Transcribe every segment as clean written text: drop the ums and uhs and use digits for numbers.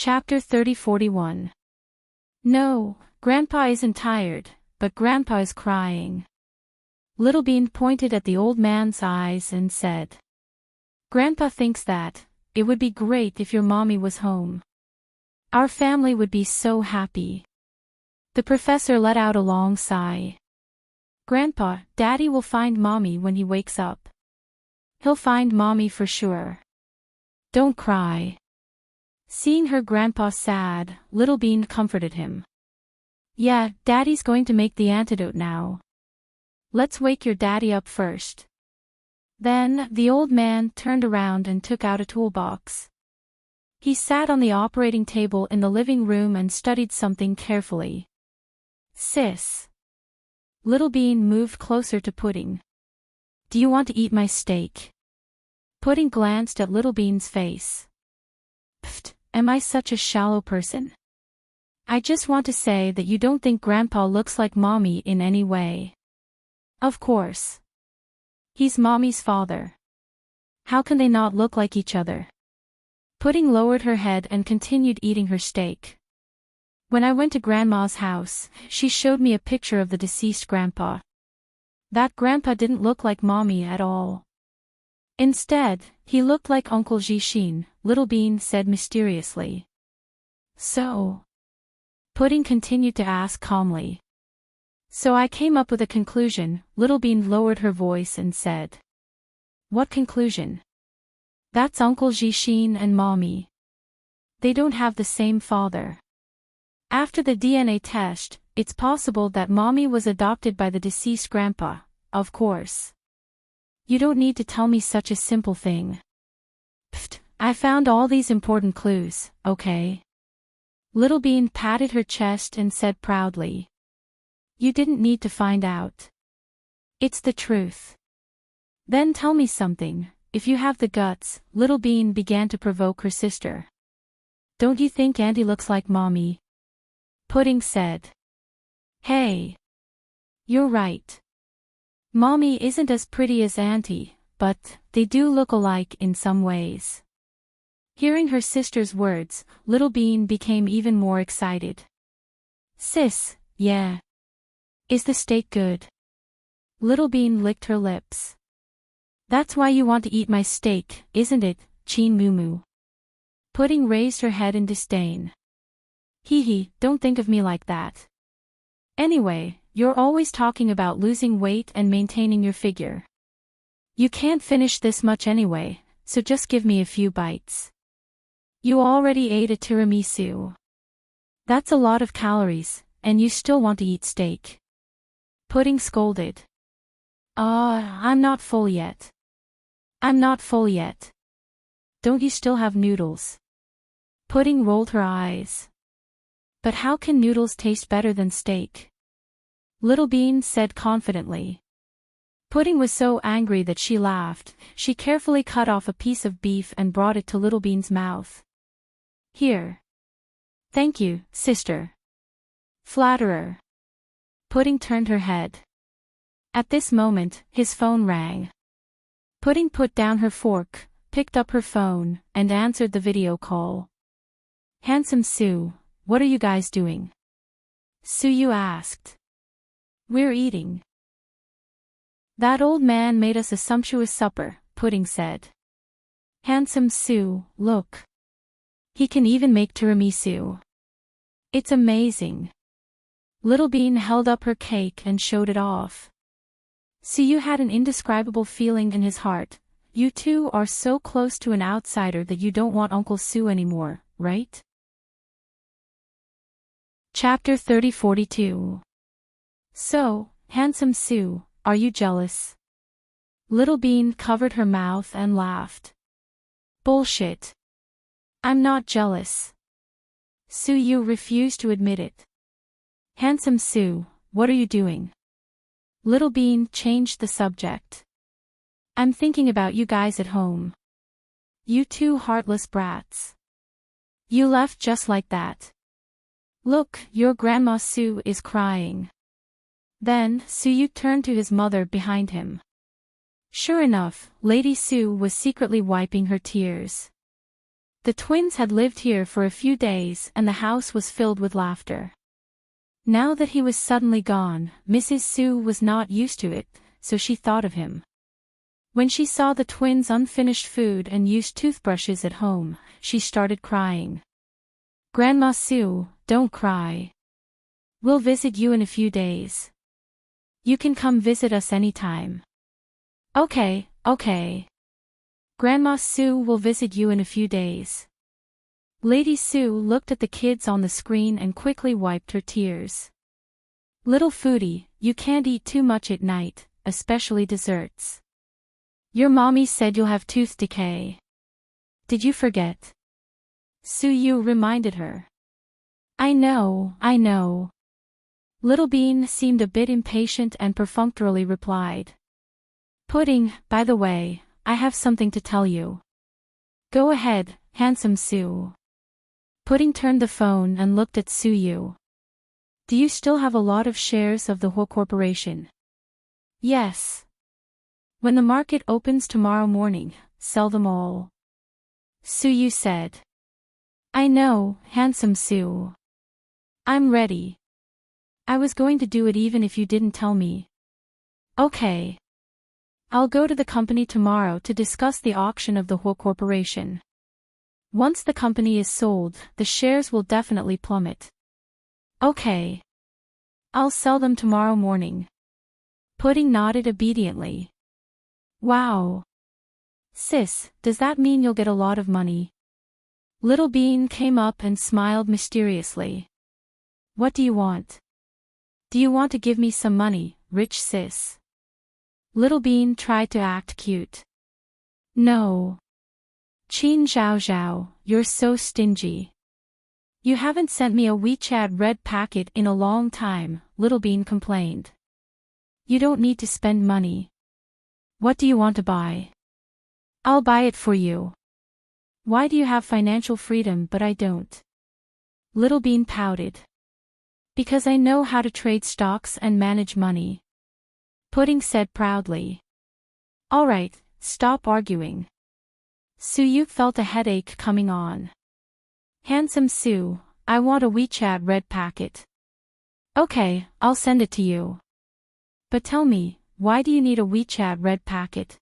Chapter 3041. No, Grandpa isn't tired, but Grandpa is crying. Little Bean pointed at the old man's eyes and said, Grandpa thinks that it would be great if your mommy was home. Our family would be so happy. The professor let out a long sigh. Grandpa, Daddy will find Mommy when he wakes up. He'll find Mommy for sure. Don't cry. Seeing her grandpa sad, Little Bean comforted him. Yeah, Daddy's going to make the antidote now. Let's wake your daddy up first. Then, the old man turned around and took out a toolbox. He sat on the operating table in the living room and studied something carefully. Sis. Little Bean moved closer to Pudding. Do you want to eat my steak? Pudding glanced at Little Bean's face. Pfft, am I such a shallow person? I just want to say that you don't think Grandpa looks like Mommy in any way. Of course. He's Mommy's father. How can they not look like each other? Pudding lowered her head and continued eating her steak. When I went to Grandma's house, she showed me a picture of the deceased Grandpa. That Grandpa didn't look like Mommy at all. Instead, he looked like Uncle Jishin, Little Bean said mysteriously. So? Pudding continued to ask calmly. So I came up with a conclusion. Little Bean lowered her voice and said. What conclusion? That's Uncle Jishin and Mommy. They don't have the same father. After the DNA test, it's possible that Mommy was adopted by the deceased Grandpa, of course. You don't need to tell me such a simple thing. Pfft, I found all these important clues, okay? Little Bean patted her chest and said proudly. You didn't need to find out. It's the truth. Then tell me something, if you have the guts. Little Bean began to provoke her sister. Don't you think Auntie looks like Mommy? Pudding said. Hey. You're right. Mommy isn't as pretty as Auntie, but they do look alike in some ways. Hearing her sister's words, Little Bean became even more excited. Sis, yeah. Is the steak good? Little Bean licked her lips. That's why you want to eat my steak, isn't it, Chin Moo Moo? Pudding raised her head in disdain. Hee hee, don't think of me like that. Anyway, you're always talking about losing weight and maintaining your figure. You can't finish this much anyway, so just give me a few bites. You already ate a tiramisu. That's a lot of calories, and you still want to eat steak. Pudding scolded. I'm not full yet. I'm not full yet. Don't you still have noodles? Pudding rolled her eyes. But how can noodles taste better than steak? Little Bean said confidently. Pudding was so angry that she laughed. She carefully cut off a piece of beef and brought it to Little Bean's mouth. Here. Thank you, sister. Flatterer. Pudding turned her head. At this moment, his phone rang. Pudding put down her fork, picked up her phone, and answered the video call. Handsome Sue, what are you guys doing? Suyu asked. We're eating. That old man made us a sumptuous supper, Pudding said. Handsome Sue, look. He can even make tiramisu. It's amazing. Little Bean held up her cake and showed it off. Suyu had an indescribable feeling in his heart. You two are so close to an outsider that you don't want Uncle Sue anymore, right? Chapter 3042. So, Handsome Sue, are you jealous? Little Bean covered her mouth and laughed. Bullshit. I'm not jealous. Suyu refused to admit it. Handsome Sue, what are you doing? Little Bean changed the subject. I'm thinking about you guys at home. You two heartless brats. You left just like that. Look, your Grandma Sue is crying. Then, Suyu turned to his mother behind him. Sure enough, Lady Sue was secretly wiping her tears. The twins had lived here for a few days and the house was filled with laughter. Now that he was suddenly gone, Mrs. Sue was not used to it, so she thought of him. When she saw the twins' unfinished food and used toothbrushes at home, she started crying. Grandma Sue, don't cry. We'll visit you in a few days. You can come visit us anytime. Okay. Grandma Sue will visit you in a few days. Lady Sue looked at the kids on the screen and quickly wiped her tears. Little foodie, you can't eat too much at night, especially desserts. Your mommy said you'll have tooth decay. Did you forget? Sue reminded her. I know. Little Bean seemed a bit impatient and perfunctorily replied. Pudding, by the way, I have something to tell you. Go ahead, handsome Sue. Pudding turned the phone and looked at Sue. Do you still have a lot of shares of the whole corporation? Yes. When the market opens tomorrow morning, sell them all. Sue said. I know, handsome Sue. I'm ready. I was going to do it even if you didn't tell me. Okay. I'll go to the company tomorrow to discuss the auction of the whole corporation. Once the company is sold, the shares will definitely plummet. Okay. I'll sell them tomorrow morning. Pudding nodded obediently. Wow. Sis, does that mean you'll get a lot of money? Little Bean came up and smiled mysteriously. What do you want? Do you want to give me some money, rich sis? Little Bean tried to act cute. No. Chin Zhao Zhao, you're so stingy. You haven't sent me a WeChat red packet in a long time, Little Bean complained. You don't need to spend money. What do you want to buy? I'll buy it for you. Why do you have financial freedom but I don't? Little Bean pouted. Because I know how to trade stocks and manage money. Pudding said proudly. All right, stop arguing. Sue felt a headache coming on. Handsome Sue, I want a WeChat red packet. Okay, I'll send it to you. But tell me, why do you need a WeChat red packet?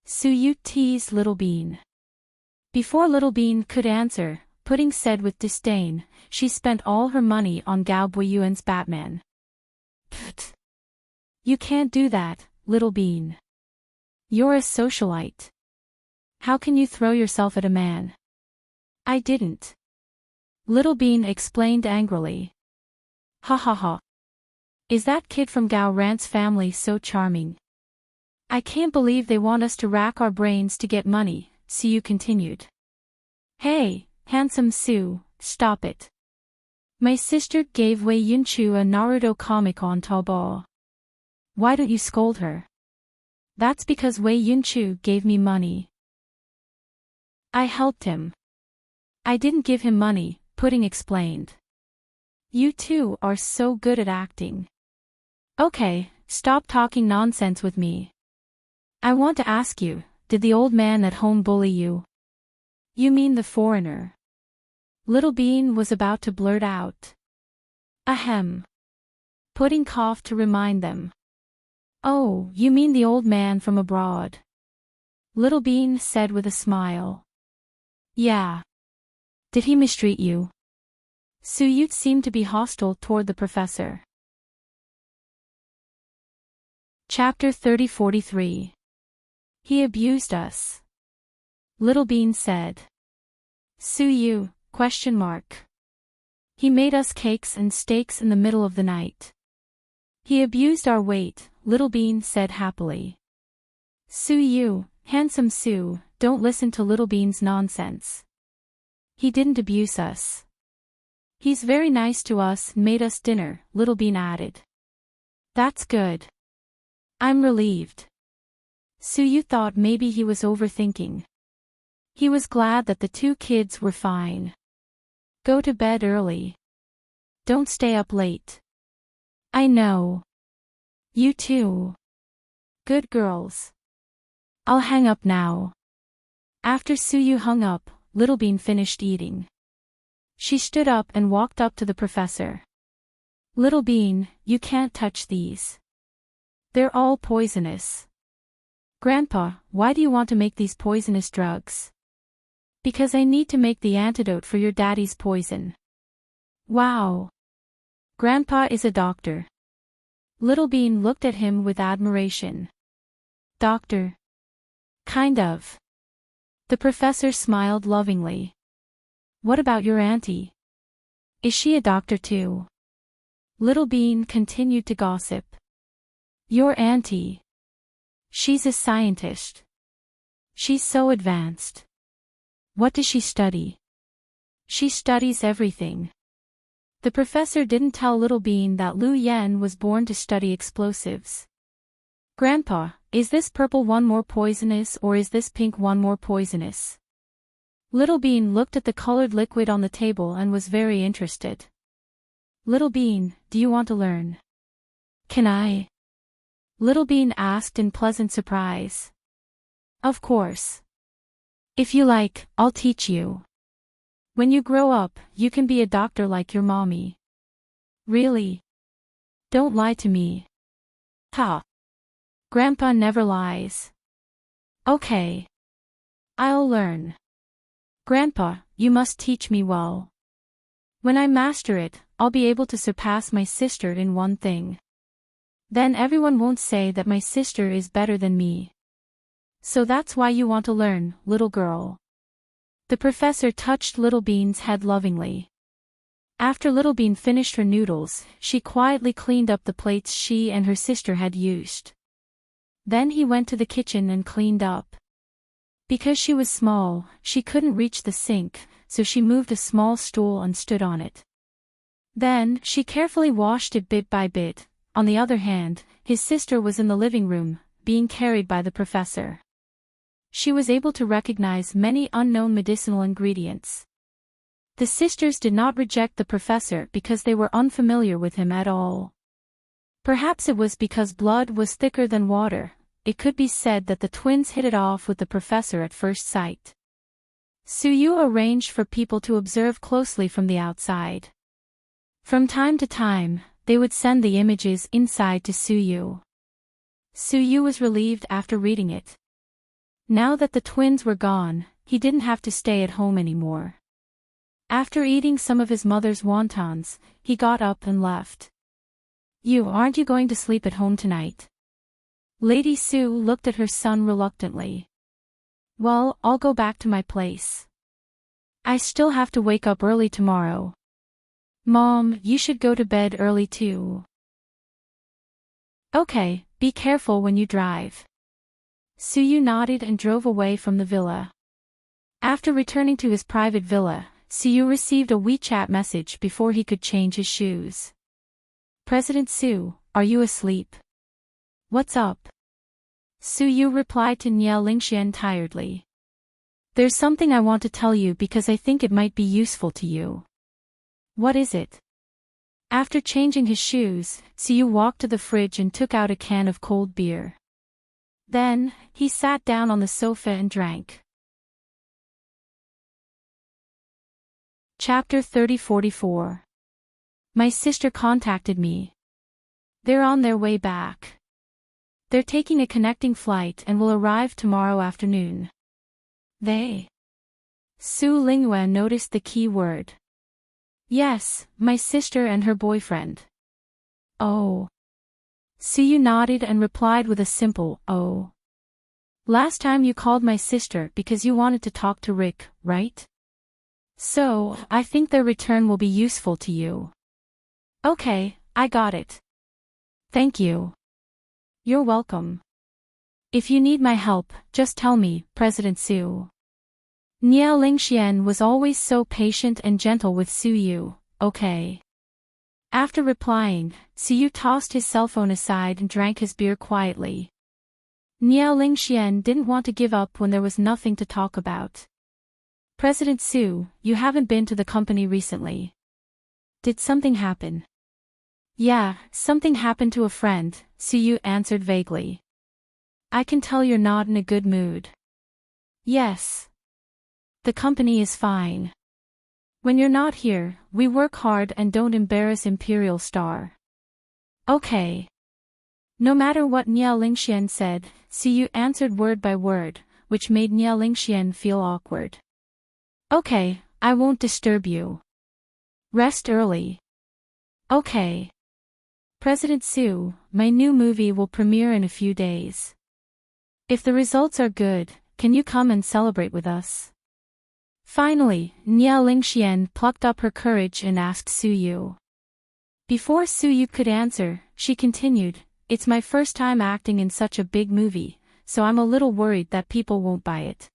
Sue teased Little Bean. Before Little Bean could answer, Pudding said with disdain, she spent all her money on Gao Boyuan's Batman. Pfft. You can't do that, Little Bean. You're a socialite. How can you throw yourself at a man? I didn't. Little Bean explained angrily. Ha ha ha. Is that kid from Gao Rant's family so charming? I can't believe they want us to rack our brains to get money, Sue continued. Hey, handsome Sue, stop it. My sister gave Wei Yunchu a Naruto comic on Taobao. Why don't you scold her? That's because Wei Yunchu gave me money. I helped him. I didn't give him money, Pudding explained. You two are so good at acting. Okay, stop talking nonsense with me. I want to ask you, did the old man at home bully you? You mean the foreigner? Little Bean was about to blurt out. Ahem. Pudding coughed to remind them. Oh, you mean the old man from abroad. Little Bean said with a smile. Yeah. Did he mistreat you? Sue seemed to be hostile toward the professor. Chapter 3043. He abused us. Little Bean said. Sue, ? He made us cakes and steaks in the middle of the night. He abused our weight, Little Bean said happily. Sue, handsome Sue, don't listen to Little Bean's nonsense. He didn't abuse us. He's very nice to us and made us dinner, Little Bean added. That's good. I'm relieved. Sue thought maybe he was overthinking. He was glad that the two kids were fine. Go to bed early. Don't stay up late. I know. You too. Good girls. I'll hang up now. After Sue hung up, Little Bean finished eating. She stood up and walked up to the professor. Little Bean, you can't touch these. They're all poisonous. Grandpa, why do you want to make these poisonous drugs? Because I need to make the antidote for your daddy's poison. Wow. Grandpa is a doctor. Little Bean looked at him with admiration. Doctor? Kind of. The professor smiled lovingly. What about your auntie? Is she a doctor too? Little Bean continued to gossip. Your auntie. She's a scientist. She's so advanced. What does she study? She studies everything. The professor didn't tell Little Bean that Lu Yen was born to study explosives. Grandpa, is this purple one more poisonous or is this pink one more poisonous? Little Bean looked at the colored liquid on the table and was very interested. Little Bean, do you want to learn? Can I? Little Bean asked in pleasant surprise. Of course. If you like, I'll teach you. When you grow up, you can be a doctor like your mommy. Really? Don't lie to me. Ha. Grandpa never lies. Okay. I'll learn. Grandpa, you must teach me well. When I master it, I'll be able to surpass my sister in one thing. Then everyone won't say that my sister is better than me. So that's why you want to learn, little girl. The professor touched Little Bean's head lovingly. After Little Bean finished her noodles, she quietly cleaned up the plates she and her sister had used. Then he went to the kitchen and cleaned up. Because she was small, she couldn't reach the sink, so she moved a small stool and stood on it. Then, she carefully washed it bit by bit. On the other hand, his sister was in the living room, being carried by the professor. She was able to recognize many unknown medicinal ingredients. The sisters did not reject the professor because they were unfamiliar with him at all. Perhaps it was because blood was thicker than water. It could be said that the twins hit it off with the professor at first sight. Suyu arranged for people to observe closely from the outside. From time to time, they would send the images inside to Suyu. Suyu was relieved after reading it. Now that the twins were gone, he didn't have to stay at home anymore. After eating some of his mother's wontons, he got up and left. Aren't you going to sleep at home tonight? Lady Sue looked at her son reluctantly. Well, I'll go back to my place. I still have to wake up early tomorrow. Mom, you should go to bed early too. Okay, be careful when you drive. Suyu nodded and drove away from the villa. After returning to his private villa, Suyu received a WeChat message before he could change his shoes. President Su, are you asleep? What's up? Suyu replied to Nia Lingxian tiredly. There's something I want to tell you because I think it might be useful to you. What is it? After changing his shoes, Suyu walked to the fridge and took out a can of cold beer. Then, he sat down on the sofa and drank. Chapter 3044. My sister contacted me. They're on their way back. They're taking a connecting flight and will arrive tomorrow afternoon. They? Su Lingyue noticed the key word. Yes, my sister and her boyfriend. Oh. Suyu nodded and replied with a simple, oh. Last time you called my sister because you wanted to talk to Rick, right? So, I think their return will be useful to you. Okay, I got it. Thank you. You're welcome. If you need my help, just tell me, President Su. Nia Lingxian was always so patient and gentle with Suyu, okay. After replying, Suyu tossed his cell phone aside and drank his beer quietly. Nia Lingxian didn't want to give up when there was nothing to talk about. President Su, you haven't been to the company recently. Did something happen? Yeah, something happened to a friend, Suyu answered vaguely. I can tell you're not in a good mood. Yes. the company is fine. When you're not here, we work hard and don't embarrass Imperial Star. Okay. No matter what Nia Lingxian said, Siyu answered word by word, which made Nia Lingxian feel awkward. Okay, I won't disturb you. Rest early. Okay. President Su, my new movie will premiere in a few days. If the results are good, can you come and celebrate with us? Finally, Nia Lingxian plucked up her courage and asked Su Yu. Before Su Yu could answer, she continued, "It's my first time acting in such a big movie, so I'm a little worried that people won't buy it.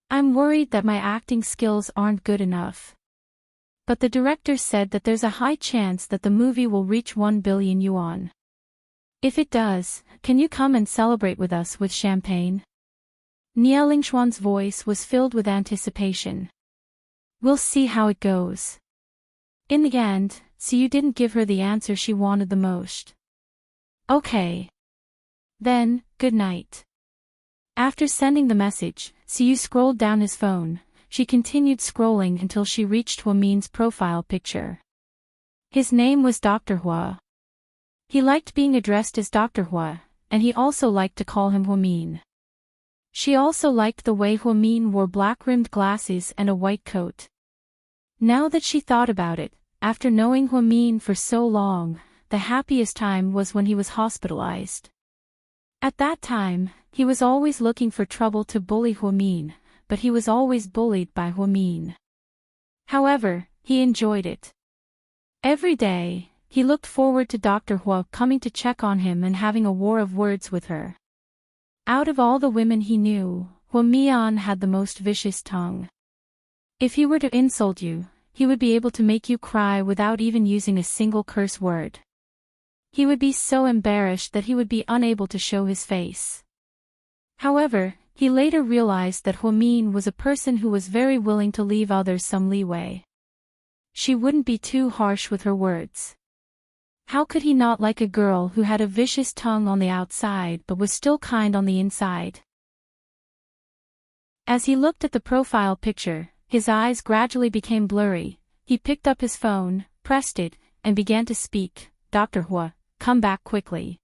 I'm worried that my acting skills aren't good enough. But the director said that there's a high chance that the movie will reach 1 billion yuan. If it does, can you come and celebrate with us with champagne?" Nia Lingxuan's voice was filled with anticipation. We'll see how it goes. In the end, Siyu didn't give her the answer she wanted the most. Okay. Then, good night. After sending the message, Siyu scrolled down his phone. She continued scrolling until she reached Huamin's profile picture. His name was Dr. Hua. He liked being addressed as Dr. Hua, and he also liked to call him Huamin. She also liked the way Huamin wore black-rimmed glasses and a white coat. Now that she thought about it, after knowing Huamin for so long, the happiest time was when he was hospitalized. At that time, he was always looking for trouble to bully Huamin, but he was always bullied by Huamin. However, he enjoyed it. Every day, he looked forward to Dr. Hua coming to check on him and having a war of words with her. Out of all the women he knew, Huamian had the most vicious tongue. If he were to insult you, he would be able to make you cry without even using a single curse word. He would be so embarrassed that he would be unable to show his face. However, he later realized that Huamin was a person who was very willing to leave others some leeway. She wouldn't be too harsh with her words. How could he not like a girl who had a vicious tongue on the outside but was still kind on the inside? As he looked at the profile picture, his eyes gradually became blurry. He picked up his phone, pressed it, and began to speak. Dr. Hua, come back quickly.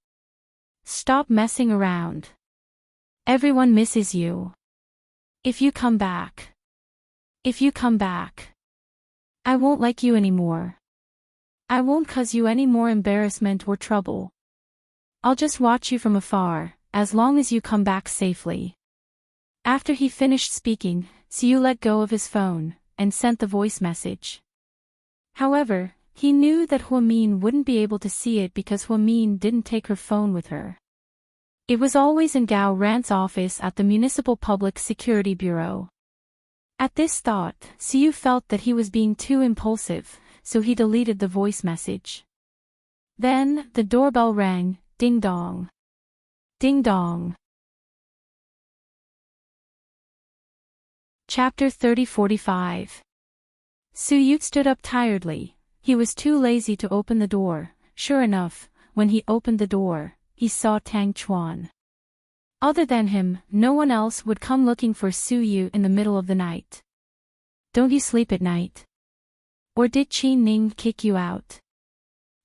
Stop messing around. Everyone misses you. If you come back, I won't like you anymore. I won't cause you any more embarrassment or trouble. I'll just watch you from afar, as long as you come back safely. After he finished speaking, Siyu let go of his phone, and sent the voice message. However, he knew that Huamin wouldn't be able to see it because Huamin didn't take her phone with her. It was always in Gao Rant's office at the Municipal Public Security Bureau. At this thought, Siyu felt that he was being too impulsive, so he deleted the voice message. Then, the doorbell rang, ding dong. Ding dong. Chapter 30-45. Su Yu stood up tiredly. He was too lazy to open the door. Sure enough, when he opened the door, he saw Tang Chuan. Other than him, no one else would come looking for Su Yu in the middle of the night. Don't you sleep at night? Or did Qi Ning kick you out?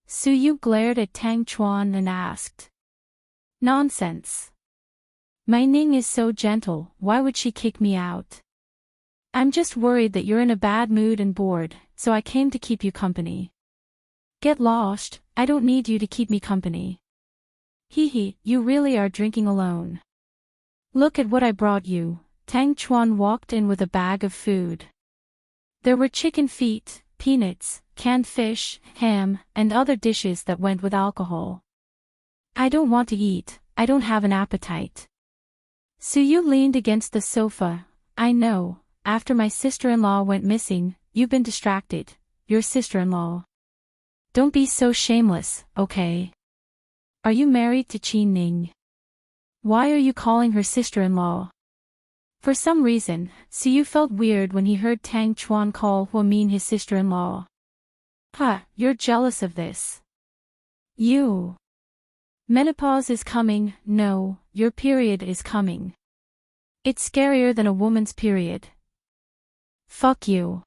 Su Yu glared at Tang Chuan and asked. Nonsense. My Ning is so gentle, why would she kick me out? I'm just worried that you're in a bad mood and bored, so I came to keep you company. Get lost, I don't need you to keep me company. Hee, you really are drinking alone. Look at what I brought you. Tang Chuan walked in with a bag of food. There were chicken feet, peanuts, canned fish, ham, and other dishes that went with alcohol. I don't want to eat, I don't have an appetite. Su Yu leaned against the sofa. I know, after my sister-in-law went missing, you've been distracted, your sister-in-law. Don't be so shameless, okay? Are you married to Qi Ning? Why are you calling her sister-in-law? For some reason, Su Yu felt weird when he heard Tang Chuan call Huamin his sister-in-law. You're jealous of this. You. Menopause is coming, no, your period is coming. It's scarier than a woman's period. Fuck you.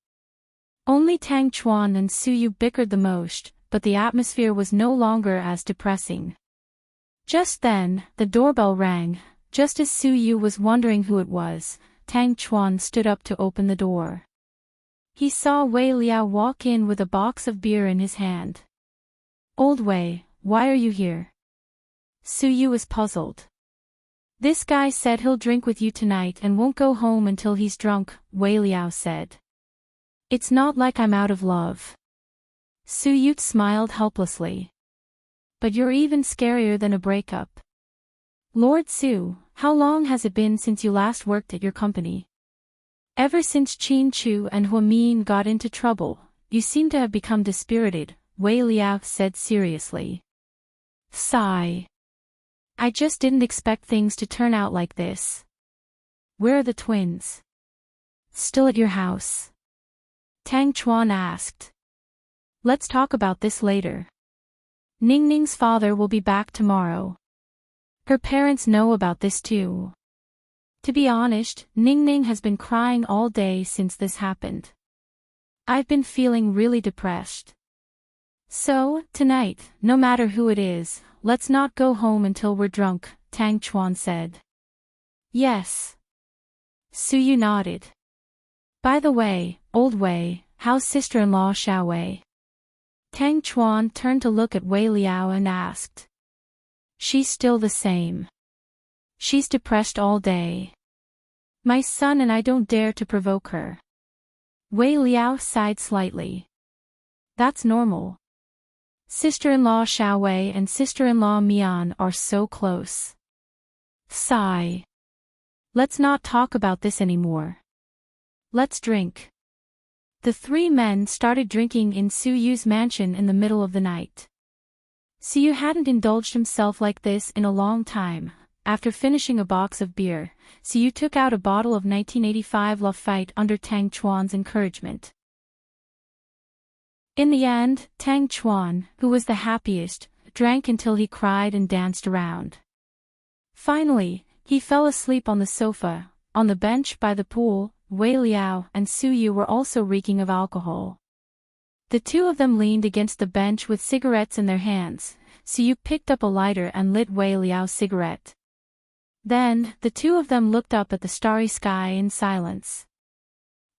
Only Tang Chuan and Su Yu bickered the most, but the atmosphere was no longer as depressing. Just then, the doorbell rang. Just as Su Yu was wondering who it was, Tang Chuan stood up to open the door. He saw Wei Liao walk in with a box of beer in his hand. Old Wei, why are you here? Su Yu was puzzled. This guy said he'll drink with you tonight and won't go home until he's drunk, Wei Liao said. It's not like I'm out of love. Su Yu smiled helplessly. But you're even scarier than a breakup. Lord Su, how long has it been since you last worked at your company? Ever since Qin Chu and Huamin got into trouble, you seem to have become dispirited, Wei Liao said seriously. Sigh. I just didn't expect things to turn out like this. Where are the twins? Still at your house? Tang Chuan asked. Let's talk about this later. Ningning's father will be back tomorrow. Her parents know about this too. To be honest, Ningning has been crying all day since this happened. I've been feeling really depressed. So, tonight, no matter who it is, let's not go home until we're drunk, Tang Chuan said. Yes. Su Yu nodded. By the way, Old Wei, how's sister-in-law Xiao Wei? Tang Chuan turned to look at Wei Liao and asked. She's still the same. She's depressed all day. My son and I don't dare to provoke her. Wei Liao sighed slightly. That's normal. Sister-in-law Xiao Wei and sister-in-law Mian are so close. Sigh. Let's not talk about this anymore. Let's drink. The three men started drinking in Su Yu's mansion in the middle of the night. Su Yu hadn't indulged himself like this in a long time. After finishing a box of beer, Su Yu took out a bottle of 1985 Lafite under Tang Chuan's encouragement. In the end, Tang Chuan, who was the happiest, drank until he cried and danced around. Finally, he fell asleep on the sofa. On the bench by the pool, Wei Liao and Su Yu were also reeking of alcohol. The two of them leaned against the bench with cigarettes in their hands. Su Yu picked up a lighter and lit Wei Liao's cigarette. Then, the two of them looked up at the starry sky in silence.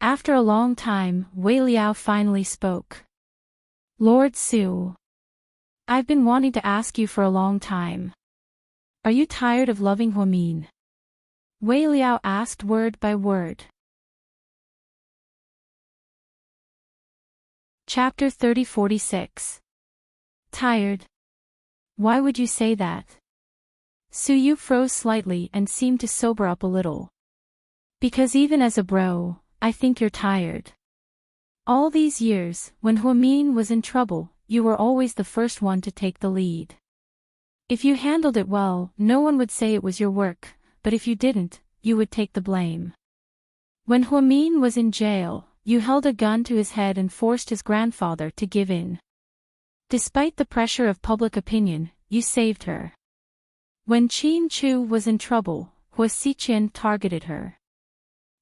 After a long time, Wei Liao finally spoke. Lord Su. I've been wanting to ask you for a long time. Are you tired of loving Huamin? Wei Liao asked word by word. Chapter 3046. Tired? Why would you say that? Su Yu froze slightly and seemed to sober up a little. Because even as a bro, I think you're tired. All these years, when Huamin was in trouble, you were always the first one to take the lead. If you handled it well, no one would say it was your work, but if you didn't, you would take the blame. When Huamin was in jail, you held a gun to his head and forced his grandfather to give in. Despite the pressure of public opinion, you saved her. When Qin Chu was in trouble, Hua Xiqian targeted her.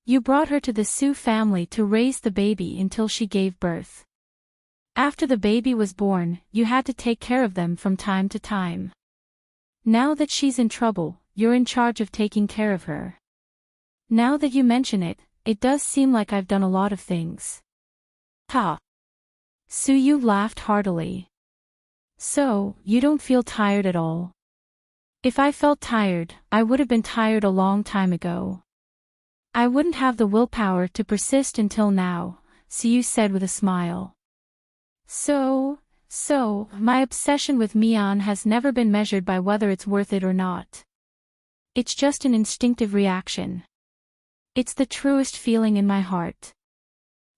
You brought her to the Su family to raise the baby until she gave birth. After the baby was born, you had to take care of them from time to time. Now that she's in trouble, you're in charge of taking care of her. Now that you mention it, it does seem like I've done a lot of things. Ha! Su Yu laughed heartily. So, you don't feel tired at all? If I felt tired, I would have been tired a long time ago. I wouldn't have the willpower to persist until now, Su Yu said with a smile. So, my obsession with Mian has never been measured by whether it's worth it or not. It's just an instinctive reaction. It's the truest feeling in my heart.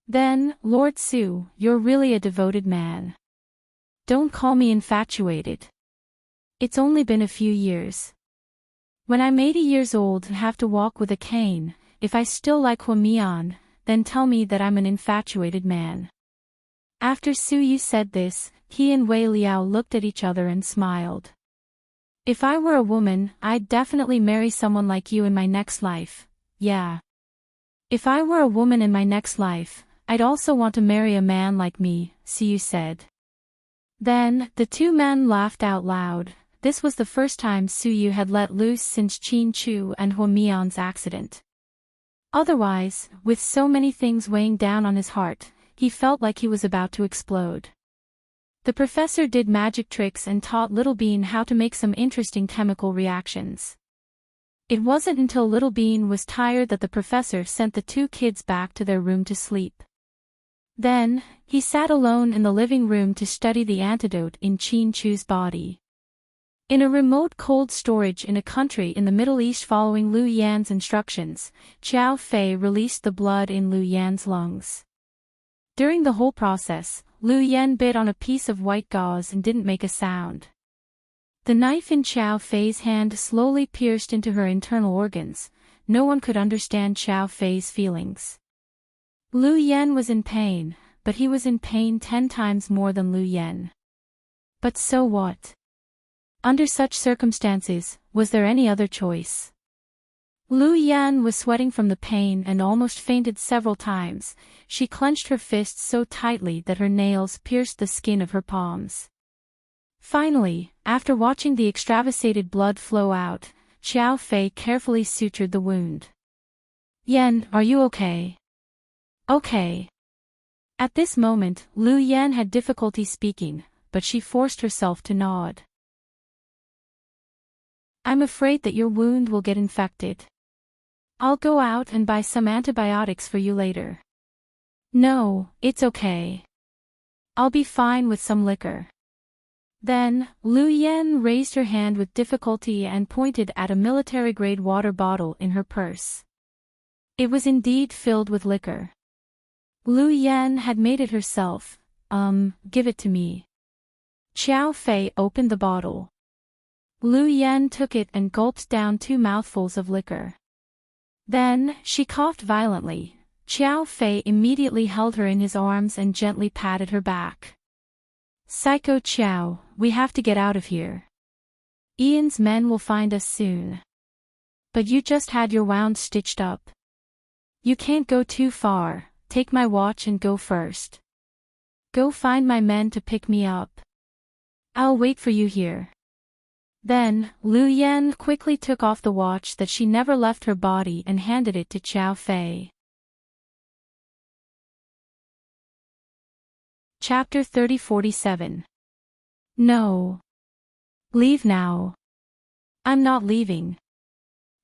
Then, Lord Su, you're really a devoted man. Don't call me infatuated. It's only been a few years. When I'm 80 years old and have to walk with a cane, if I still like Huamian, then tell me that I'm an infatuated man. After Su Yu said this, he and Wei Liao looked at each other and smiled. If I were a woman, I'd definitely marry someone like you in my next life, yeah. If I were a woman in my next life, I'd also want to marry a man like me, Siyu said. Then, the two men laughed out loud. This was the first time Suyu had let loose since Qin Chu and Huomian's accident. Otherwise, with so many things weighing down on his heart, he felt like he was about to explode. The professor did magic tricks and taught Little Bean how to make some interesting chemical reactions. It wasn't until Little Bean was tired that the professor sent the two kids back to their room to sleep. Then, he sat alone in the living room to study the antidote in Qin Chu's body. In a remote cold storage in a country in the Middle East following Lu Yan's instructions, Qiao Fei released the blood in Lu Yan's lungs. During the whole process, Lu Yan bit on a piece of white gauze and didn't make a sound. The knife in Qiao Fei's hand slowly pierced into her internal organs. No one could understand Qiao Fei's feelings. Lu Yan was in pain, but he was in pain 10 times more than Lu Yan. But so what? Under such circumstances, was there any other choice? Lu Yan was sweating from the pain and almost fainted several times. She clenched her fists so tightly that her nails pierced the skin of her palms. Finally, after watching the extravasated blood flow out, Qiao Fei carefully sutured the wound. Yan, are you okay? Okay. At this moment, Lu Yan had difficulty speaking, but she forced herself to nod. I'm afraid that your wound will get infected. I'll go out and buy some antibiotics for you later. No, it's okay. I'll be fine with some liquor. Then, Lu Yan raised her hand with difficulty and pointed at a military-grade water bottle in her purse. It was indeed filled with liquor. Lu Yan had made it herself. Give it to me. Qiao Fei opened the bottle. Lu Yan took it and gulped down 2 mouthfuls of liquor. Then, she coughed violently. Qiao Fei immediately held her in his arms and gently patted her back. Psycho Qiao, we have to get out of here. Ian's men will find us soon. But you just had your wound stitched up. You can't go too far. Take my watch and go first. Go find my men to pick me up. I'll wait for you here. Then, Lu Yan quickly took off the watch that she never left her body and handed it to Qiao Fei. Chapter 30-47. No. Leave now. I'm not leaving.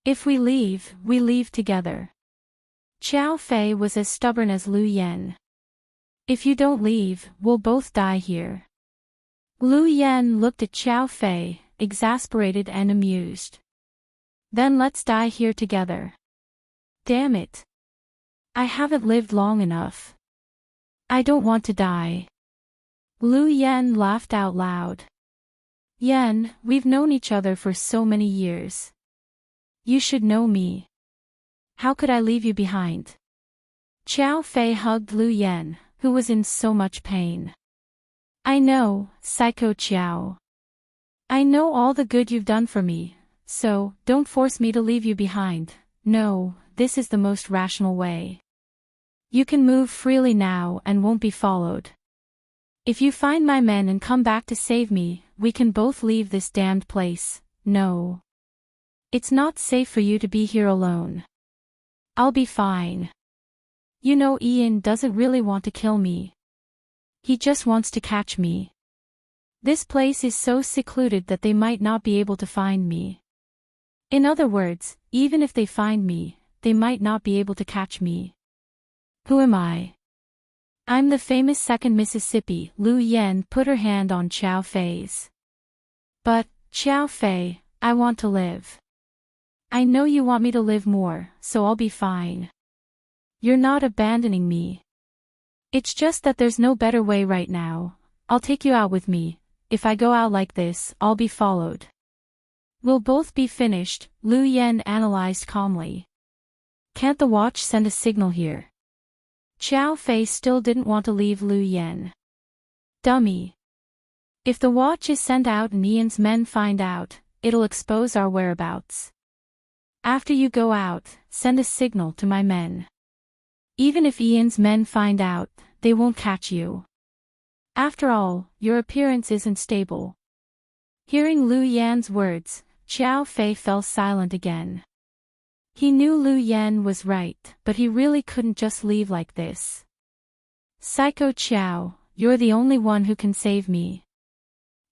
If we leave together. Qiao Fei was as stubborn as Lu Yan. If you don't leave, we'll both die here. Lu Yan looked at Qiao Fei, exasperated and amused. Then let's die here together. Damn it. I haven't lived long enough. I don't want to die. Lu Yan laughed out loud. Yan, we've known each other for so many years. You should know me. How could I leave you behind? Qiao Fei hugged Lu Yan, who was in so much pain. I know, Psycho Qiao. I know all the good you've done for me, so don't force me to leave you behind. No, this is the most rational way. You can move freely now and won't be followed. If you find my men and come back to save me, we can both leave this damned place. No. It's not safe for you to be here alone. I'll be fine. You know Ian doesn't really want to kill me. He just wants to catch me. This place is so secluded that they might not be able to find me. In other words, even if they find me, they might not be able to catch me. Who am I? I'm the famous second Mississippi. Lu Yan put her hand on Qiao Fei's. But, Qiao Fei, I want to live. I know you want me to live more, so I'll be fine. You're not abandoning me. It's just that there's no better way right now. I'll take you out with me. If I go out like this, I'll be followed. We'll both be finished, Lu Yan analyzed calmly. Can't the watch send a signal here? Qiao Fei still didn't want to leave Lu Yan. Dummy. If the watch is sent out and Ian's men find out, it'll expose our whereabouts. After you go out, send a signal to my men. Even if Ian's men find out, they won't catch you. After all, your appearance isn't stable. Hearing Lu Yan's words, Xiao Fei fell silent again. He knew Lu Yan was right, but he really couldn't just leave like this. Psycho Xiao, you're the only one who can save me.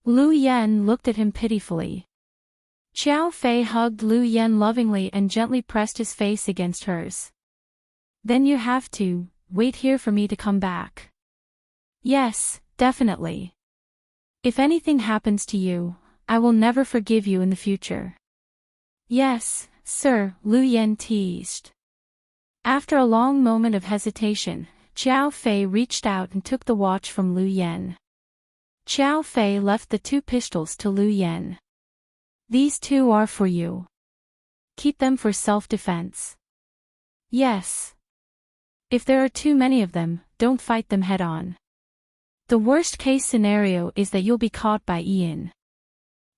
Lu Yan looked at him pitifully. Xiao Fei hugged Lu Yan lovingly and gently pressed his face against hers. Then you have to wait here for me to come back. Yes, definitely. If anything happens to you, I will never forgive you in the future. Yes, sir, Lu Yan teased. After a long moment of hesitation, Xiao Fei reached out and took the watch from Lu Yan. Xiao Fei left the 2 pistols to Lu Yan. These 2 are for you. Keep them for self-defense. Yes. If there are too many of them, don't fight them head-on. The worst-case scenario is that you'll be caught by Ian.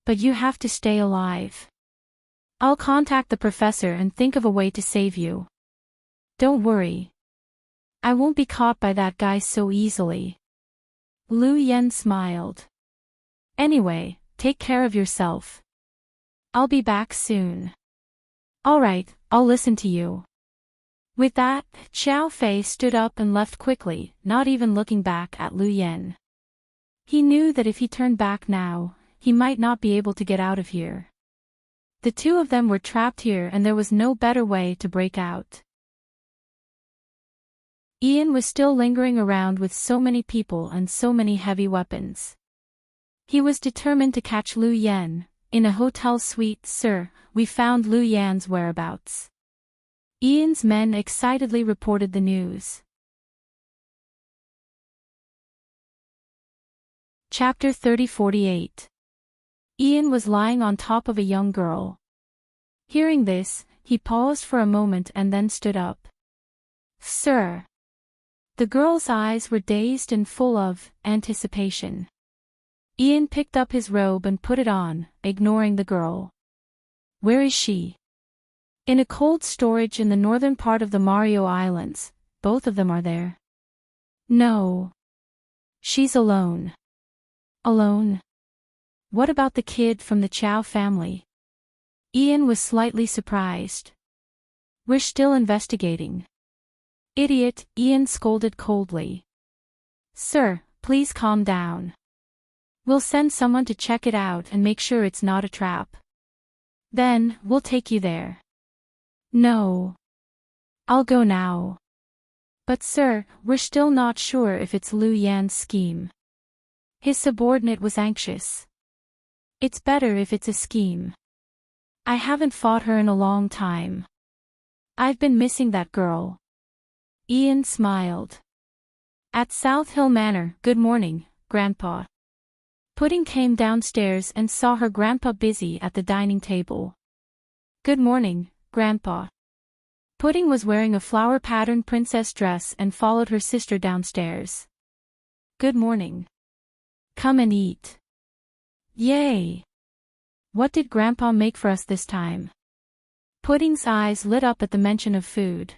But you have to stay alive. I'll contact the professor and think of a way to save you. Don't worry. I won't be caught by that guy so easily. Lu Yan smiled. Anyway, take care of yourself. I'll be back soon. Alright, I'll listen to you. With that, Xiao Fei stood up and left quickly, not even looking back at Lu Yan. He knew that if he turned back now, he might not be able to get out of here. The 2 of them were trapped here and there was no better way to break out. Ian was still lingering around with so many people and so many heavy weapons. He was determined to catch Lu Yan. In a hotel suite, sir, we found Lu Yan's whereabouts. Ian's men excitedly reported the news. Chapter 30-48. Ian was lying on top of a young girl. Hearing this, he paused for a moment and then stood up. Sir. The girl's eyes were dazed and full of anticipation. Ian picked up his robe and put it on, ignoring the girl. Where is she? In a cold storage in the northern part of the Mario Islands. Both of them are there. No. She's alone. Alone? What about the kid from the Chow family? Ian was slightly surprised. We're still investigating. Idiot, Ian scolded coldly. Sir, please calm down. We'll send someone to check it out and make sure it's not a trap. Then, we'll take you there. No. I'll go now. But sir, we're still not sure if it's Lu Yan's scheme. His subordinate was anxious. It's better if it's a scheme. I haven't fought her in a long time. I've been missing that girl. Ian smiled. At South Hill Manor, good morning, Grandpa. Pudding came downstairs and saw her grandpa busy at the dining table. Good morning, Grandpa. Pudding was wearing a flower-patterned princess dress and followed her sister downstairs. Good morning. Come and eat. Yay! What did Grandpa make for us this time? Pudding's eyes lit up at the mention of food.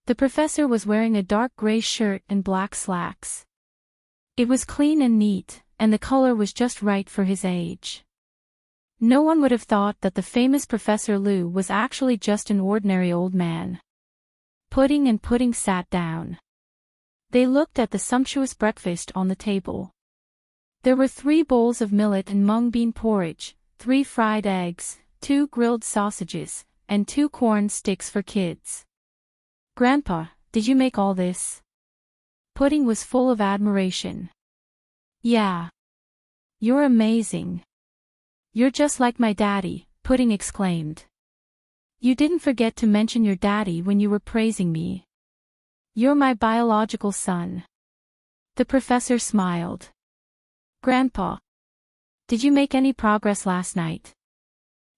The professor was wearing a dark gray shirt and black slacks. It was clean and neat, and the color was just right for his age. No one would have thought that the famous Professor Lu was actually just an ordinary old man. Pudding and Pudding sat down. They looked at the sumptuous breakfast on the table. There were 3 bowls of millet and mung bean porridge, 3 fried eggs, 2 grilled sausages, and 2 corn sticks for kids. Grandpa, did you make all this? Pudding was full of admiration. Yeah. You're amazing. You're just like my daddy, Pudding exclaimed. You didn't forget to mention your daddy when you were praising me. You're my biological son. The professor smiled. Grandpa. Did you make any progress last night?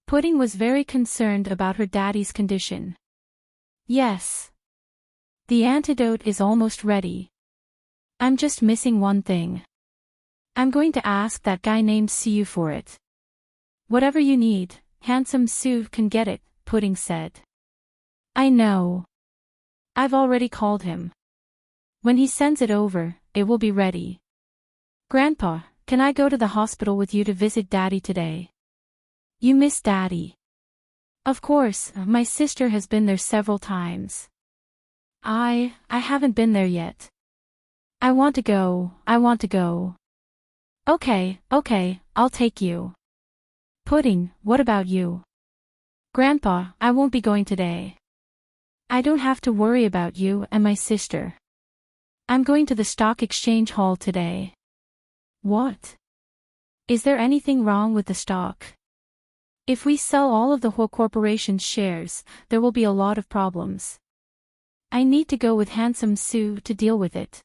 Pudding was very concerned about her daddy's condition. Yes. The antidote is almost ready. I'm just missing one thing. I'm going to ask that guy named Siu for it. Whatever you need, handsome Siu can get it, Pudding said. I know. I've already called him. When he sends it over, it will be ready. Grandpa, can I go to the hospital with you to visit Daddy today? You miss Daddy. Of course, my sister has been there several times. I haven't been there yet. I want to go. Okay, I'll take you. Pudding, what about you? Grandpa, I won't be going today. I don't have to worry about you and my sister. I'm going to the stock exchange hall today. What? Is there anything wrong with the stock? If we sell all of the whole corporation's shares, there will be a lot of problems. I need to go with Handsome Sue to deal with it.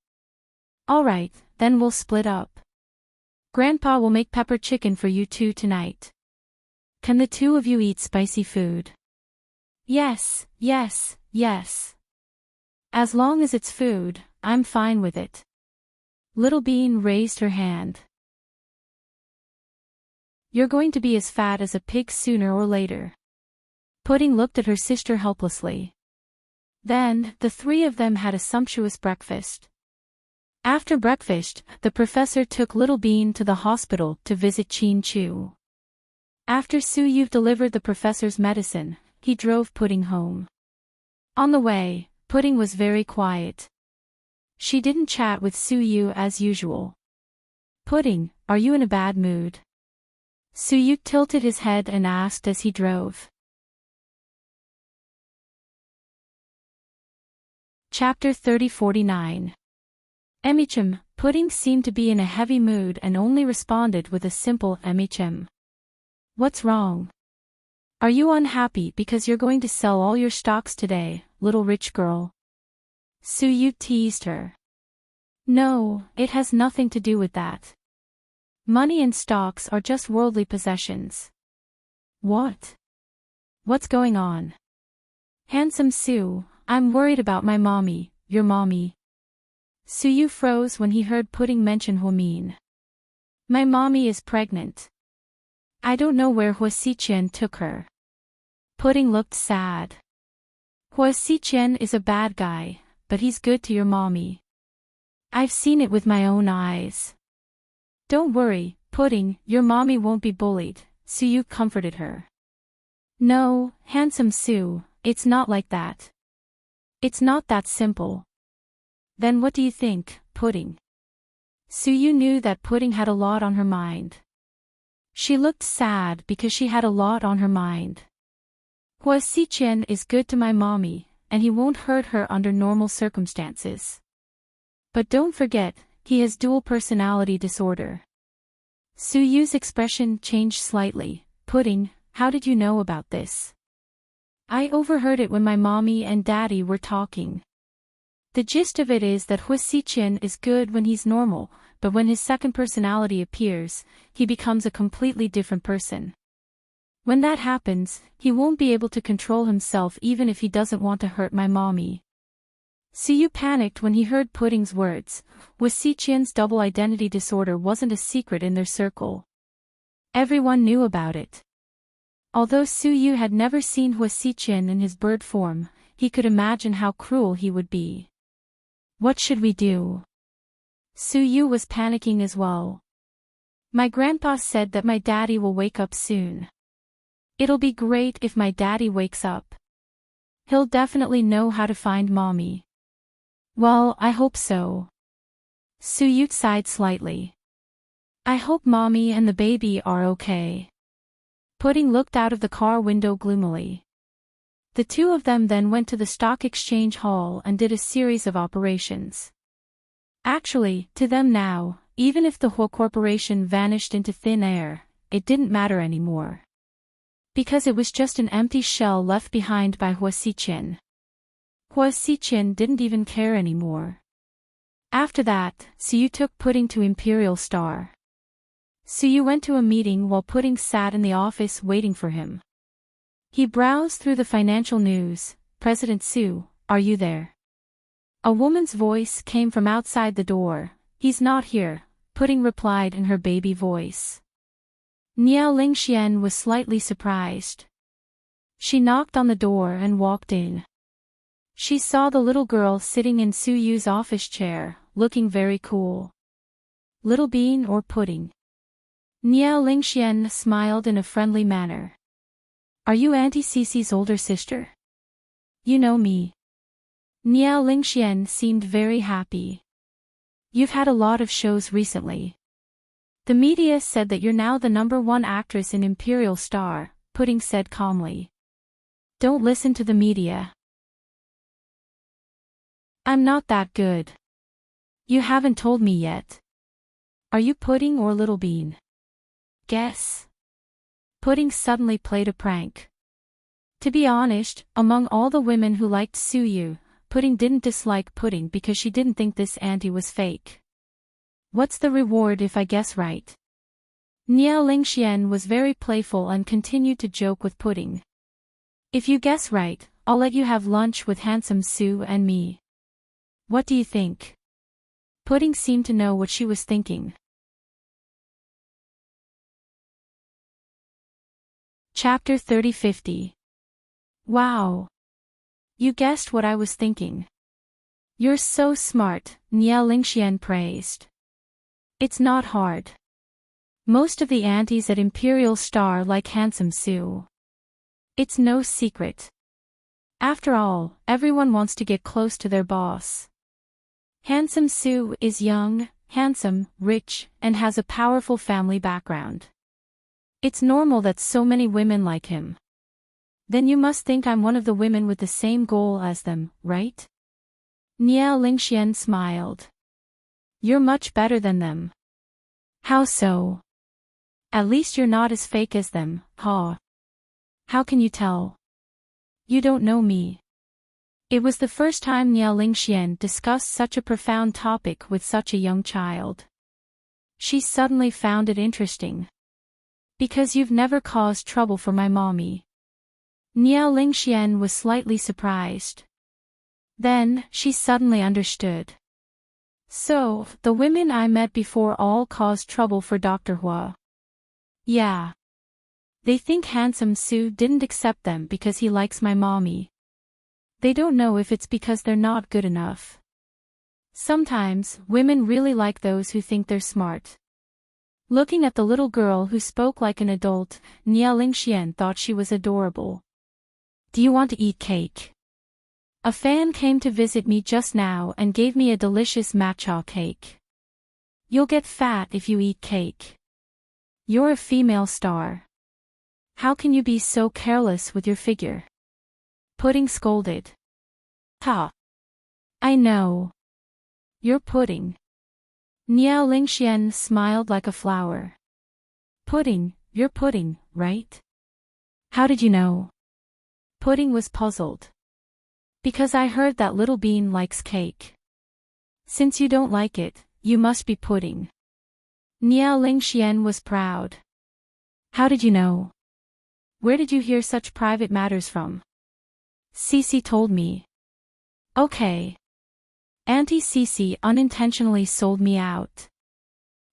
Alright, then we'll split up. Grandpa will make pepper chicken for you two tonight. Can the two of you eat spicy food? Yes. As long as it's food, I'm fine with it. Little Bean raised her hand. You're going to be as fat as a pig sooner or later. Pudding looked at her sister helplessly. Then, the three of them had a sumptuous breakfast. After breakfast, the professor took Little Bean to the hospital to visit Chin Chu. After Su-Yu delivered the professor's medicine, he drove Pudding home. On the way, Pudding was very quiet. She didn't chat with Su-Yu as usual. Pudding, are you in a bad mood? Su-Yu tilted his head and asked as he drove. Chapter 30-49. Emichim, Pudding seemed to be in a heavy mood and only responded with a simple Emichim. What's wrong? Are you unhappy because you're going to sell all your stocks today, little rich girl? Su-Yu teased her. No, it has nothing to do with that. Money and stocks are just worldly possessions. What? What's going on? Handsome Sue, I'm worried about my mommy, your mommy. Su-Yu froze when he heard Pudding mention Huamin. My mommy is pregnant. I don't know where Hua Xiqian took her. Pudding looked sad. Hua Xiqian is a bad guy, but he's good to your mommy. I've seen it with my own eyes. Don't worry, Pudding, your mommy won't be bullied, Su-Yu comforted her. No, Handsome Sue, it's not like that. It's not that simple. Then what do you think, Pudding? Su-Yu knew that Pudding had a lot on her mind. She looked sad because she had a lot on her mind. Hua Xiqian is good to my mommy, and he won't hurt her under normal circumstances. But don't forget, he has dual personality disorder. Su-Yu's expression changed slightly. Pudding, how did you know about this? I overheard it when my mommy and daddy were talking. The gist of it is that Hua Xiqian is good when he's normal, but when his second personality appears, he becomes a completely different person. When that happens, he won't be able to control himself even if he doesn't want to hurt my mommy. Su-Yu panicked when he heard Pudding's words. Hua Xiqian's double identity disorder wasn't a secret in their circle. Everyone knew about it. Although Su-Yu had never seen Hua Xiqian in his bird form, he could imagine how cruel he would be. What should we do? Su-Yu was panicking as well. My grandpa said that my daddy will wake up soon. It'll be great if my daddy wakes up. He'll definitely know how to find mommy. Well, I hope so. Su-Yu sighed slightly. I hope mommy and the baby are okay. Pudding looked out of the car window gloomily. The two of them then went to the stock exchange hall and did a series of operations. Actually, to them now, even if the whole corporation vanished into thin air, it didn't matter anymore. Because it was just an empty shell left behind by Hua Xiqian. Hua Xiqian didn't even care anymore. After that, Su-Yu took Pudding to Imperial Star. Su-Yu went to a meeting while Pudding sat in the office waiting for him. He browsed through the financial news. President Su, are you there? A woman's voice came from outside the door. He's not here, Pudding replied in her baby voice. Niao Lingxian was slightly surprised. She knocked on the door and walked in. She saw the little girl sitting in Su Yu's office chair, looking very cool. Little bean or pudding? Niao Lingxian smiled in a friendly manner. Are you Auntie Cece's older sister? You know me. Niao Lingxian seemed very happy. You've had a lot of shows recently. The media said that you're now the #1 actress in Imperial Star, Pudding said calmly. Don't listen to the media. I'm not that good. You haven't told me yet. Are you Pudding or Little Bean? Guess. Pudding suddenly played a prank. To be honest, among all the women who liked Su Yu, Pudding didn't dislike Pudding because she didn't think this auntie was fake. What's the reward if I guess right? Niao Lingxian was very playful and continued to joke with Pudding. If you guess right, I'll let you have lunch with handsome Su and me. What do you think? Pudding seemed to know what she was thinking. Chapter 30-50. Wow. You guessed what I was thinking. You're so smart, Niao Lingxian praised. It's not hard. Most of the aunties at Imperial Star like handsome Su. It's no secret. After all, everyone wants to get close to their boss. Handsome Su is young, handsome, rich, and has a powerful family background. It's normal that so many women like him. Then you must think I'm one of the women with the same goal as them, right? Niao Lingxian smiled. You're much better than them. How so? At least you're not as fake as them, huh? How can you tell? You don't know me. It was the first time Niao Lingxian discussed such a profound topic with such a young child. She suddenly found it interesting. Because you've never caused trouble for my mommy. Niao Lingxian was slightly surprised. Then, she suddenly understood. So, the women I met before all caused trouble for Dr. Hua. Yeah. They think handsome Su didn't accept them because he likes my mommy. They don't know if it's because they're not good enough. Sometimes, women really like those who think they're smart. Looking at the little girl who spoke like an adult, Niao Lingxian thought she was adorable. Do you want to eat cake? A fan came to visit me just now and gave me a delicious matcha cake. You'll get fat if you eat cake. You're a female star. How can you be so careless with your figure? Pudding scolded. Ha! I know. You're Pudding. Niao Lingxian smiled like a flower. Pudding, you're Pudding, right? How did you know? Pudding was puzzled. Because I heard that Little Bean likes cake. Since you don't like it, you must be Pudding. Niao Lingxian was proud. How did you know? Where did you hear such private matters from? Cece told me. Okay. Auntie Cece unintentionally sold me out.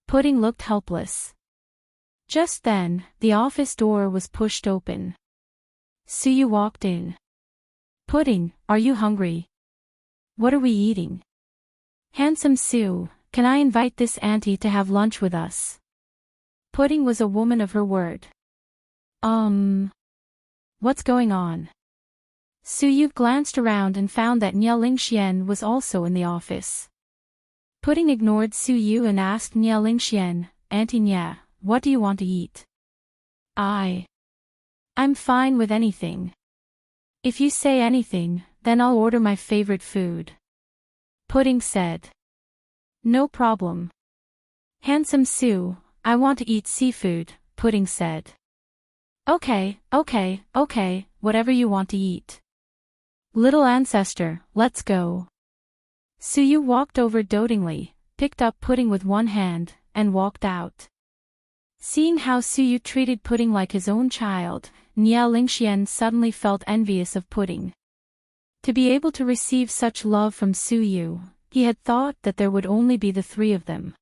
Pudding looked helpless. Just then, the office door was pushed open. Su Yu walked in. Pudding, are you hungry? What are we eating? Handsome Su, can I invite this auntie to have lunch with us? Pudding was a woman of her word. What's going on? Su Yu glanced around and found that Niao Lingxian was also in the office. Pudding ignored Su Yu and asked Niao Lingxian, Auntie Nia, what do you want to eat? I'm fine with anything. If you say anything, then I'll order my favorite food. Pudding said. No problem. Handsome Su, I want to eat seafood, Pudding said. Okay, whatever you want to eat. Little ancestor, let's go. Su Yu walked over dotingly, picked up Pudding with one hand, and walked out. Seeing how Su Yu treated Pudding like his own child, Niao Lingxian suddenly felt envious of Pudding. To be able to receive such love from Su Yu, he had thought that there would only be the three of them.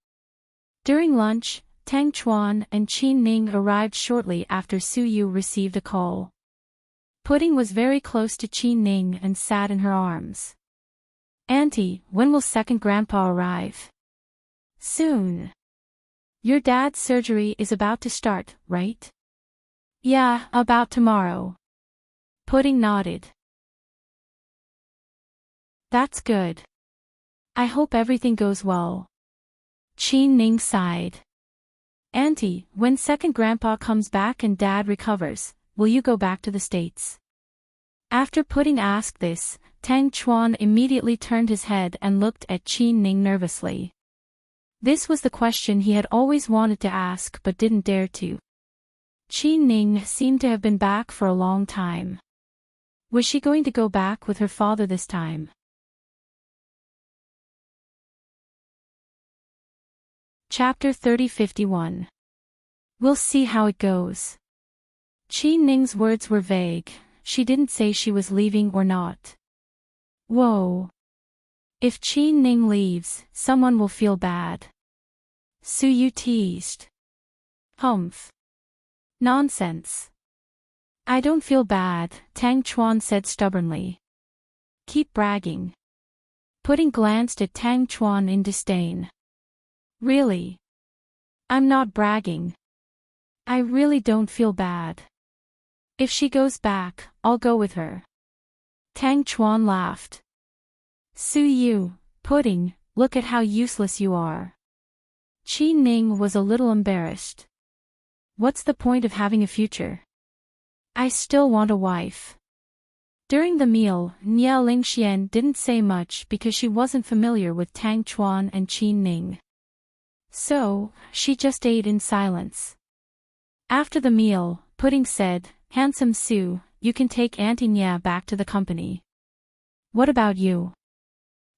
During lunch, Tang Chuan and Qin Ning arrived shortly after Su Yu received a call. Pudding was very close to Qi Ning and sat in her arms. Auntie, when will second grandpa arrive? Soon. Your dad's surgery is about to start, right? Yeah, about tomorrow. Pudding nodded. That's good. I hope everything goes well. Qi Ning sighed. Auntie, when second grandpa comes back and dad recovers, will you go back to the States? After Pudding asked this, Tang Chuan immediately turned his head and looked at Qi Ning nervously. This was the question he had always wanted to ask but didn't dare to. Qi Ning seemed to have been back for a long time. Was she going to go back with her father this time? Chapter 30:51. We'll see how it goes. Qi Ning's words were vague. She didn't say she was leaving or not. Whoa. If Qi Ning leaves, someone will feel bad. Su Yu teased. Humph. Nonsense. I don't feel bad, Tang Chuan said stubbornly. Keep bragging. Pudding glanced at Tang Chuan in disdain. Really? I'm not bragging. I really don't feel bad. If she goes back, I'll go with her. Tang Chuan laughed. Su Yu, Pudding, look at how useless you are. Qi Ning was a little embarrassed. What's the point of having a future? I still want a wife. During the meal, Nia Lingxian didn't say much because she wasn't familiar with Tang Chuan and Qi Ning. So, she just ate in silence. After the meal, Pudding said, Handsome Su, you can take Auntie Nia back to the company. What about you?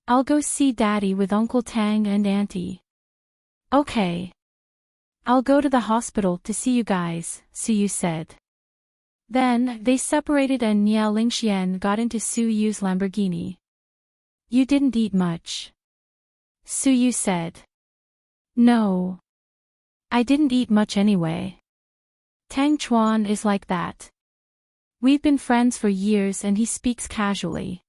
I'll go see Daddy with Uncle Tang and Auntie. Okay. I'll go to the hospital to see you guys, Su Yu said. Then, they separated and Nia Lingxian got into Su Yu's Lamborghini. You didn't eat much. Su Yu said. No. I didn't eat much anyway. Tang Chuan is like that. We've been friends for years and he speaks casually.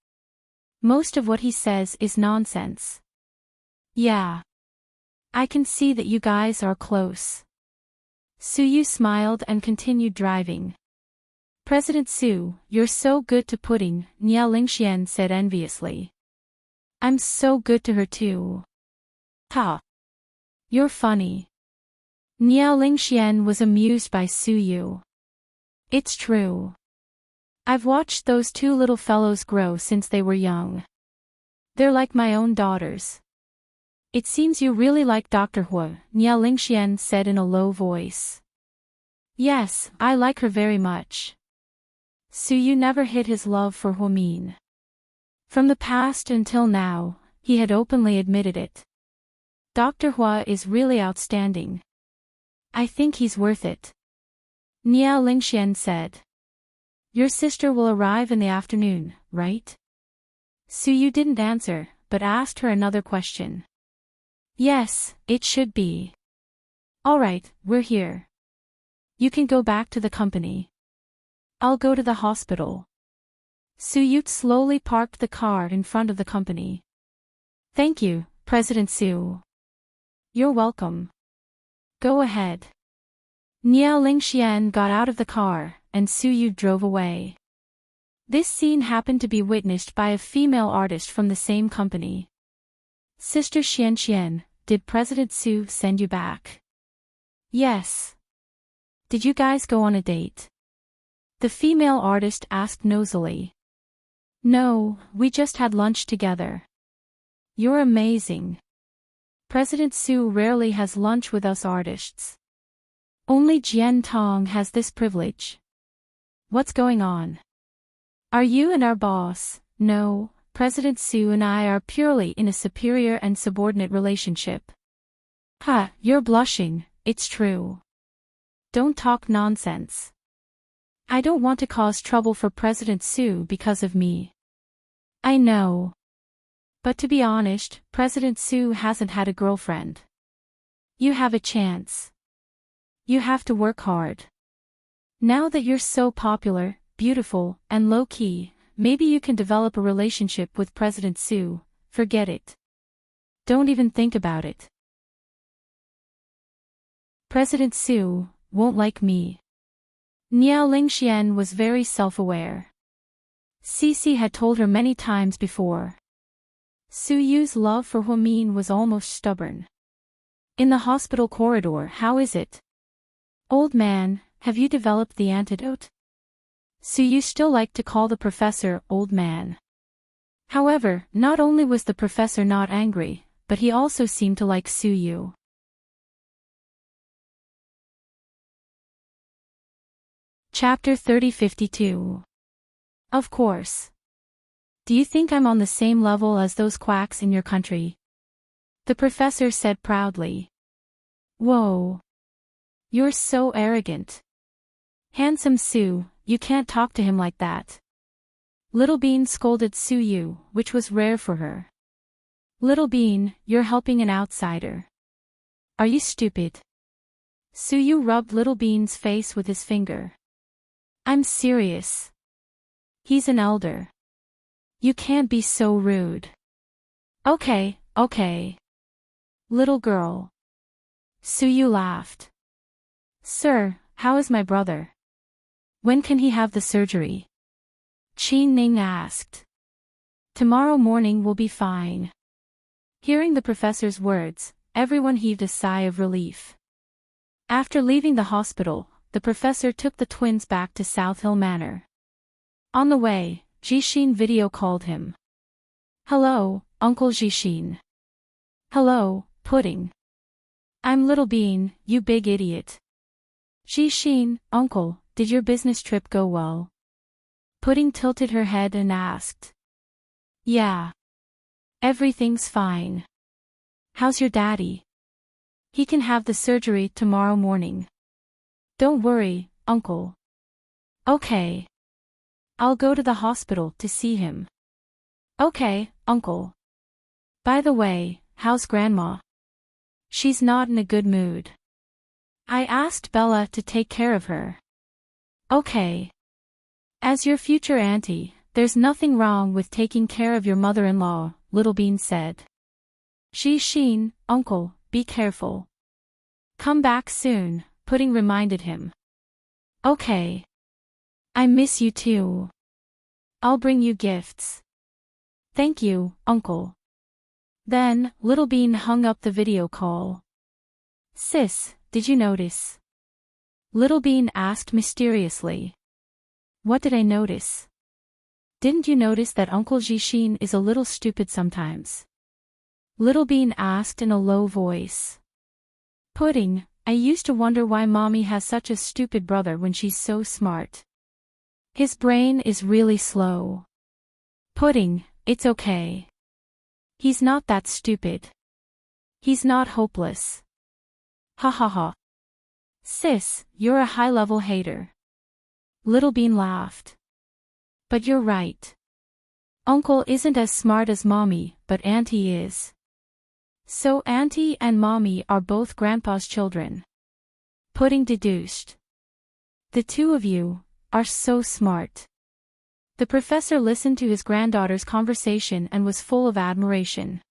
Most of what he says is nonsense. Yeah. I can see that you guys are close. Su Yu smiled and continued driving. President Su, you're so good to Pudding, Nia Lingxian said enviously. I'm so good to her too. Ha. You're funny. Nia Lingxian was amused by Su Yu. It's true. I've watched those two little fellows grow since they were young. They're like my own daughters. It seems you really like Dr. Hua, Nia Lingxian said in a low voice. Yes, I like her very much. Su Yu never hid his love for Huamin. From the past until now, he had openly admitted it. Dr. Hua is really outstanding. I think he's worth it. Nia Lingxian said. Your sister will arrive in the afternoon, right? Su Yu didn't answer, but asked her another question. Yes, it should be. All right, we're here. You can go back to the company. I'll go to the hospital. Su Yu slowly parked the car in front of the company. Thank you, President Su. You're welcome. Go ahead. Nia Lingxian got out of the car, and Su Yu drove away. This scene happened to be witnessed by a female artist from the same company. Sister Xian, did President Su send you back? Yes. Did you guys go on a date? The female artist asked nosily. No, we just had lunch together. You're amazing. President Su rarely has lunch with us artists. Only Jian Tong has this privilege. What's going on? Are you and our boss? No, President Su and I are purely in a superior and subordinate relationship. Ha, you're blushing, it's true. Don't talk nonsense. I don't want to cause trouble for President Su because of me. I know. But to be honest, President Su hasn't had a girlfriend. You have a chance. You have to work hard. Now that you're so popular, beautiful, and low-key. Maybe you can develop a relationship with President Sue. Forget it. Don't even think about it. President Sue won't like me. Niao Lingxian was very self-aware. Cece had told her many times before. Su Yu's love for Huamin was almost stubborn. In the hospital corridor, how is it? Old man, have you developed the antidote? Su Yu still liked to call the professor old man. However, not only was the professor not angry, but he also seemed to like Su Yu. Chapter 3052. Of course. Do you think I'm on the same level as those quacks in your country? The professor said proudly. Whoa. You're so arrogant. Handsome Su, you can't talk to him like that. Little Bean scolded Su Yu, which was rare for her. Little Bean, you're helping an outsider. Are you stupid? Su Yu rubbed Little Bean's face with his finger. I'm serious. He's an elder. You can't be so rude. Okay. Little girl. Su Yu laughed. Sir, how is my brother? When can he have the surgery? Qin Ning asked. Tomorrow morning will be fine. Hearing the professor's words, everyone heaved a sigh of relief. After leaving the hospital, the professor took the twins back to South Hill Manor. On the way, Jixin video called him. Hello, Uncle Jixin. Hello, Pudding. I'm Little Bean, you big idiot. Jixin, Uncle, did your business trip go well? Pudding tilted her head and asked. Yeah. Everything's fine. How's your daddy? He can have the surgery tomorrow morning. Don't worry, Uncle. Okay. I'll go to the hospital to see him. Okay, Uncle. By the way, how's Grandma? She's not in a good mood. I asked Bella to take care of her. Okay. As your future auntie, there's nothing wrong with taking care of your mother-in-law, Little Bean said. Jixin, Uncle, be careful. Come back soon, Pudding reminded him. Okay. I miss you too. I'll bring you gifts. Thank you, Uncle. Then, Little Bean hung up the video call. Sis, did you notice? Little Bean asked mysteriously. What did I notice? Didn't you notice that Uncle Jixin is a little stupid sometimes? Little Bean asked in a low voice. Pudding, I used to wonder why Mommy has such a stupid brother when she's so smart. His brain is really slow. Pudding, it's okay. He's not that stupid. He's not hopeless. Ha ha ha. Sis, you're a high-level hater. Little Bean laughed. But you're right. Uncle isn't as smart as Mommy, but Auntie is. So Auntie and Mommy are both Grandpa's children. Pudding deduced. The two of you are so smart. The professor listened to his granddaughter's conversation and was full of admiration.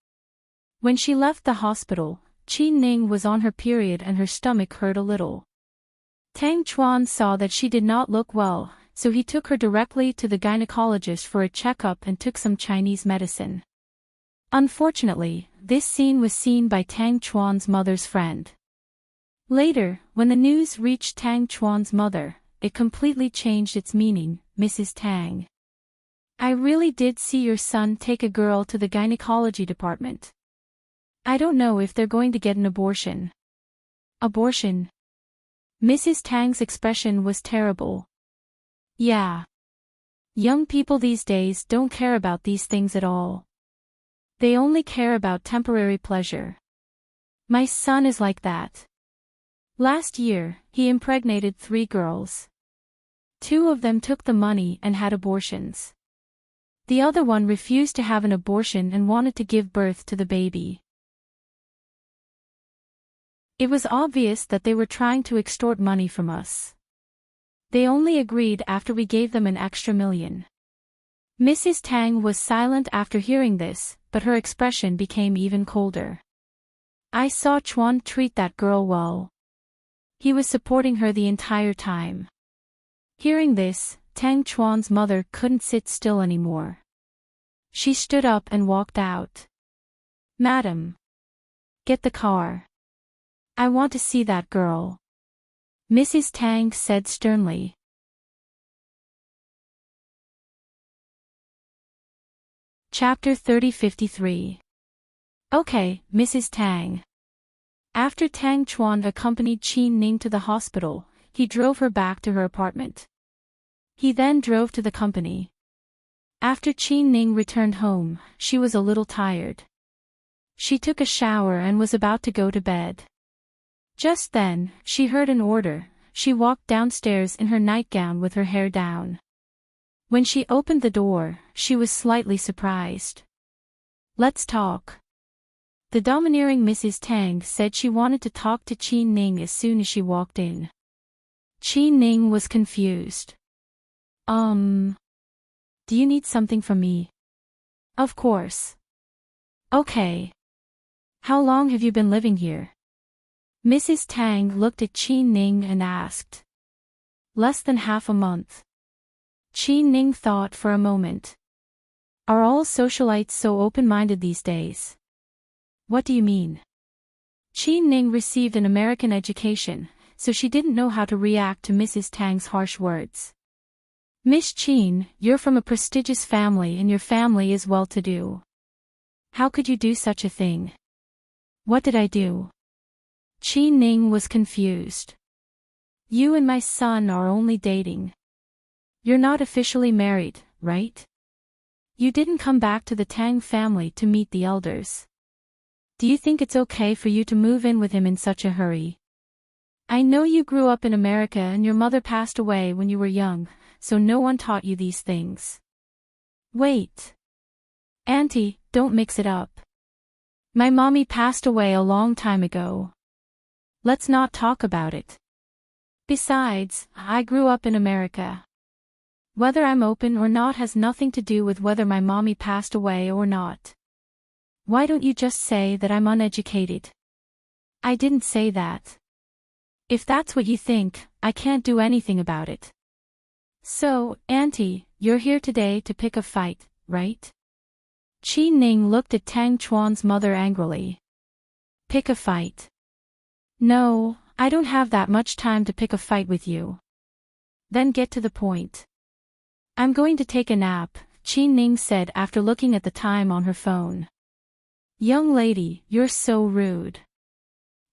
When she left the hospital, Qin Ning was on her period and her stomach hurt a little. Tang Chuan saw that she did not look well, so he took her directly to the gynecologist for a checkup and took some Chinese medicine. Unfortunately, this scene was seen by Tang Chuan's mother's friend. Later, when the news reached Tang Chuan's mother, it completely changed its meaning. Mrs. Tang. I really did see your son take a girl to the gynecology department. I don't know if they're going to get an abortion. Abortion? Mrs. Tang's expression was terrible. Yeah. Young people these days don't care about these things at all. They only care about temporary pleasure. My son is like that. Last year, he impregnated 3 girls. 2 of them took the money and had abortions. The other one refused to have an abortion and wanted to give birth to the baby. It was obvious that they were trying to extort money from us. They only agreed after we gave them an extra $1 million. Mrs. Tang was silent after hearing this, but her expression became even colder. I saw Chuan treat that girl well. He was supporting her the entire time. Hearing this, Tang Chuan's mother couldn't sit still anymore. She stood up and walked out. Madam. Get the car. I want to see that girl. Mrs. Tang said sternly. Chapter 3053. Okay, Mrs. Tang. After Tang Chuan accompanied Qin Ning to the hospital, he drove her back to her apartment. He then drove to the company. After Qin Ning returned home, she was a little tired. She took a shower and was about to go to bed. Just then, she heard an order. She walked downstairs in her nightgown with her hair down. When she opened the door, she was slightly surprised. Let's talk. The domineering Mrs. Tang said she wanted to talk to Qin Ning as soon as she walked in. Qin Ning was confused. Do you need something from me? Of course. Okay. How long have you been living here? Mrs. Tang looked at Qin Ning and asked. Less than half a month. Qin Ning thought for a moment. Are all socialites so open-minded these days? What do you mean? Qin Ning received an American education, so she didn't know how to react to Mrs. Tang's harsh words. Miss Qin, you're from a prestigious family and your family is well-to-do. How could you do such a thing? What did I do? Qin Ning was confused. You and my son are only dating. You're not officially married, right? You didn't come back to the Tang family to meet the elders. Do you think it's okay for you to move in with him in such a hurry? I know you grew up in America and your mother passed away when you were young, so no one taught you these things. Wait. Auntie, don't mix it up. My mommy passed away a long time ago. Let's not talk about it. Besides, I grew up in America. Whether I'm open or not has nothing to do with whether my mommy passed away or not. Why don't you just say that I'm uneducated? I didn't say that. If that's what you think, I can't do anything about it. So, Auntie, you're here today to pick a fight, right? Qin Ning looked at Tang Chuan's mother angrily. Pick a fight. No, I don't have that much time to pick a fight with you. Then get to the point. I'm going to take a nap, Qin Ning said after looking at the time on her phone. Young lady, you're so rude.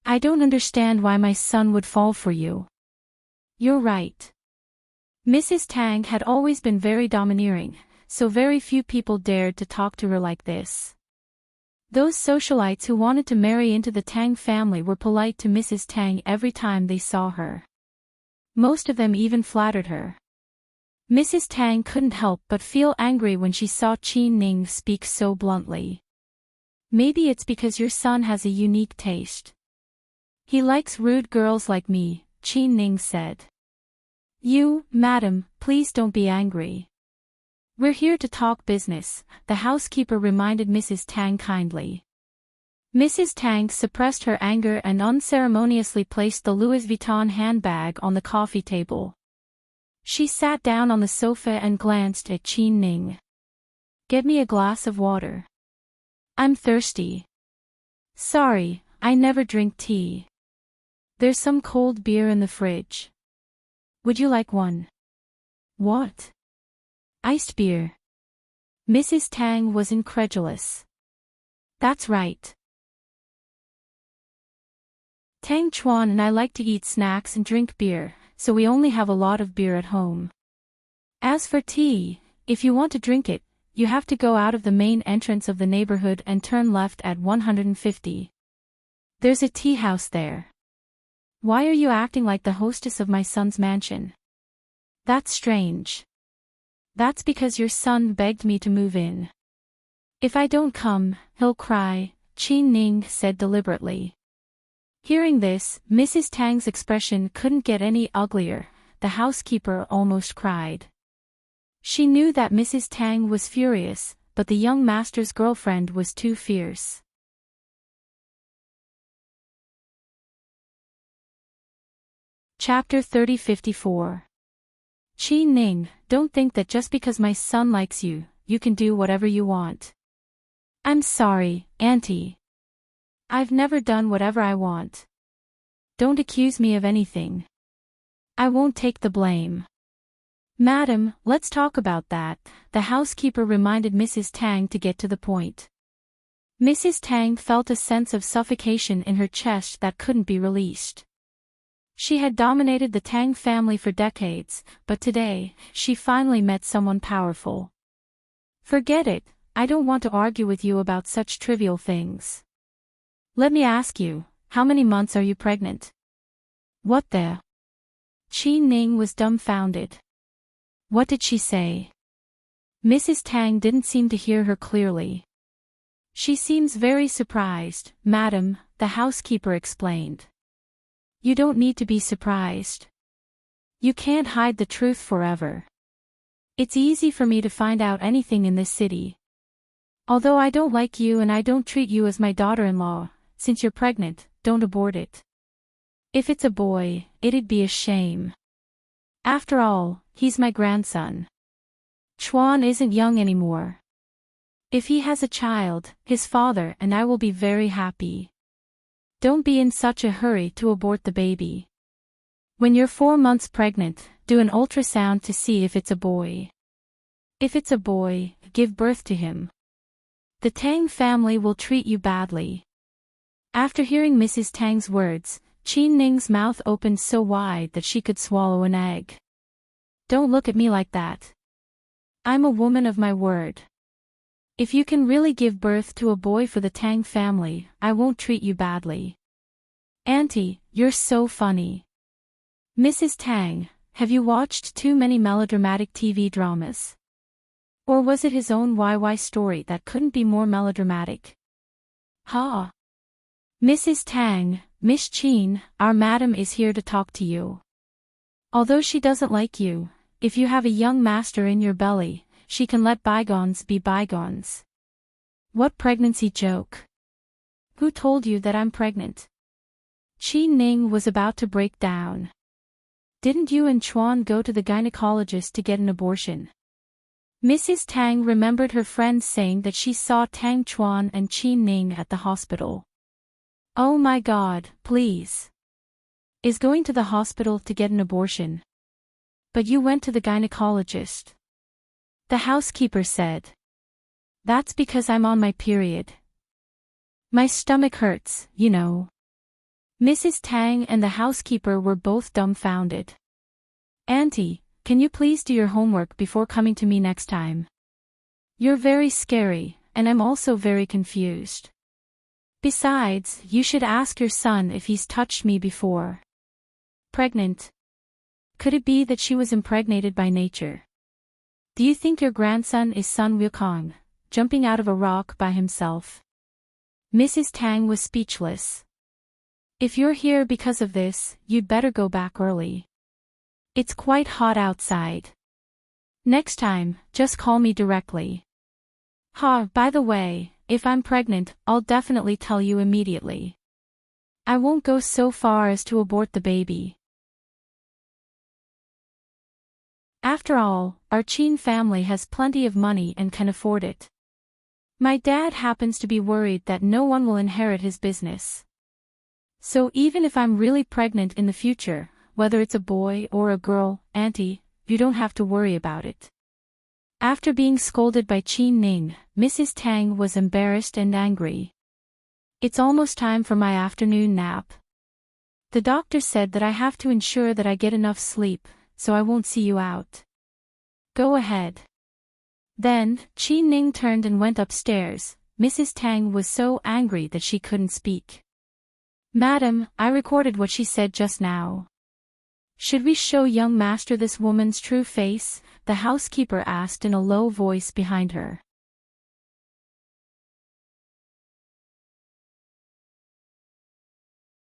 I don't understand why my son would fall for you. You're right. Mrs. Tang had always been very domineering, so very few people dared to talk to her like this. Those socialites who wanted to marry into the Tang family were polite to Mrs. Tang every time they saw her. Most of them even flattered her. Mrs. Tang couldn't help but feel angry when she saw Qin Ning speak so bluntly. Maybe it's because your son has a unique taste. He likes rude girls like me, Qin Ning said. You, madam, please don't be angry. We're here to talk business, the housekeeper reminded Mrs. Tang kindly. Mrs. Tang suppressed her anger and unceremoniously placed the Louis Vuitton handbag on the coffee table. She sat down on the sofa and glanced at Qin Ning. Get me a glass of water. I'm thirsty. Sorry, I never drink tea. There's some cold beer in the fridge. Would you like one? What? Iced beer. Mrs. Tang was incredulous. That's right. Tang Chuan and I like to eat snacks and drink beer, so we only have a lot of beer at home. As for tea, if you want to drink it, you have to go out of the main entrance of the neighborhood and turn left at 150. There's a tea house there. Why are you acting like the hostess of my son's mansion? That's strange. That's because your son begged me to move in. If I don't come, he'll cry, Qin Ning said deliberately. Hearing this, Mrs. Tang's expression couldn't get any uglier, the housekeeper almost cried. She knew that Mrs. Tang was furious, but the young master's girlfriend was too fierce. Chapter 3054. Qi Ning, don't think that just because my son likes you, you can do whatever you want. I'm sorry, Auntie. I've never done whatever I want. Don't accuse me of anything. I won't take the blame. Madam, let's talk about that, the housekeeper reminded Mrs. Tang to get to the point. Mrs. Tang felt a sense of suffocation in her chest that couldn't be released. She had dominated the Tang family for decades, but today, she finally met someone powerful. Forget it, I don't want to argue with you about such trivial things. Let me ask you, how many months are you pregnant? What the? Qi Ning was dumbfounded. What did she say? Mrs. Tang didn't seem to hear her clearly. She seems very surprised, madam, the housekeeper explained. You don't need to be surprised. You can't hide the truth forever. It's easy for me to find out anything in this city. Although I don't like you and I don't treat you as my daughter-in-law, since you're pregnant, don't abort it. If it's a boy, it'd be a shame. After all, he's my grandson. Chuan isn't young anymore. If he has a child, his father and I will be very happy. Don't be in such a hurry to abort the baby. When you're 4 months pregnant, do an ultrasound to see if it's a boy. If it's a boy, give birth to him. The Tang family will treat you badly. After hearing Mrs. Tang's words, Qi Ning's mouth opened so wide that she could swallow an egg. Don't look at me like that. I'm a woman of my word. If you can really give birth to a boy for the Tang family, I won't treat you badly. Auntie, you're so funny. Mrs. Tang, have you watched too many melodramatic TV dramas? Or was it his own YY story that couldn't be more melodramatic? Ha! Mrs. Tang, Miss Qin, our madam is here to talk to you. Although she doesn't like you, if you have a young master in your belly, she can let bygones be bygones. What pregnancy joke? Who told you that I'm pregnant? Qi Ning was about to break down. Didn't you and Chuan go to the gynecologist to get an abortion? Mrs. Tang remembered her friends saying that she saw Tang Chuan and Qi Ning at the hospital. Oh my God, please. Is going to the hospital to get an abortion? But you went to the gynecologist. The housekeeper said. That's because I'm on my period. My stomach hurts, you know. Mrs. Tang and the housekeeper were both dumbfounded. Auntie, can you please do your homework before coming to me next time? You're very scary, and I'm also very confused. Besides, you should ask your son if he's touched me before. Pregnant? Could it be that she was impregnated by nature? Do you think your grandson is Sun Wukong, jumping out of a rock by himself? Mrs. Tang was speechless. If you're here because of this, you'd better go back early. It's quite hot outside. Next time, just call me directly. By the way, if I'm pregnant, I'll definitely tell you immediately. I won't go so far as to abort the baby. After all, our Qin family has plenty of money and can afford it. My dad happens to be worried that no one will inherit his business. So even if I'm really pregnant in the future, whether it's a boy or a girl, Auntie, you don't have to worry about it. After being scolded by Qi Ning, Mrs. Tang was embarrassed and angry. It's almost time for my afternoon nap. The doctor said that I have to ensure that I get enough sleep, so I won't see you out. Go ahead. Then, Qi Ning turned and went upstairs. Mrs. Tang was so angry that she couldn't speak. Madam, I recorded what she said just now. Should we show young master this woman's true face? The housekeeper asked in a low voice behind her.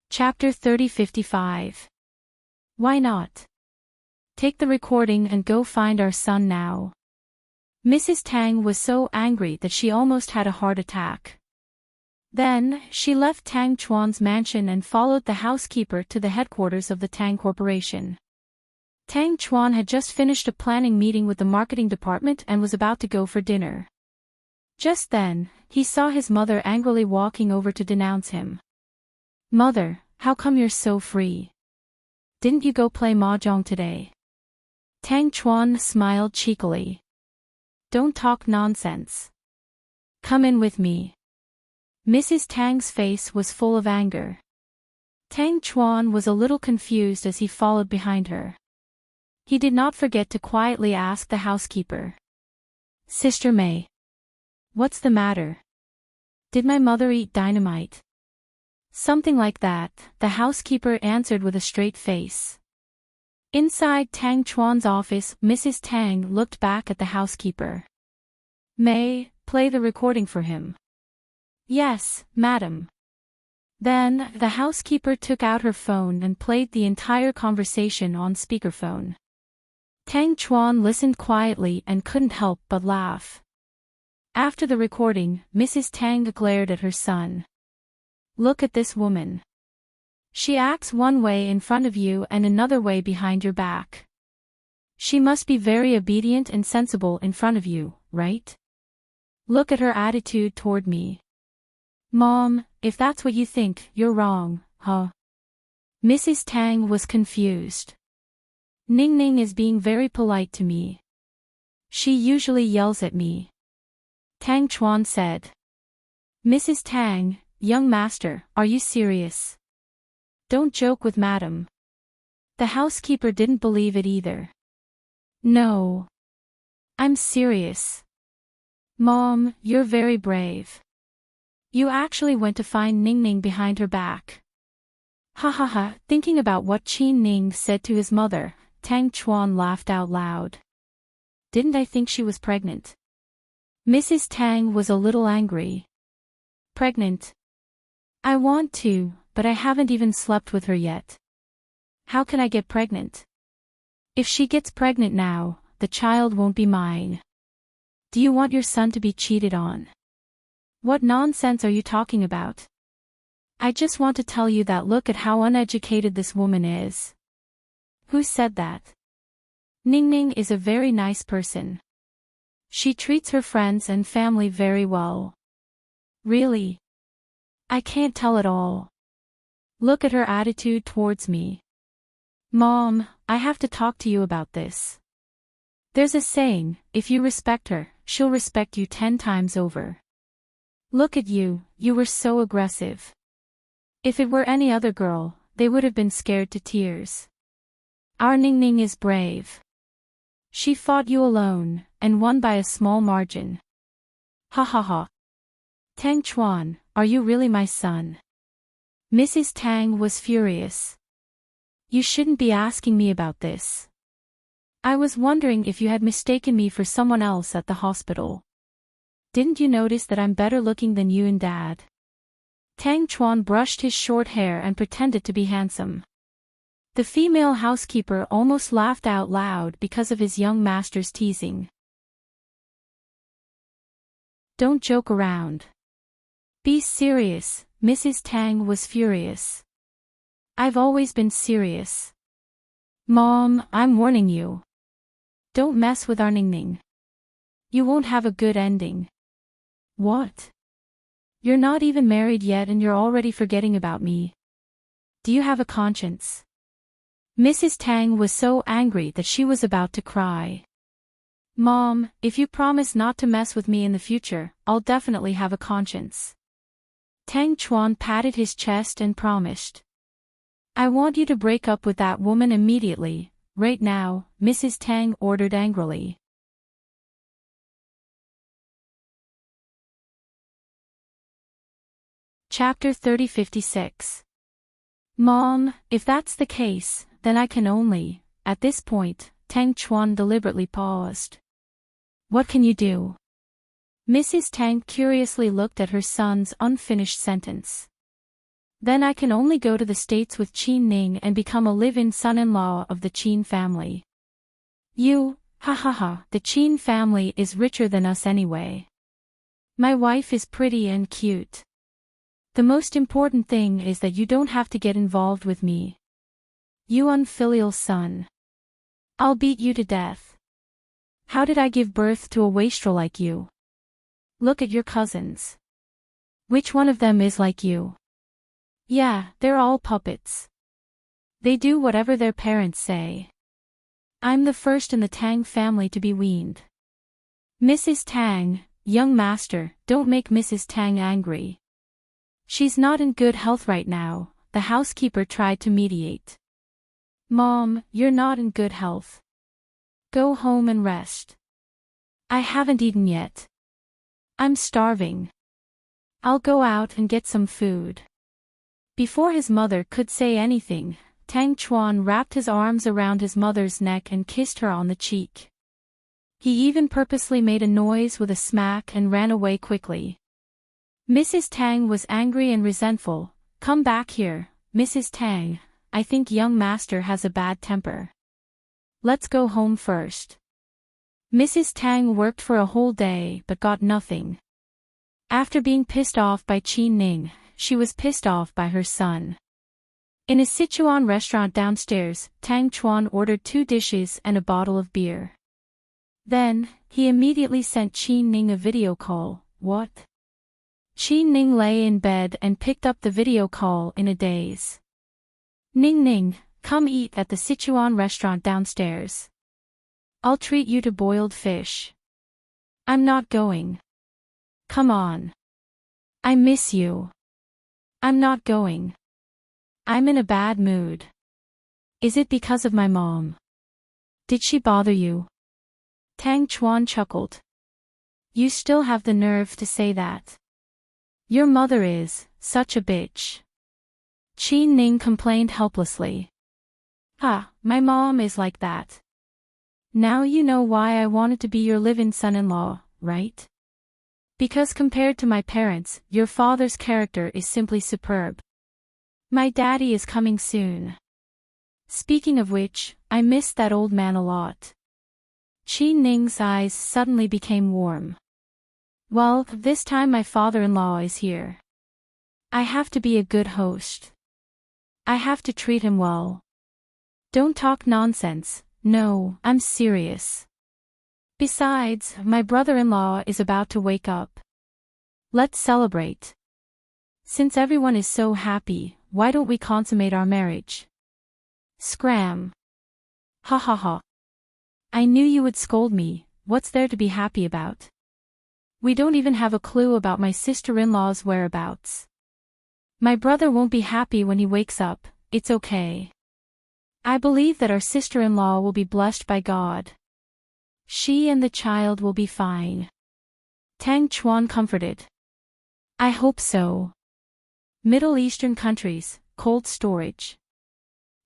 Chapter 3055. Why not? Take the recording and go find our son now. Mrs. Tang was so angry that she almost had a heart attack. Then, she left Tang Chuan's mansion and followed the housekeeper to the headquarters of the Tang Corporation. Tang Chuan had just finished a planning meeting with the marketing department and was about to go for dinner. Just then, he saw his mother angrily walking over to denounce him. "Mother, how come you're so free? Didn't you go play mahjong today?" Tang Chuan smiled cheekily. "Don't talk nonsense. Come in with me." Mrs. Tang's face was full of anger. Tang Chuan was a little confused as he followed behind her. He did not forget to quietly ask the housekeeper. "Sister May. What's the matter? Did my mother eat dynamite?" "Something like that," the housekeeper answered with a straight face. Inside Tang Chuan's office, Mrs. Tang looked back at the housekeeper. "May, play the recording for him." "Yes, madam." Then, the housekeeper took out her phone and played the entire conversation on speakerphone. Tang Chuan listened quietly and couldn't help but laugh. After the recording, Mrs. Tang glared at her son. "Look at this woman. She acts one way in front of you and another way behind your back. She must be very obedient and sensible in front of you, right? Look at her attitude toward me." "Mom, if that's what you think, you're wrong, huh?" Mrs. Tang was confused. "Ning Ning is being very polite to me. She usually yells at me," Tang Chuan said. "Mrs. Tang, young master, are you serious? Don't joke with madam." The housekeeper didn't believe it either. "No. I'm serious. Mom, you're very brave. You actually went to find Ning Ning behind her back." Ha ha ha, thinking about what Qin Ning said to his mother, Tang Chuan laughed out loud. "Didn't I think she was pregnant?" Mrs. Tang was a little angry. "Pregnant? I want to, but I haven't even slept with her yet. How can I get pregnant? If she gets pregnant now, the child won't be mine. Do you want your son to be cheated on? What nonsense are you talking about? I just want to tell you that look at how uneducated this woman is." "Who said that?" "Ning Ning is a very nice person. She treats her friends and family very well." "Really? I can't tell at all. Look at her attitude towards me." "Mom, I have to talk to you about this. There's a saying, if you respect her, she'll respect you 10 times over. Look at you, you were so aggressive. If it were any other girl, they would have been scared to tears. Our Ning Ning is brave. She fought you alone, and won by a small margin." Ha ha ha. "Tang Chuan, are you really my son?" Mrs. Tang was furious. "You shouldn't be asking me about this. I was wondering if you had mistaken me for someone else at the hospital. Didn't you notice that I'm better looking than you and Dad?" Tang Chuan brushed his short hair and pretended to be handsome. The female housekeeper almost laughed out loud because of his young master's teasing. "Don't joke around. Be serious," Mrs. Tang was furious. "I've always been serious. Mom, I'm warning you. Don't mess with our Ning Ning. You won't have a good ending." "What? You're not even married yet and you're already forgetting about me. Do you have a conscience?" Mrs. Tang was so angry that she was about to cry. "Mom, if you promise not to mess with me in the future, I'll definitely have a conscience." Tang Chuan patted his chest and promised. "I want you to break up with that woman immediately, right now," Mrs. Tang ordered angrily. Chapter 3056. "Mom, if that's the case, then I can only..." At this point, Tang Chuan deliberately paused. "What can you do?" Mrs. Tang curiously looked at her son's unfinished sentence. "Then I can only go to the States with Qin Ning and become a live-in son-in-law of the Qin family." Ha ha ha, the Chin family is richer than us anyway. My wife is pretty and cute. The most important thing is that you don't have to get involved with me. You unfilial son. I'll beat you to death. How did I give birth to a wastrel like you? Look at your cousins. Which one of them is like you? Yeah, they're all puppets. They do whatever their parents say. I'm the first in the Tang family to be weaned. Mrs. Tang, young master, don't make Mrs. Tang angry. She's not in good health right now, the housekeeper tried to mediate. Mom, you're not in good health. Go home and rest. I haven't eaten yet. I'm starving. I'll go out and get some food. Before his mother could say anything, Tang Chuan wrapped his arms around his mother's neck and kissed her on the cheek. He even purposely made a noise with a smack and ran away quickly. Mrs. Tang was angry and resentful. Come back here, Mrs. Tang, I think young master has a bad temper. Let's go home first. Mrs. Tang worked for a whole day but got nothing. After being pissed off by Qin Ning, she was pissed off by her son. In a Sichuan restaurant downstairs, Tang Chuan ordered 2 dishes and a bottle of beer. Then, he immediately sent Qin Ning a video call. What? Qin Ning lay in bed and picked up the video call in a daze. Ning Ning, come eat at the Sichuan restaurant downstairs. I'll treat you to boiled fish. I'm not going. Come on. I miss you. I'm not going. I'm in a bad mood. Is it because of my mom? Did she bother you? Tang Chuan chuckled. You still have the nerve to say that. Your mother is such a bitch. Qin Ning complained helplessly. Ha, my mom is like that. Now you know why I wanted to be your live-in son-in-law, right? Because compared to my parents, your father's character is simply superb. My daddy is coming soon. Speaking of which, I miss that old man a lot. Qin Ning's eyes suddenly became warm. Well, this time my father-in-law is here. I have to be a good host. I have to treat him well. Don't talk nonsense, no, I'm serious. Besides, my brother-in-law is about to wake up. Let's celebrate. Since everyone is so happy, why don't we consummate our marriage? Scram. Ha ha ha. I knew you would scold me, what's there to be happy about? We don't even have a clue about my sister-in-law's whereabouts. My brother won't be happy when he wakes up, it's okay. I believe that our sister-in-law will be blessed by God. She and the child will be fine. Tang Chuan comforted. I hope so. Middle Eastern countries, cold storage.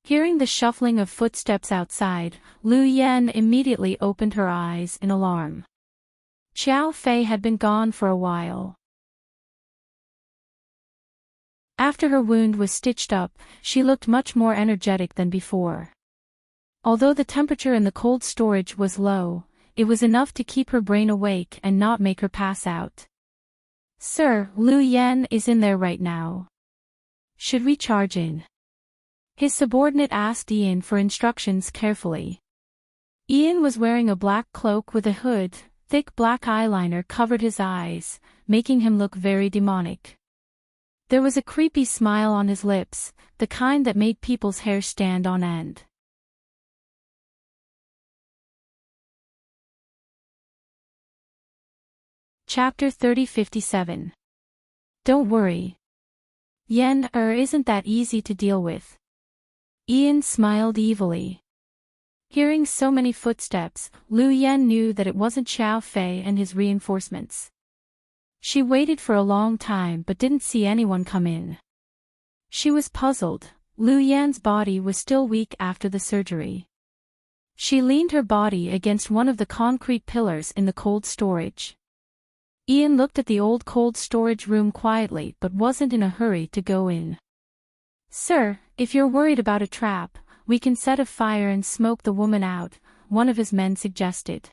Hearing the shuffling of footsteps outside, Lu Yan immediately opened her eyes in alarm. Xiao Fei had been gone for a while. After her wound was stitched up, she looked much more energetic than before. Although the temperature in the cold storage was low, it was enough to keep her brain awake and not make her pass out. Sir, Lu Yan is in there right now. Should we charge in? His subordinate asked Ian for instructions carefully. Ian was wearing a black cloak with a hood, thick black eyeliner covered his eyes, making him look very demonic. There was a creepy smile on his lips, the kind that made people's hair stand on end. Chapter 3057. Don't worry. Yen isn't that easy to deal with. Ian smiled evilly. Hearing so many footsteps, Lu Yan knew that it wasn't Xiao Fei and his reinforcements. She waited for a long time but didn't see anyone come in. She was puzzled. Lu Yan's body was still weak after the surgery. She leaned her body against one of the concrete pillars in the cold storage. Ian looked at the old cold storage room quietly but wasn't in a hurry to go in. Sir, if you're worried about a trap, we can set a fire and smoke the woman out, one of his men suggested.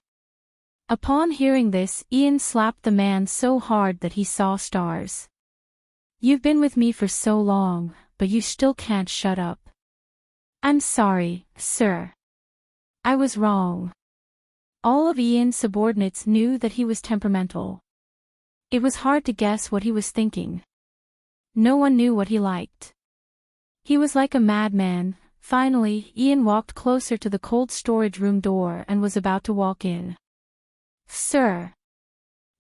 Upon hearing this, Ian slapped the man so hard that he saw stars. "You've been with me for so long, but you still can't shut up." "I'm sorry, sir. I was wrong." All of Ian's subordinates knew that he was temperamental. It was hard to guess what he was thinking. No one knew what he liked. He was like a madman. Finally, Ian walked closer to the cold storage room door and was about to walk in. "Sir."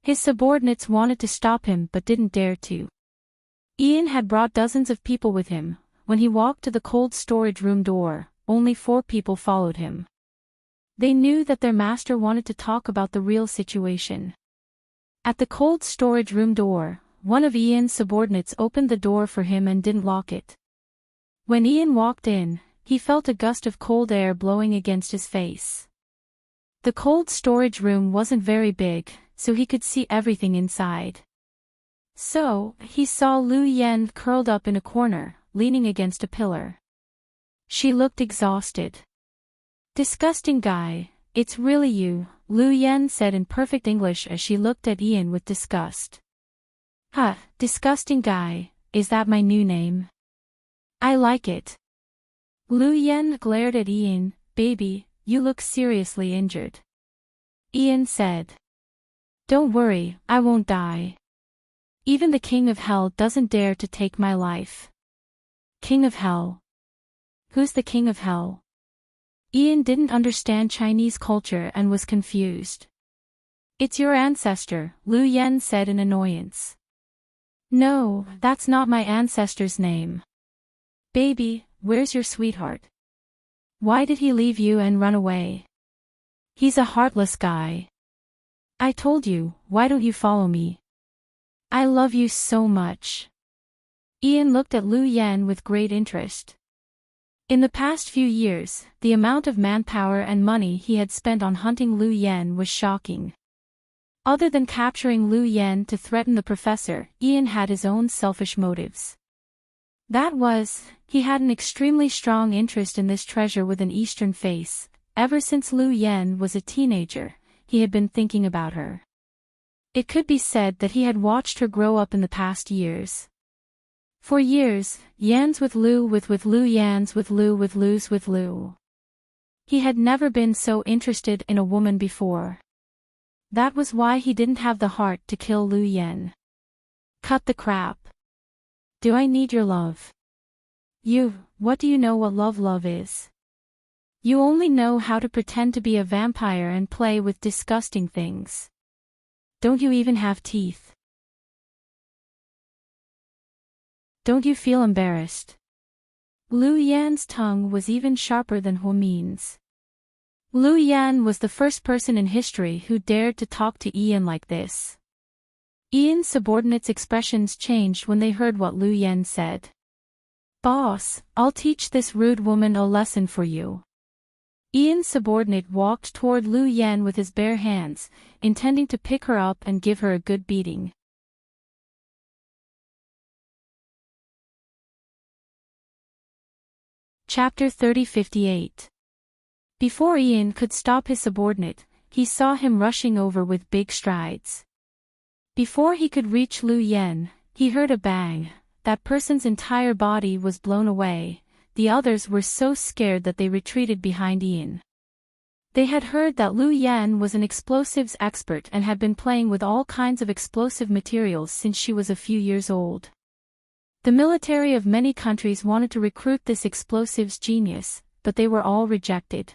His subordinates wanted to stop him but didn't dare to. Ian had brought dozens of people with him. When he walked to the cold storage room door, only 4 people followed him. They knew that their master wanted to talk about the real situation. At the cold storage room door, one of Ian's subordinates opened the door for him and didn't lock it. When Ian walked in, he felt a gust of cold air blowing against his face. The cold storage room wasn't very big, so he could see everything inside. So, he saw Lu Yen curled up in a corner, leaning against a pillar. She looked exhausted. "Disgusting guy, it's really you," Lu Yen said in perfect English as she looked at Ian with disgust. "Huh, disgusting guy, is that my new name? I like it." Lu Yen glared at Ian. "Baby, you look seriously injured." Ian said. "Don't worry, I won't die. Even the King of Hell doesn't dare to take my life." "King of Hell? Who's the King of Hell?" Ian didn't understand Chinese culture and was confused. "It's your ancestor," Lu Yen said in annoyance. "No, that's not my ancestor's name. Baby, where's your sweetheart? Why did he leave you and run away? He's a heartless guy. I told you, why don't you follow me? I love you so much." Ian looked at Lu Yen with great interest. In the past few years, the amount of manpower and money he had spent on hunting Lu Yen was shocking. Other than capturing Lu Yen to threaten the professor, Ian had his own selfish motives. That was, he had an extremely strong interest in this treasure with an Eastern face. Ever since Lu Yen was a teenager, he had been thinking about her. It could be said that he had watched her grow up in the past years. For years, Yans with Lu with Lu Yans with Lu with Lu's with Lu. He had never been so interested in a woman before. That was why he didn't have the heart to kill Lu Yen. Cut the crap. Do I need your love? What do you know what love is? You only know how to pretend to be a vampire and play with disgusting things. Don't you even have teeth? Don't you feel embarrassed? Lu Yan's tongue was even sharper than Huomin's. Lu Yan was the first person in history who dared to talk to Ian like this. Ian's subordinates' expressions changed when they heard what Lu Yan said. "Boss, I'll teach this rude woman a lesson for you." Ian's subordinate walked toward Lu Yan with his bare hands, intending to pick her up and give her a good beating. Chapter 3058. Before Ian could stop his subordinate, he saw him rushing over with big strides. Before he could reach Lu Yan, he heard a bang. That person's entire body was blown away. The others were so scared that they retreated behind Ian. They had heard that Lu Yan was an explosives expert and had been playing with all kinds of explosive materials since she was a few years old. The military of many countries wanted to recruit this explosives genius, but they were all rejected.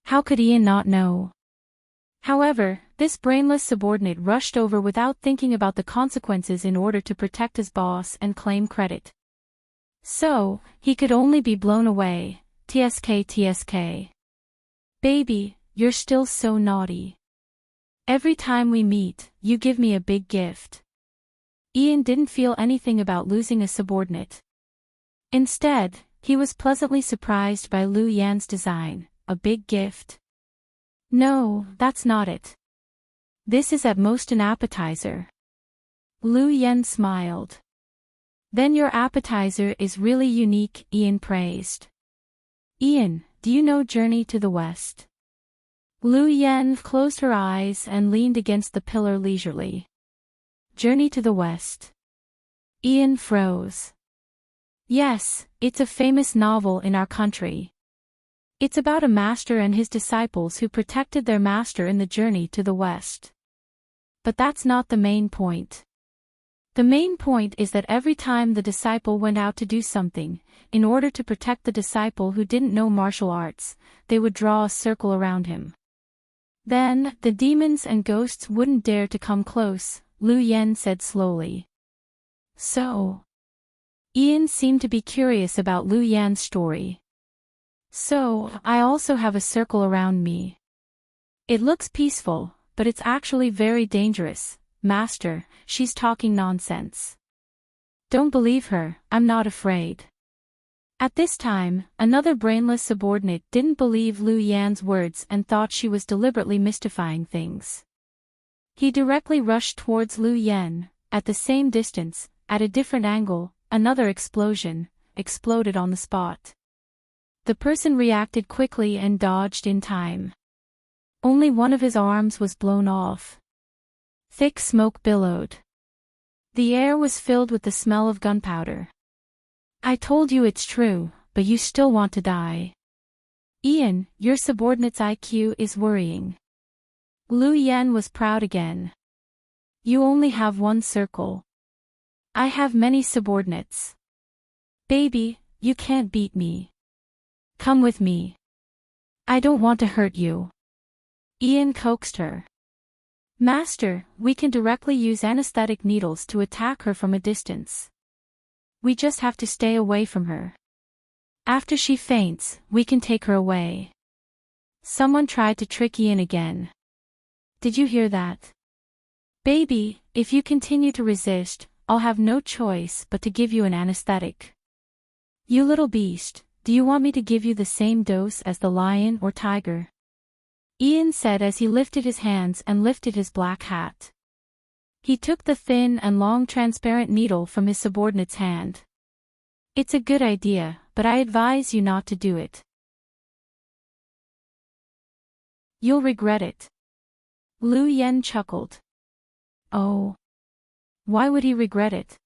How could Ian not know? However, this brainless subordinate rushed over without thinking about the consequences in order to protect his boss and claim credit. So, he could only be blown away. TSK. Baby, you're still so naughty. Every time we meet, you give me a big gift. Ian didn't feel anything about losing a subordinate. Instead, he was pleasantly surprised by Lu Yan's design, a big gift. No, that's not it. This is at most an appetizer. Lu Yan smiled. Then your appetizer is really unique, Ian praised. Ian, do you know Journey to the West? Lu Yan closed her eyes and leaned against the pillar leisurely. Journey to the West. Ian froze. Yes, it's a famous novel in our country. It's about a master and his disciples who protected their master in the journey to the West. But that's not the main point. The main point is that every time the disciple went out to do something, in order to protect the disciple who didn't know martial arts, they would draw a circle around him. Then, the demons and ghosts wouldn't dare to come close, Lu Yan said slowly. So? Ian seemed to be curious about Lu Yan's story. So, I also have a circle around me. It looks peaceful, but it's actually very dangerous. Master, she's talking nonsense. Don't believe her, I'm not afraid. At this time, another brainless subordinate didn't believe Lu Yan's words and thought she was deliberately mystifying things. He directly rushed towards Lu Yan. At the same distance, at a different angle, another explosion exploded on the spot. The person reacted quickly and dodged in time. Only one of his arms was blown off. Thick smoke billowed. The air was filled with the smell of gunpowder. I told you it's true, but you still want to die. Ian, your subordinate's IQ is worrying. Lu Yan was proud again. You only have one circle. I have many subordinates. Baby, you can't beat me. Come with me. I don't want to hurt you. Ian coaxed her. Master, we can directly use anesthetic needles to attack her from a distance. We just have to stay away from her. After she faints, we can take her away. Someone tried to trick Ian again. Did you hear that? Baby, if you continue to resist, I'll have no choice but to give you an anesthetic. You little beast, do you want me to give you the same dose as the lion or tiger? Ian said as he lifted his hands and lifted his black hat. He took the thin and long transparent needle from his subordinate's hand. It's a good idea, but I advise you not to do it. You'll regret it. Lu Yan chuckled. Oh. Why would he regret it?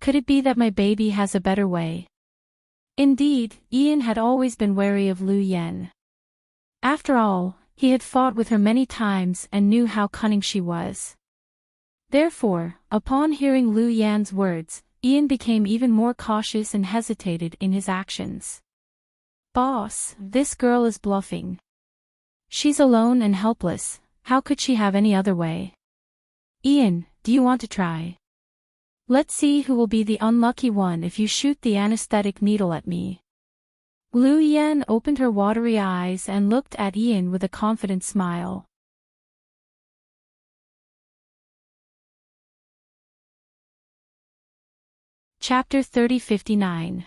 Could it be that my baby has a better way? Indeed, Ian had always been wary of Lu Yan. After all, he had fought with her many times and knew how cunning she was. Therefore, upon hearing Lu Yan's words, Ian became even more cautious and hesitated in his actions. Boss, this girl is bluffing. She's alone and helpless, how could she have any other way? Ian, do you want to try? Let's see who will be the unlucky one if you shoot the anesthetic needle at me. Lu Yan opened her watery eyes and looked at Ian with a confident smile. Chapter 3059.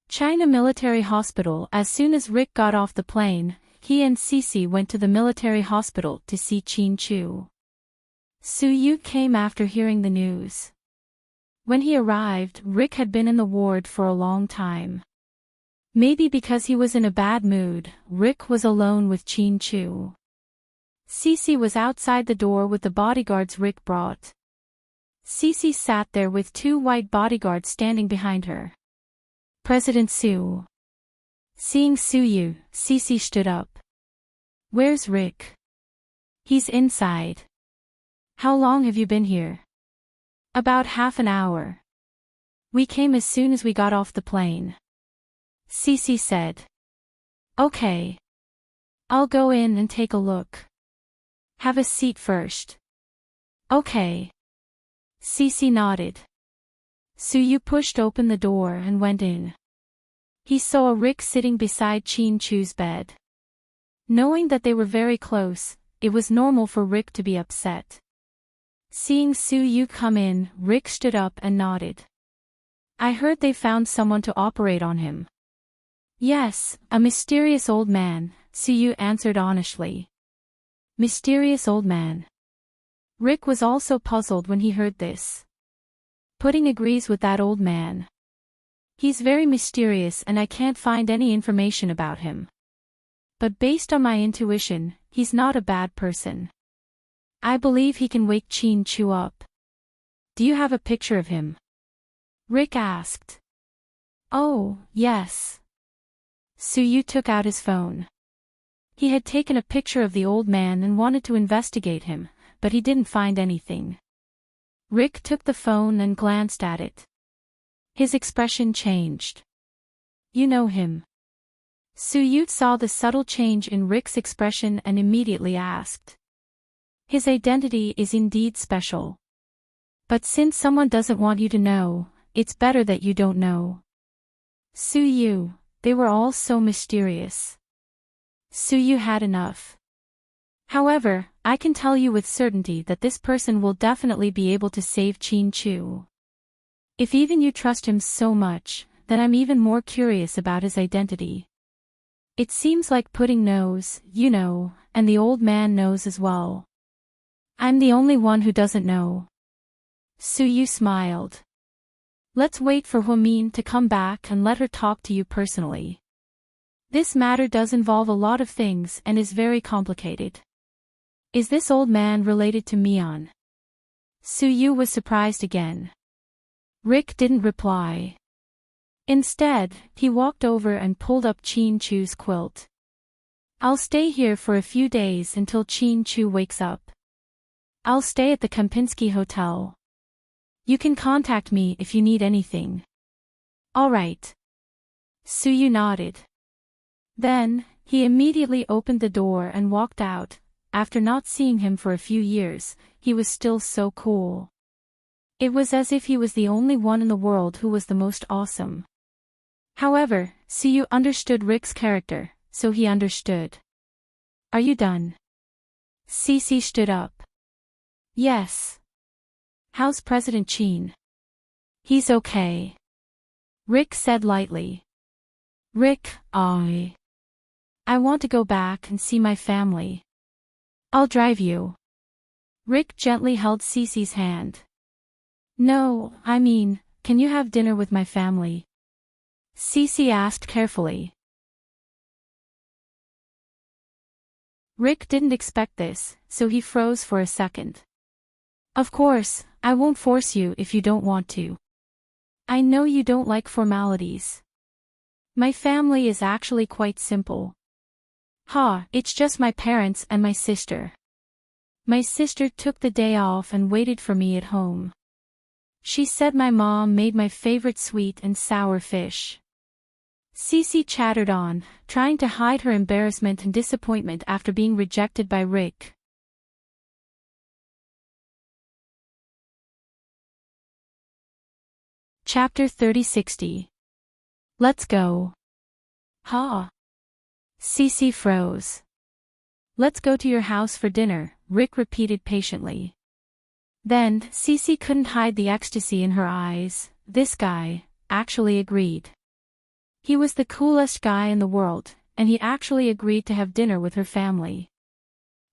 China Military Hospital. As soon as Rick got off the plane, he and Cece went to the military hospital to see Chin Chu. Su Yu came after hearing the news. When he arrived, Rick had been in the ward for a long time. Maybe because he was in a bad mood, Rick was alone with Chin Chu. Cece was outside the door with the bodyguards Rick brought. Cece sat there with two white bodyguards standing behind her. President Su. Seeing Su Yu, Cece stood up. Where's Rick? He's inside. How long have you been here? About half an hour. We came as soon as we got off the plane. Cece said. Okay. I'll go in and take a look. Have a seat first. Okay. Cece nodded. Su Yu pushed open the door and went in. He saw Rick sitting beside Chin Chu's bed. Knowing that they were very close, it was normal for Rick to be upset. Seeing Su Yu come in, Rick stood up and nodded. I heard they found someone to operate on him. Yes, a mysterious old man, Su Yu answered honestly. Mysterious old man. Rick was also puzzled when he heard this. Pudding agrees with that old man. He's very mysterious and I can't find any information about him. But based on my intuition, he's not a bad person. I believe he can wake Chin-Chu up. Do you have a picture of him? Rick asked. Oh, yes. Suyu took out his phone. He had taken a picture of the old man and wanted to investigate him, but he didn't find anything. Rick took the phone and glanced at it. His expression changed. You know him. Suyu saw the subtle change in Rick's expression and immediately asked. His identity is indeed special. But since someone doesn't want you to know, it's better that you don't know. Suyu, they were all so mysterious. Suyu had enough. However, I can tell you with certainty that this person will definitely be able to save Chin-Chu. If even you trust him so much, then I'm even more curious about his identity. It seems like Pudding knows, you know, and the old man knows as well. I'm the only one who doesn't know. Suyu smiled. Let's wait for Huamin to come back and let her talk to you personally. This matter does involve a lot of things and is very complicated. Is this old man related to Mion? Suyu was surprised again. Rick didn't reply. Instead, he walked over and pulled up Chin-Chu's quilt. I'll stay here for a few days until Chin-Chu wakes up. I'll stay at the Kempinski Hotel. You can contact me if you need anything. All right. Suyu nodded. Then, he immediately opened the door and walked out. After not seeing him for a few years, he was still so cool. It was as if he was the only one in the world who was the most awesome. However, Suyu understood Rick's character, so he understood. Are you done? Cece stood up. Yes. How's President Chin? He's okay. Rick said lightly. Rick, I want to go back and see my family. I'll drive you. Rick gently held Cece's hand. No, I mean, can you have dinner with my family? Cece asked carefully. Rick didn't expect this, so he froze for a second. Of course, I won't force you if you don't want to. I know you don't like formalities. My family is actually quite simple. It's just my parents and my sister. My sister took the day off and waited for me at home. She said my mom made my favorite sweet and sour fish. Cece chattered on, trying to hide her embarrassment and disappointment after being rejected by Rick. Chapter 3060. Let's go. Cece froze. Let's go to your house for dinner, Rick repeated patiently. Then, Cece couldn't hide the ecstasy in her eyes. This guy actually agreed. He was the coolest guy in the world, and he actually agreed to have dinner with her family.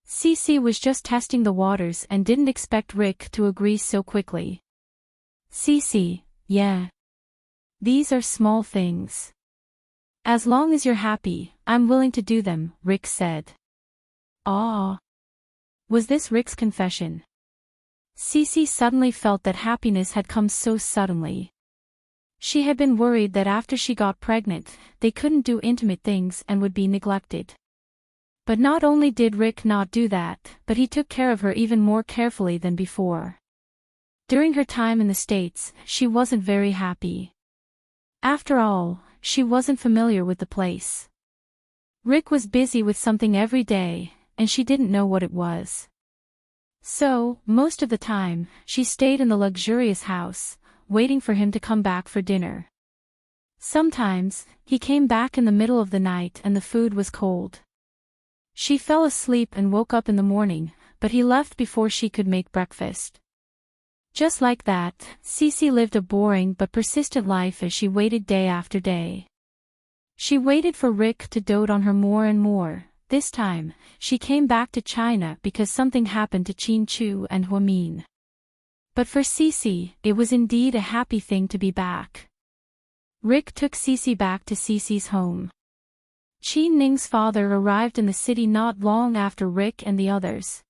Cece was just testing the waters and didn't expect Rick to agree so quickly. Cece, yeah. These are small things. As long as you're happy, I'm willing to do them, Rick said. Was this Rick's confession? Cece suddenly felt that happiness had come so suddenly. She had been worried that after she got pregnant, they couldn't do intimate things and would be neglected. But not only did Rick not do that, but he took care of her even more carefully than before. During her time in the States, she wasn't very happy. After all, she wasn't familiar with the place. Rick was busy with something every day, and she didn't know what it was. So, most of the time, she stayed in the luxurious house, waiting for him to come back for dinner. Sometimes, he came back in the middle of the night and the food was cold. She fell asleep and woke up in the morning, but he left before she could make breakfast. Just like that, Cece lived a boring but persistent life as she waited day after day. She waited for Rick to dote on her more and more. This time, she came back to China because something happened to Chin-Chu and Huamin. But for Cece, it was indeed a happy thing to be back. Rick took Cece back to Cece's home. Qi Ning's father arrived in the city not long after Rick and the others.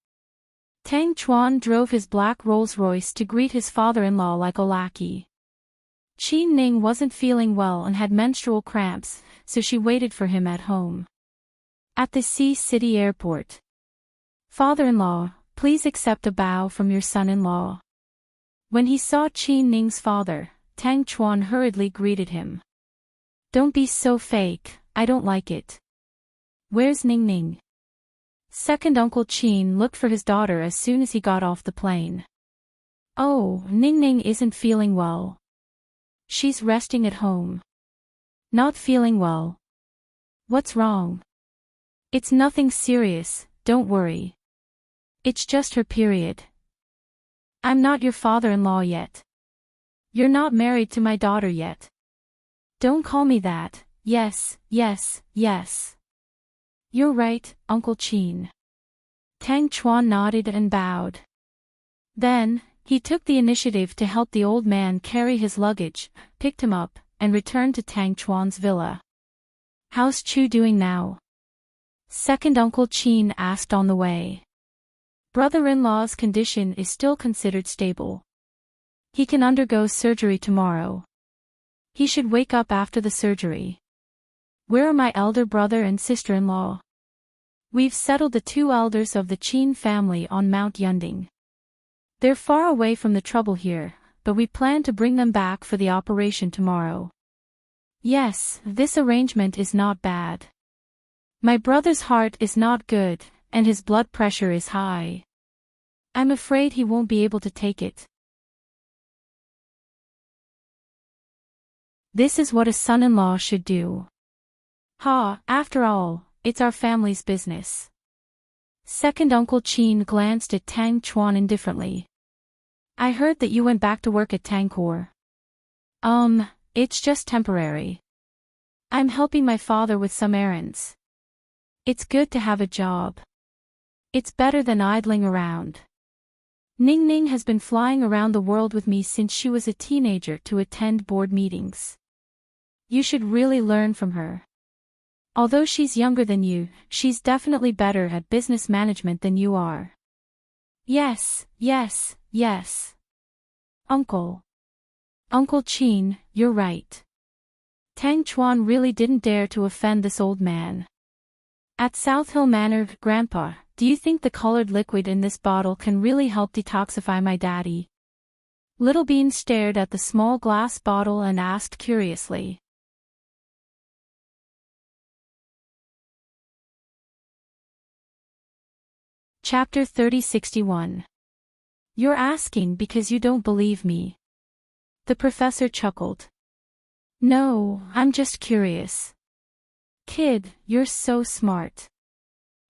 Tang Chuan drove his black Rolls-Royce to greet his father-in-law like a lackey. Qi Ning wasn't feeling well and had menstrual cramps, so she waited for him at home. At the Sea City airport. "Father-in-law, please accept a bow from your son-in-law." When he saw Qi Ning's father, Tang Chuan hurriedly greeted him. "Don't be so fake, I don't like it." "Where's Ning Ning?" Second Uncle Qin looked for his daughter as soon as he got off the plane. "Oh, Ning Ning isn't feeling well. She's resting at home." "Not feeling well? What's wrong?" "It's nothing serious, don't worry. It's just her period." "I'm not your father-in-law yet. You're not married to my daughter yet." "Don't call me that." "Yes, yes, yes. You're right, Uncle Qin." Tang Chuan nodded and bowed. Then, he took the initiative to help the old man carry his luggage, picked him up, and returned to Tang Chuan's villa. "How's Chu doing now?" Second Uncle Qin asked on the way. "Brother-in-law's condition is still considered stable. He can undergo surgery tomorrow. He should wake up after the surgery." "Where are my elder brother and sister-in-law?" "We've settled the two elders of the Qin family on Mount Yunding. They're far away from the trouble here, but we plan to bring them back for the operation tomorrow." "Yes, this arrangement is not bad. My brother's heart is not good, and his blood pressure is high. I'm afraid he won't be able to take it." This is what a son-in-law should do. After all, it's our family's business. Second Uncle Qin glanced at Tang Chuan indifferently. "I heard that you went back to work at Tangkor." It's just temporary. I'm helping my father with some errands. It's good to have a job. It's better than idling around. Ning Ning has been flying around the world with me since she was a teenager to attend board meetings. You should really learn from her. Although she's younger than you, she's definitely better at business management than you are." "Yes, yes, yes. Uncle Qin, you're right." Tang Chuan really didn't dare to offend this old man. "At South Hill Manor, Grandpa, do you think the colored liquid in this bottle can really help detoxify my daddy?" Little Bean stared at the small glass bottle and asked curiously. Chapter 3061. "You're asking because you don't believe me." The professor chuckled. "No, I'm just curious." "Kid, you're so smart."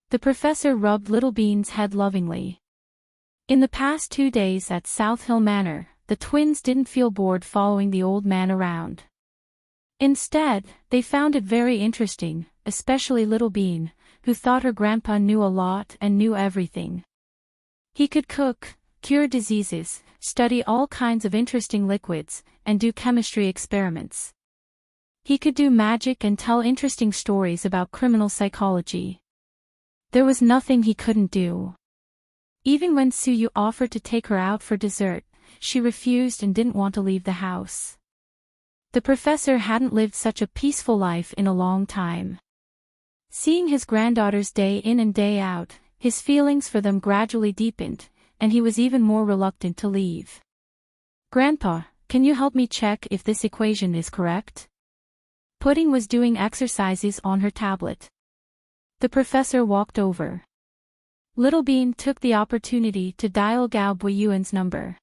The professor rubbed Little Bean's head lovingly. In the past 2 days at South Hill Manor, the twins didn't feel bored following the old man around. Instead, they found it very interesting, especially Little Bean, who thought her grandpa knew a lot and knew everything. He could cook, cure diseases, study all kinds of interesting liquids, and do chemistry experiments. He could do magic and tell interesting stories about criminal psychology. There was nothing he couldn't do. Even when Suyu offered to take her out for dessert, she refused and didn't want to leave the house. The professor hadn't lived such a peaceful life in a long time. Seeing his granddaughters day in and day out, his feelings for them gradually deepened, and he was even more reluctant to leave. "Grandpa, can you help me check if this equation is correct?" Pudding was doing exercises on her tablet. The professor walked over. Little Bean took the opportunity to dial Gao Buiyuan's number.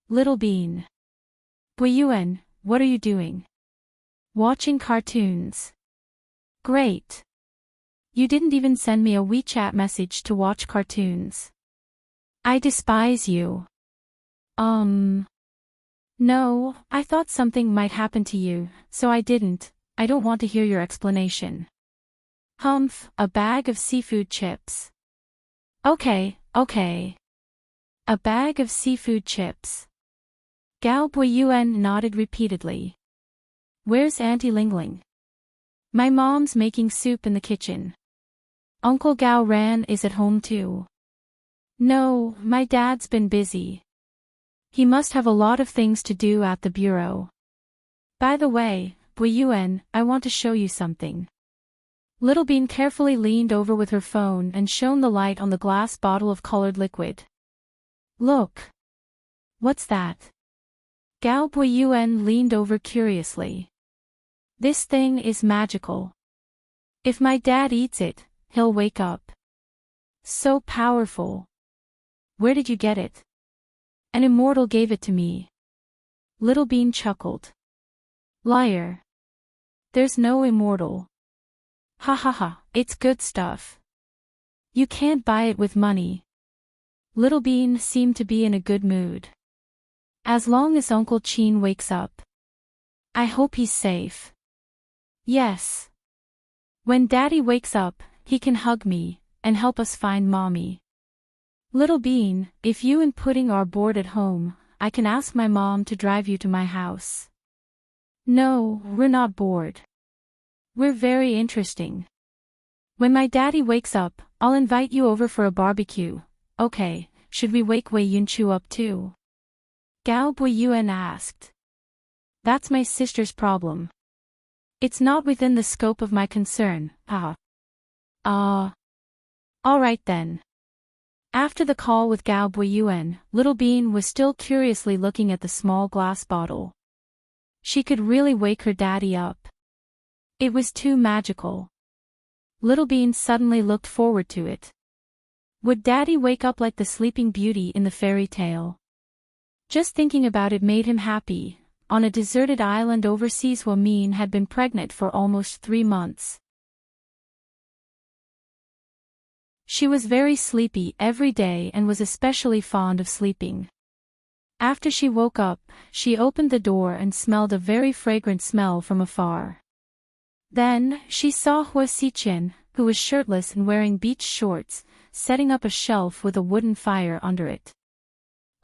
"Little Bean. Buiyuan, what are you doing?" "Watching cartoons." "Great. You didn't even send me a WeChat message to watch cartoons. I despise you." No, I thought something might happen to you, so I didn't. I don't want to hear your explanation." A bag of seafood chips." Okay. A bag of seafood chips." Gao Buiyuan nodded repeatedly. "Where's Auntie Lingling?" My mom's making soup in the kitchen. Uncle Gao Ran is at home too. No, my dad's been busy. He must have a lot of things to do at the bureau. By the way, Bui Yuan, I want to show you something. Little Bean carefully leaned over with her phone and shone the light on the glass bottle of colored liquid. Look. What's that? Gao Bui Yuan leaned over curiously. This thing is magical. If my dad eats it, he'll wake up. So powerful. Where did you get it? An immortal gave it to me. Little Bean chuckled. Liar. There's no immortal. Ha ha ha, it's good stuff. You can't buy it with money. Little Bean seemed to be in a good mood. As long as Uncle Chin wakes up. I hope he's safe. Yes. When Daddy wakes up, he can hug me, and help us find Mommy. Little Bean, if you and Pudding are bored at home, I can ask my mom to drive you to my house. No, we're not bored. We're very interesting. When my daddy wakes up, I'll invite you over for a barbecue. Okay, should we wake Wei Yunchu up too? Gao Bui Yuan asked. That's my sister's problem. It's not within the scope of my concern, Alright then. After the call with Gao Bui Yuan, Little Bean was still curiously looking at the small glass bottle. She could really wake her daddy up. It was too magical. Little Bean suddenly looked forward to it. Would Daddy wake up like the Sleeping Beauty in the fairy tale? Just thinking about it made him happy. On a deserted island overseas, Min had been pregnant for almost 3 months. She was very sleepy every day and was especially fond of sleeping. After she woke up, she opened the door and smelled a very fragrant smell from afar. Then, she saw Hua Xichen, who was shirtless and wearing beach shorts, setting up a shelf with a wooden fire under it.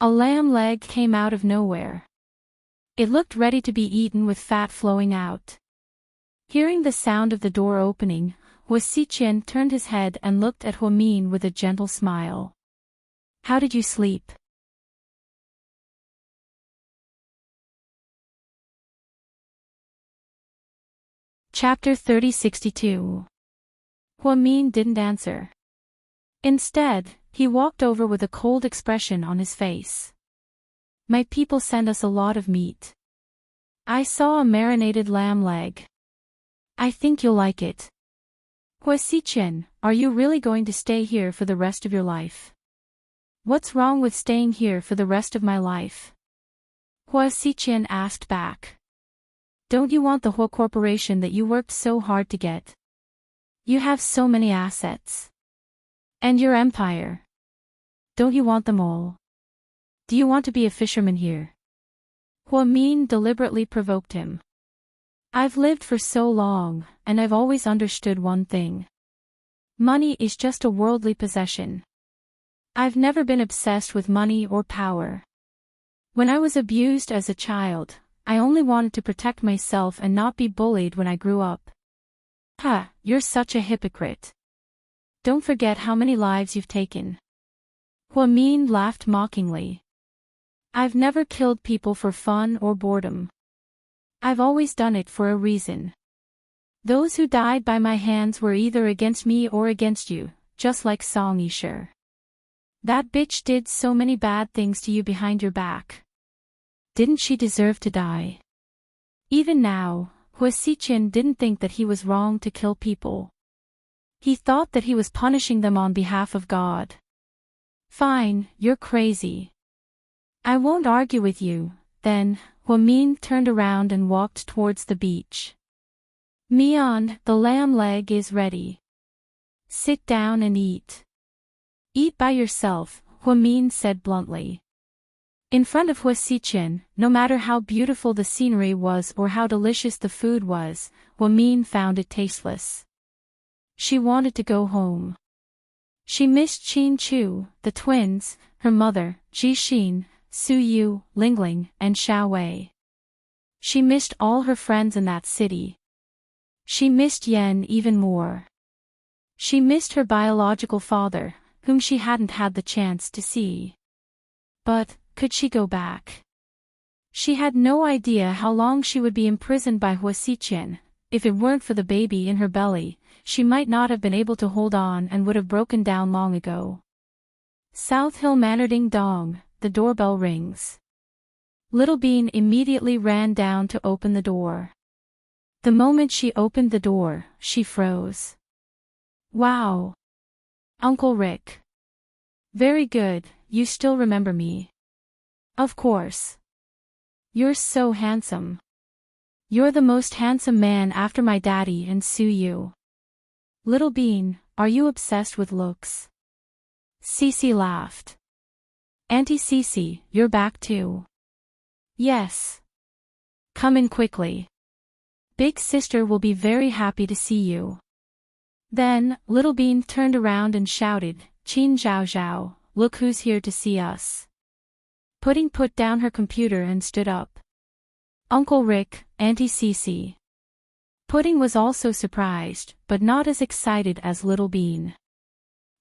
A lamb leg came out of nowhere. It looked ready to be eaten with fat flowing out. Hearing the sound of the door opening, Hua Xichen turned his head and looked at Hua Min with a gentle smile. How did you sleep? Chapter 3062. Hua Min didn't answer. Instead, he walked over with a cold expression on his face. My people send us a lot of meat. I saw a marinated lamb leg. I think you'll like it. Hua Xichen, are you really going to stay here for the rest of your life? What's wrong with staying here for the rest of my life? Hua Xichen asked back. Don't you want the Hua Corporation that you worked so hard to get? You have so many assets. And your empire. Don't you want them all? Do you want to be a fisherman here? Hua Min deliberately provoked him. I've lived for so long, and I've always understood one thing. Money is just a worldly possession. I've never been obsessed with money or power. When I was abused as a child, I only wanted to protect myself and not be bullied when I grew up. Ha, you're such a hypocrite. Don't forget how many lives you've taken. Hua Min laughed mockingly. I've never killed people for fun or boredom. I've always done it for a reason. Those who died by my hands were either against me or against you, just like Song Yisher. That bitch did so many bad things to you behind your back. Didn't she deserve to die? Even now, Hua Xichen didn't think that he was wrong to kill people. He thought that he was punishing them on behalf of God. Fine, you're crazy. I won't argue with you, then. Hua Min turned around and walked towards the beach. Mian, the lamb leg is ready. Sit down and eat. Eat by yourself, Hua Min said bluntly. In front of Hua Xichen, no matter how beautiful the scenery was or how delicious the food was, Hua Min found it tasteless. She wanted to go home. She missed Qin Chu, the twins, her mother, Ji Xin, Su Yu, Lingling, and Xiao Wei. She missed all her friends in that city. She missed Yen even more. She missed her biological father, whom she hadn't had the chance to see. But, could she go back? She had no idea how long she would be imprisoned by Huasiqian. If it weren't for the baby in her belly, she might not have been able to hold on and would have broken down long ago. South Hill Manor, ding dong, the doorbell rings. Little Bean immediately ran down to open the door. The moment she opened the door, she froze. Wow! Uncle Rick. Very good, you still remember me. Of course. You're so handsome. You're the most handsome man after my daddy and Suyu. Little Bean, are you obsessed with looks? Cece laughed. Auntie Cece, you're back too. Yes. Come in quickly. Big sister will be very happy to see you. Then, Little Bean turned around and shouted, Qin Zhao Zhao, look who's here to see us. Pudding put down her computer and stood up. Uncle Rick, Auntie Cece. Pudding was also surprised, but not as excited as Little Bean.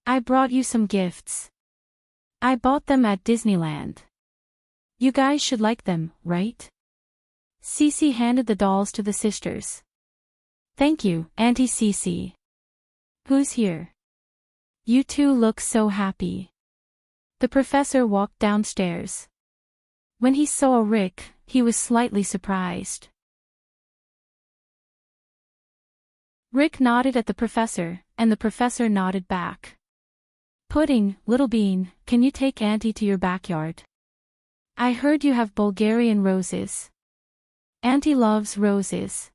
I brought you some gifts. I bought them at Disneyland. You guys should like them, right? Cece handed the dolls to the sisters. Thank you, Auntie Cece. Who's here? You two look so happy. The professor walked downstairs. When he saw Rick, he was slightly surprised. Rick nodded at the professor, and the professor nodded back. Pudding, Little Bean, can you take Auntie to your backyard? I heard you have Bulgarian roses. Auntie loves roses.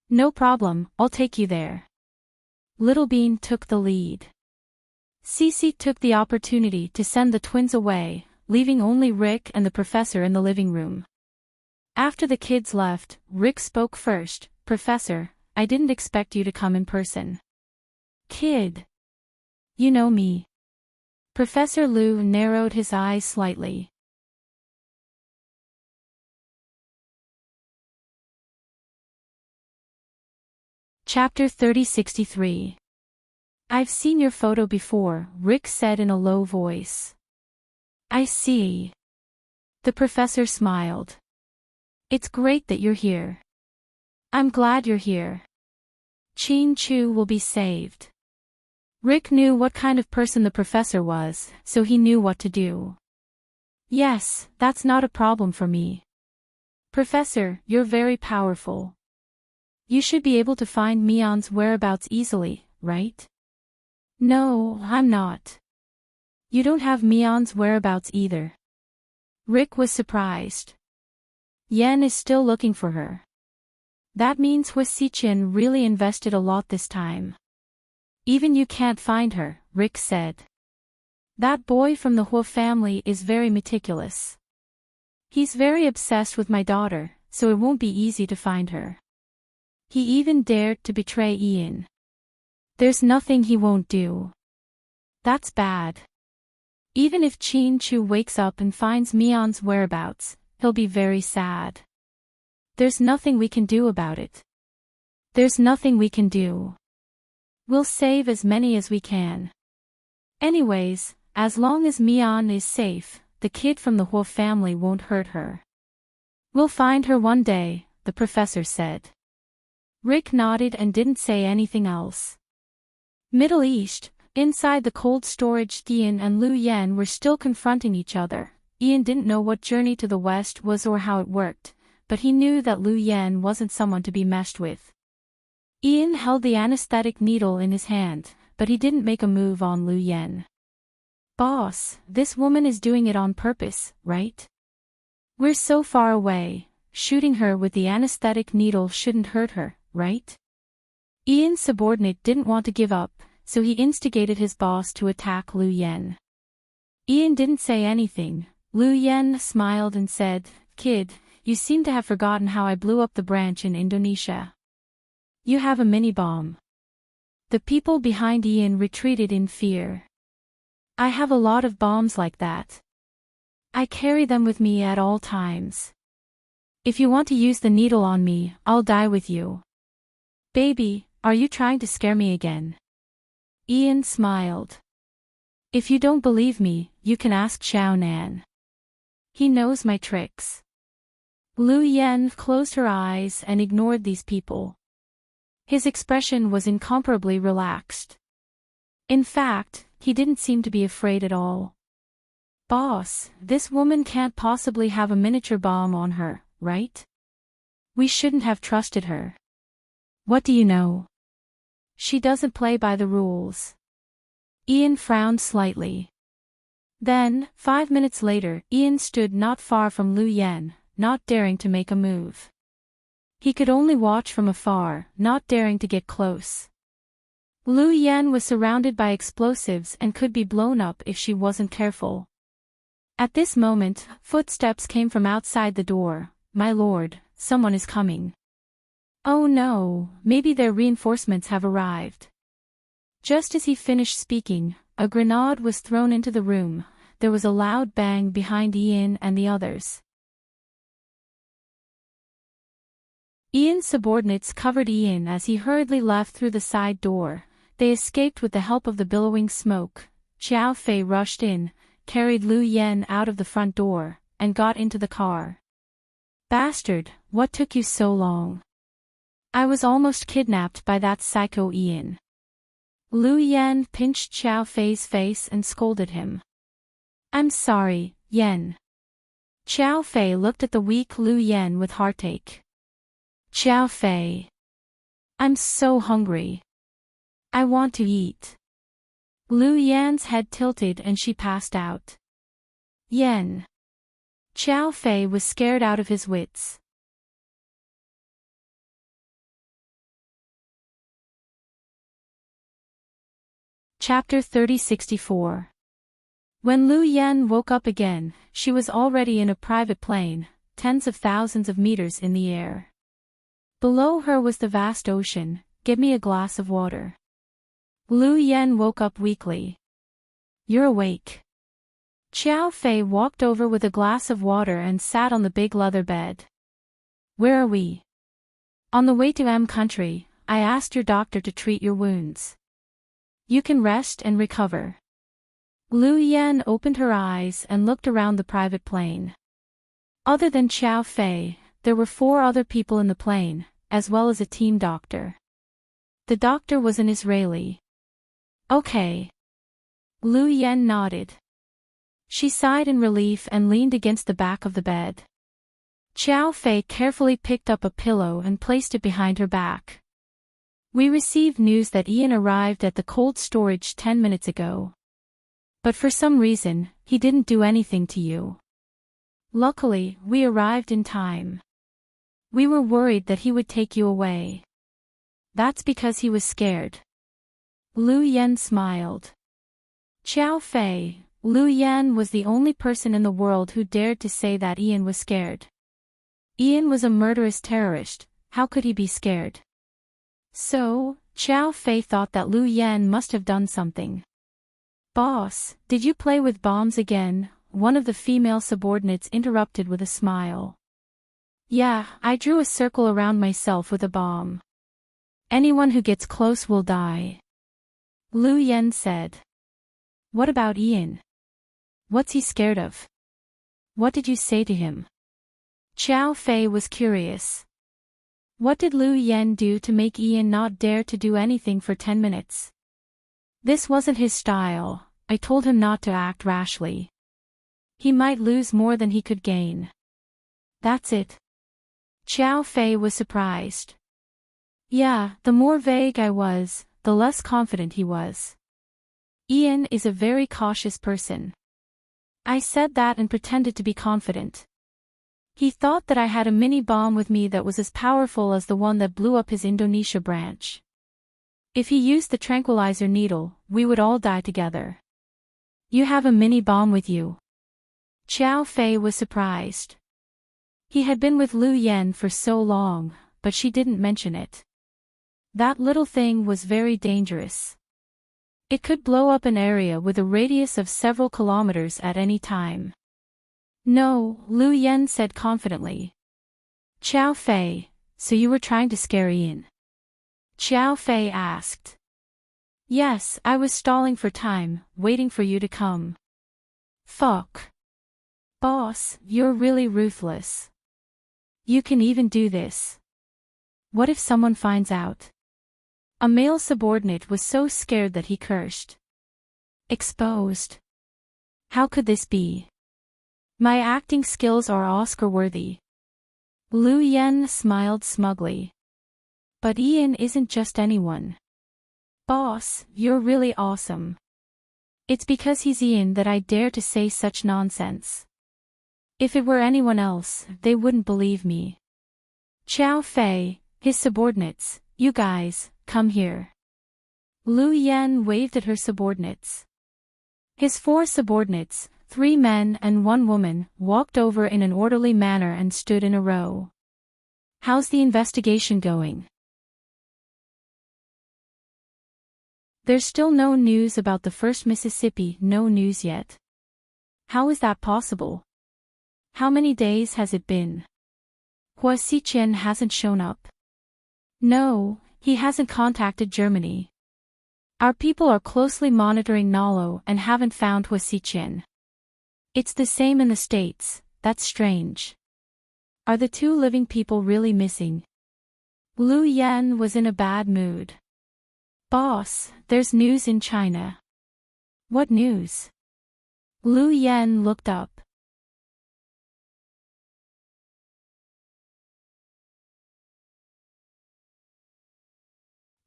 No problem, I'll take you there. Little Bean took the lead. Cece took the opportunity to send the twins away, leaving only Rick and the professor in the living room. After the kids left, Rick spoke first. Professor, I didn't expect you to come in person. Kid. You know me. Professor Liu narrowed his eyes slightly. Chapter 3063. I've seen your photo before, Rick said in a low voice. I see. The professor smiled. It's great that you're here. I'm glad you're here. Qin Chu will be saved. Rick knew what kind of person the professor was, so he knew what to do. Yes, that's not a problem for me. Professor, you're very powerful. You should be able to find Mion's whereabouts easily, right? No, I'm not. You don't have Mion's whereabouts either. Rick was surprised. Yen is still looking for her. That means Huasiqian really invested a lot this time. Even you can't find her, Rick said. That boy from the Hua family is very meticulous. He's very obsessed with my daughter, so it won't be easy to find her. He even dared to betray Ian. There's nothing he won't do. That's bad. Even if Qin Chu wakes up and finds Mion's whereabouts, he'll be very sad. There's nothing we can do about it. There's nothing we can do. We'll save as many as we can. Anyways, as long as Mion is safe, the kid from the Hua family won't hurt her. We'll find her one day, the professor said. Rick nodded and didn't say anything else. Middle East, inside the cold storage, Ian and Lu Yen were still confronting each other. Ian didn't know what Journey to the West was or how it worked, but he knew that Lu Yen wasn't someone to be messed with. Ian held the anesthetic needle in his hand, but he didn't make a move on Lu Yen. Boss, this woman is doing it on purpose, right? We're so far away, shooting her with the anesthetic needle shouldn't hurt her, right? Ian's subordinate didn't want to give up, so he instigated his boss to attack Lu Yen. Ian didn't say anything. Lu Yen smiled and said, Kid, you seem to have forgotten how I blew up the branch in Indonesia. You have a mini-bomb. The people behind Ian retreated in fear. I have a lot of bombs like that. I carry them with me at all times. If you want to use the needle on me, I'll die with you. Baby, are you trying to scare me again? Ian smiled. If you don't believe me, you can ask Xiao Nan. He knows my tricks. Lu Yan closed her eyes and ignored these people. His expression was incomparably relaxed. In fact, he didn't seem to be afraid at all. Boss, this woman can't possibly have a miniature bomb on her, right? We shouldn't have trusted her. What do you know? She doesn't play by the rules. Ian frowned slightly. Then, 5 minutes later, Ian stood not far from Lu Yan, not daring to make a move. He could only watch from afar, not daring to get close. Lu Yan was surrounded by explosives and could be blown up if she wasn't careful. At this moment, footsteps came from outside the door. My lord, someone is coming. Oh no, maybe their reinforcements have arrived. Just as he finished speaking, a grenade was thrown into the room. There was a loud bang behind Ian and the others. Ian's subordinates covered Ian as he hurriedly left through the side door. They escaped with the help of the billowing smoke. Xiao Fei rushed in, carried Lu Yan out of the front door, and got into the car. Bastard, what took you so long? I was almost kidnapped by that psycho Ian. Lu Yan pinched Xiao Fei's face and scolded him. I'm sorry, Yan. Xiao Fei looked at the weak Lu Yan with heartache. Xiao Fei. I'm so hungry. I want to eat. Lu Yan's head tilted and she passed out. Yan. Xiao Fei was scared out of his wits. Chapter 3064. When Lu Yan woke up again, she was already in a private plane, tens of thousands of meters in the air. Below her was the vast ocean. Give me a glass of water. Lu Yan woke up weakly. You're awake. Xiao Fei walked over with a glass of water and sat on the big leather bed. Where are we? On the way to M country. I asked your doctor to treat your wounds. You can rest and recover. Lu Yan opened her eyes and looked around the private plane. Other than Xiao Fei, there were 4 other people in the plane, as well as a team doctor. The doctor was an Israeli. Okay. Lu Yan nodded. She sighed in relief and leaned against the back of the bed. Xiao Fei carefully picked up a pillow and placed it behind her back. We received news that Ian arrived at the cold storage 10 minutes ago. But for some reason, he didn't do anything to you. Luckily, we arrived in time. We were worried that he would take you away. That's because he was scared. Lu Yan smiled. Xiao Fei, Lu Yan was the only person in the world who dared to say that Ian was scared. Ian was a murderous terrorist, how could he be scared? So, Xiao Fei thought that Lu Yan must have done something. Boss, did you play with bombs again? One of the female subordinates interrupted with a smile. Yeah, I drew a circle around myself with a bomb. Anyone who gets close will die. Lu Yan said. What about Ian? What's he scared of? What did you say to him? Xiao Fei was curious. What did Lu Yan do to make Ian not dare to do anything for 10 minutes? This wasn't his style. I told him not to act rashly. He might lose more than he could gain. That's it. Xiao Fei was surprised. Yeah, the more vague I was, the less confident he was. Ian is a very cautious person. I said that and pretended to be confident. He thought that I had a mini bomb with me that was as powerful as the one that blew up his Indonesia branch. If he used the tranquilizer needle, we would all die together. You have a mini bomb with you? Xiao Fei was surprised. He had been with Lu Yan for so long, but she didn't mention it. That little thing was very dangerous. It could blow up an area with a radius of several kilometers at any time. No, Lu Yan said confidently. Xiao Fei, so you were trying to scare Ian. Xiao Fei asked. Yes, I was stalling for time, waiting for you to come. Fuck. Boss, you're really ruthless. You can even do this. What if someone finds out? A male subordinate was so scared that he cursed. Exposed. How could this be? My acting skills are Oscar-worthy. Lu Yen smiled smugly. But Ian isn't just anyone. Boss, you're really awesome. It's because he's Ian that I dare to say such nonsense. If it were anyone else, they wouldn't believe me. Xiao Fei, his subordinates, you guys, come here. Lu Yen waved at her subordinates. His 4 subordinates, 3 men and 1 woman, walked over in an orderly manner and stood in a row. How's the investigation going? There's still no news about the first Mississippi, no news yet. How is that possible? How many days has it been? Hua Xiqian hasn't shown up. No, he hasn't contacted Germany. Our people are closely monitoring Nalo and haven't found Hua Xiqian. It's the same in the States, that's strange. Are the 2 living people really missing? Lu Yan was in a bad mood. Boss, there's news in China. What news? Lu Yan looked up.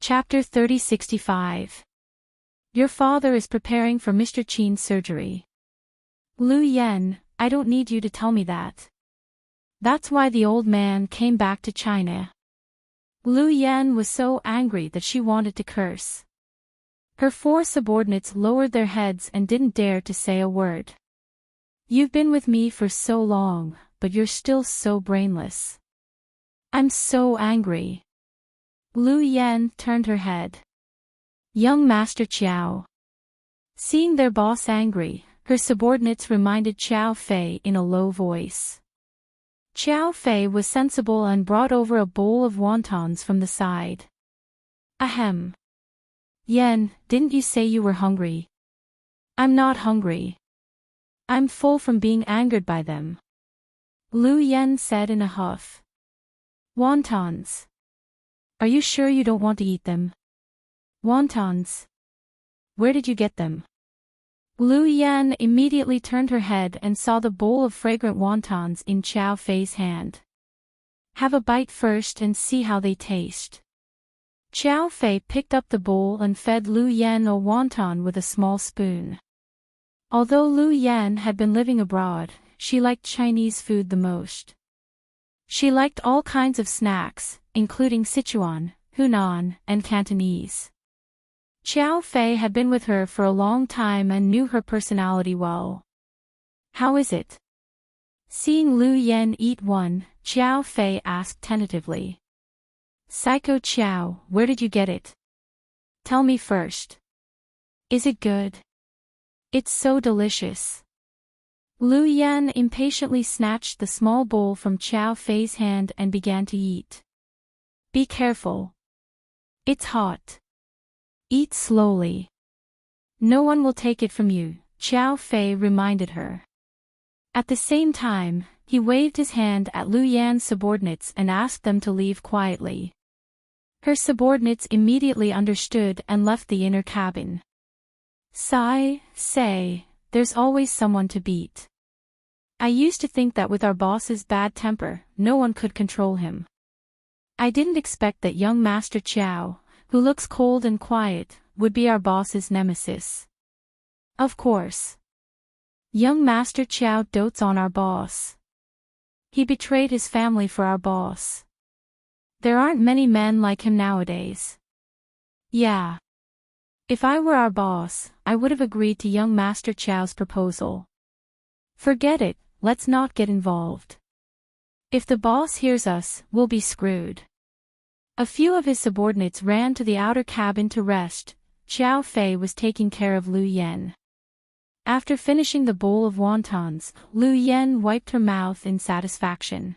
Chapter 3065. Your father is preparing for Mr. Qin's surgery. Lu Yan, I don't need you to tell me that. That's why the old man came back to China. Lu Yan was so angry that she wanted to curse. Her 4 subordinates lowered their heads and didn't dare to say a word. You've been with me for so long, but you're still so brainless. I'm so angry. Lu Yan turned her head. Young Master Qiao. Seeing their boss angry, her subordinates reminded Xiao Fei in a low voice. Xiao Fei was sensible and brought over a bowl of wontons from the side. Ahem. Yan, didn't you say you were hungry? I'm not hungry. I'm full from being angered by them. Lu Yan said in a huff. Wontons. Are you sure you don't want to eat them? Wontons. Where did you get them? Lu Yan immediately turned her head and saw the bowl of fragrant wontons in Xiao Fei's hand. Have a bite first and see how they taste. Xiao Fei picked up the bowl and fed Lu Yan a wonton with a small spoon. Although Lu Yan had been living abroad, she liked Chinese food the most. She liked all kinds of snacks, including Sichuan, Hunan, and Cantonese. Xiao Fei had been with her for a long time and knew her personality well. How is it? Seeing Lu Yan eat one, Xiao Fei asked tentatively. Psycho Xiao, where did you get it? Tell me first. Is it good? It's so delicious. Lu Yan impatiently snatched the small bowl from Xiao Fei's hand and began to eat. Be careful. It's hot. Eat slowly. No one will take it from you, Xiao Fei reminded her. At the same time, he waved his hand at Lu Yan's subordinates and asked them to leave quietly. Her subordinates immediately understood and left the inner cabin. Say, there's always someone to beat. I used to think that with our boss's bad temper, no one could control him. I didn't expect that young Master Qiao, who looks cold and quiet, would be our boss's nemesis. Of course. Young Master Qiao dotes on our boss. He betrayed his family for our boss. There aren't many men like him nowadays. Yeah. If I were our boss, I would have agreed to young Master Qiao's proposal. Forget it, let's not get involved. If the boss hears us, we'll be screwed. A few of his subordinates ran to the outer cabin to rest. Xiao Fei was taking care of Lu Yan. After finishing the bowl of wontons, Lu Yan wiped her mouth in satisfaction.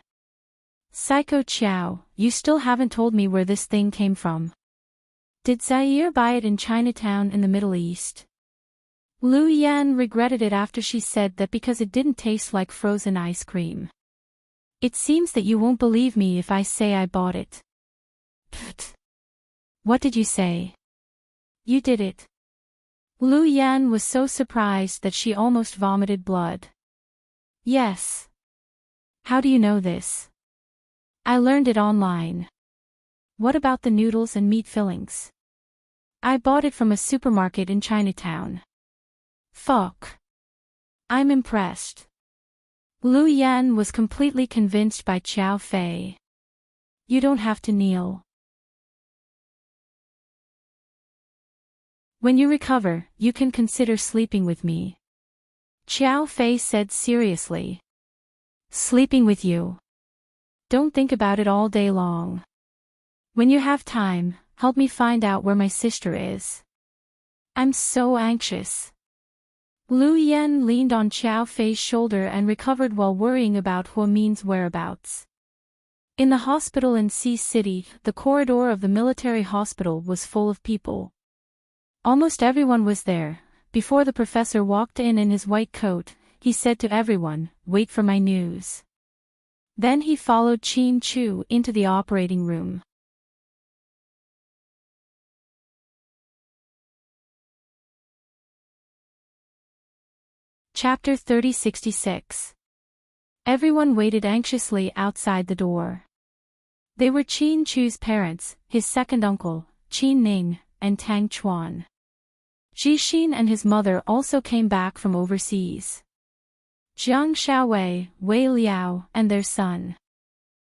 Psycho Qiao, you still haven't told me where this thing came from. Did Zaire buy it in Chinatown in the Middle East? Lu Yan regretted it after she said that because it didn't taste like frozen ice cream. It seems that you won't believe me if I say I bought it. Pfft. What did you say? You did it. Lu Yan was so surprised that she almost vomited blood. Yes. How do you know this? I learned it online. What about the noodles and meat fillings? I bought it from a supermarket in Chinatown. Fuck. I'm impressed. Lu Yan was completely convinced by Xiao Fei. You don't have to kneel. When you recover, you can consider sleeping with me. Xiao Fei said seriously. Sleeping with you. Don't think about it all day long. When you have time, help me find out where my sister is. I'm so anxious. Lu Yan leaned on Xiao Fei's shoulder and recovered while worrying about Huamin's whereabouts. In the hospital in Sea City, the corridor of the military hospital was full of people. Almost everyone was there. Before the professor walked in his white coat, he said to everyone, "Wait for my news." Then he followed Qin Chu into the operating room. Chapter 3066. Everyone waited anxiously outside the door. They were Qin Chu's parents, his second uncle, Qin Ning, and Tang Chuan. Ji Xin and his mother also came back from overseas. Jiang Xiaowei, Wei Liao, and their son.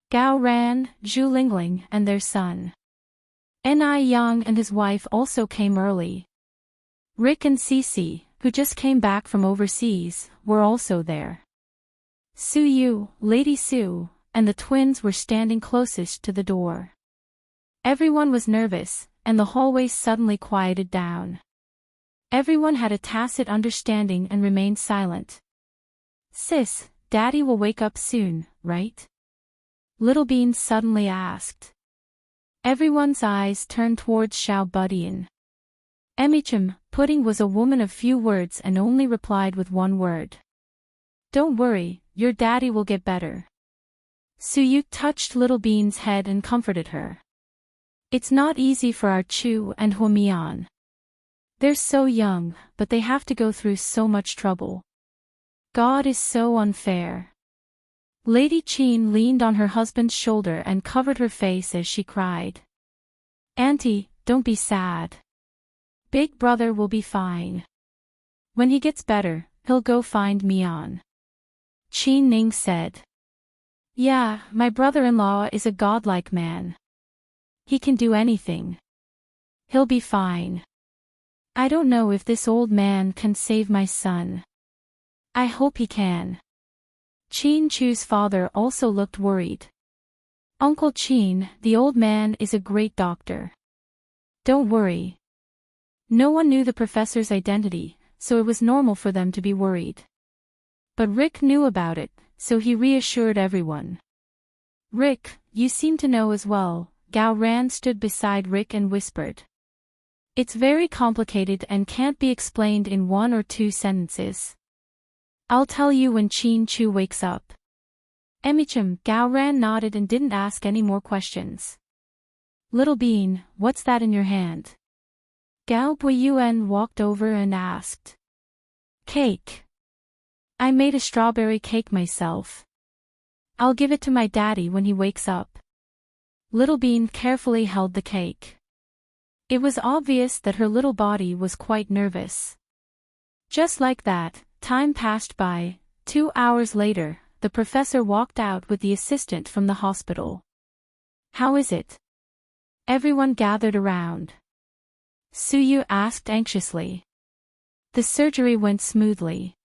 Gao Ran, Zhu Lingling, and their son. Ni Yang and his wife also came early. Rick and Cece, who just came back from overseas, were also there. Su Yu, Lady Su, and the twins were standing closest to the door. Everyone was nervous, and the hallways suddenly quieted down. Everyone had a tacit understanding and remained silent. Sis, Daddy will wake up soon, right? Little Bean suddenly asked. Everyone's eyes turned towards Xiao Budian. Emichim, Pudding was a woman of few words and only replied with one word. Don't worry, your daddy will get better. Suyuk touched Little Bean's head and comforted her. It's not easy for our Chu and Huamian. They're so young, but they have to go through so much trouble. God is so unfair. Lady Qin leaned on her husband's shoulder and covered her face as she cried. Auntie, don't be sad. Big brother will be fine. When he gets better, he'll go find Mian. Qin Ning said. Yeah, my brother-in-law is a godlike man. He can do anything. He'll be fine. I don't know if this old man can save my son. I hope he can. Qin Chu's father also looked worried. Uncle Qin, the old man is a great doctor. Don't worry. No one knew the professor's identity, so it was normal for them to be worried. But Rick knew about it, so he reassured everyone. Rick, you seem to know as well. Gao Ran stood beside Rick and whispered. It's very complicated and can't be explained in 1 or 2 sentences. I'll tell you when Qin Chu wakes up. Emichim, Gao Ran nodded and didn't ask any more questions. Little Bean, what's that in your hand? Gao Buiyuan walked over and asked. Cake. I made a strawberry cake myself. I'll give it to my daddy when he wakes up. Little Bean carefully held the cake. It was obvious that her little body was quite nervous. Just like that, time passed by. 2 hours later, the professor walked out with the assistant from the hospital. How is it? Everyone gathered around. Suyu asked anxiously. The surgery went smoothly.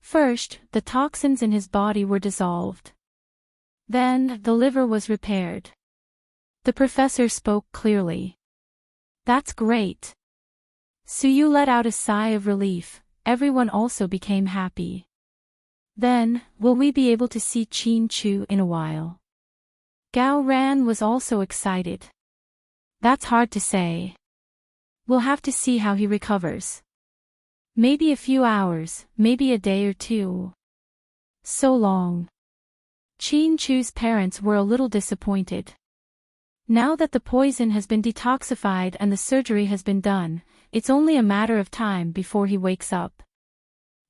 First, the toxins in his body were dissolved. Then, the liver was repaired. The professor spoke clearly. That's great. Suyu let out a sigh of relief. Everyone also became happy. Then, will we be able to see Qin Chu in a while? Gao Ran was also excited. That's hard to say. We'll have to see how he recovers. Maybe a few hours, maybe a day or two. So long. Chin-Chu's parents were a little disappointed. Now that the poison has been detoxified and the surgery has been done, it's only a matter of time before he wakes up.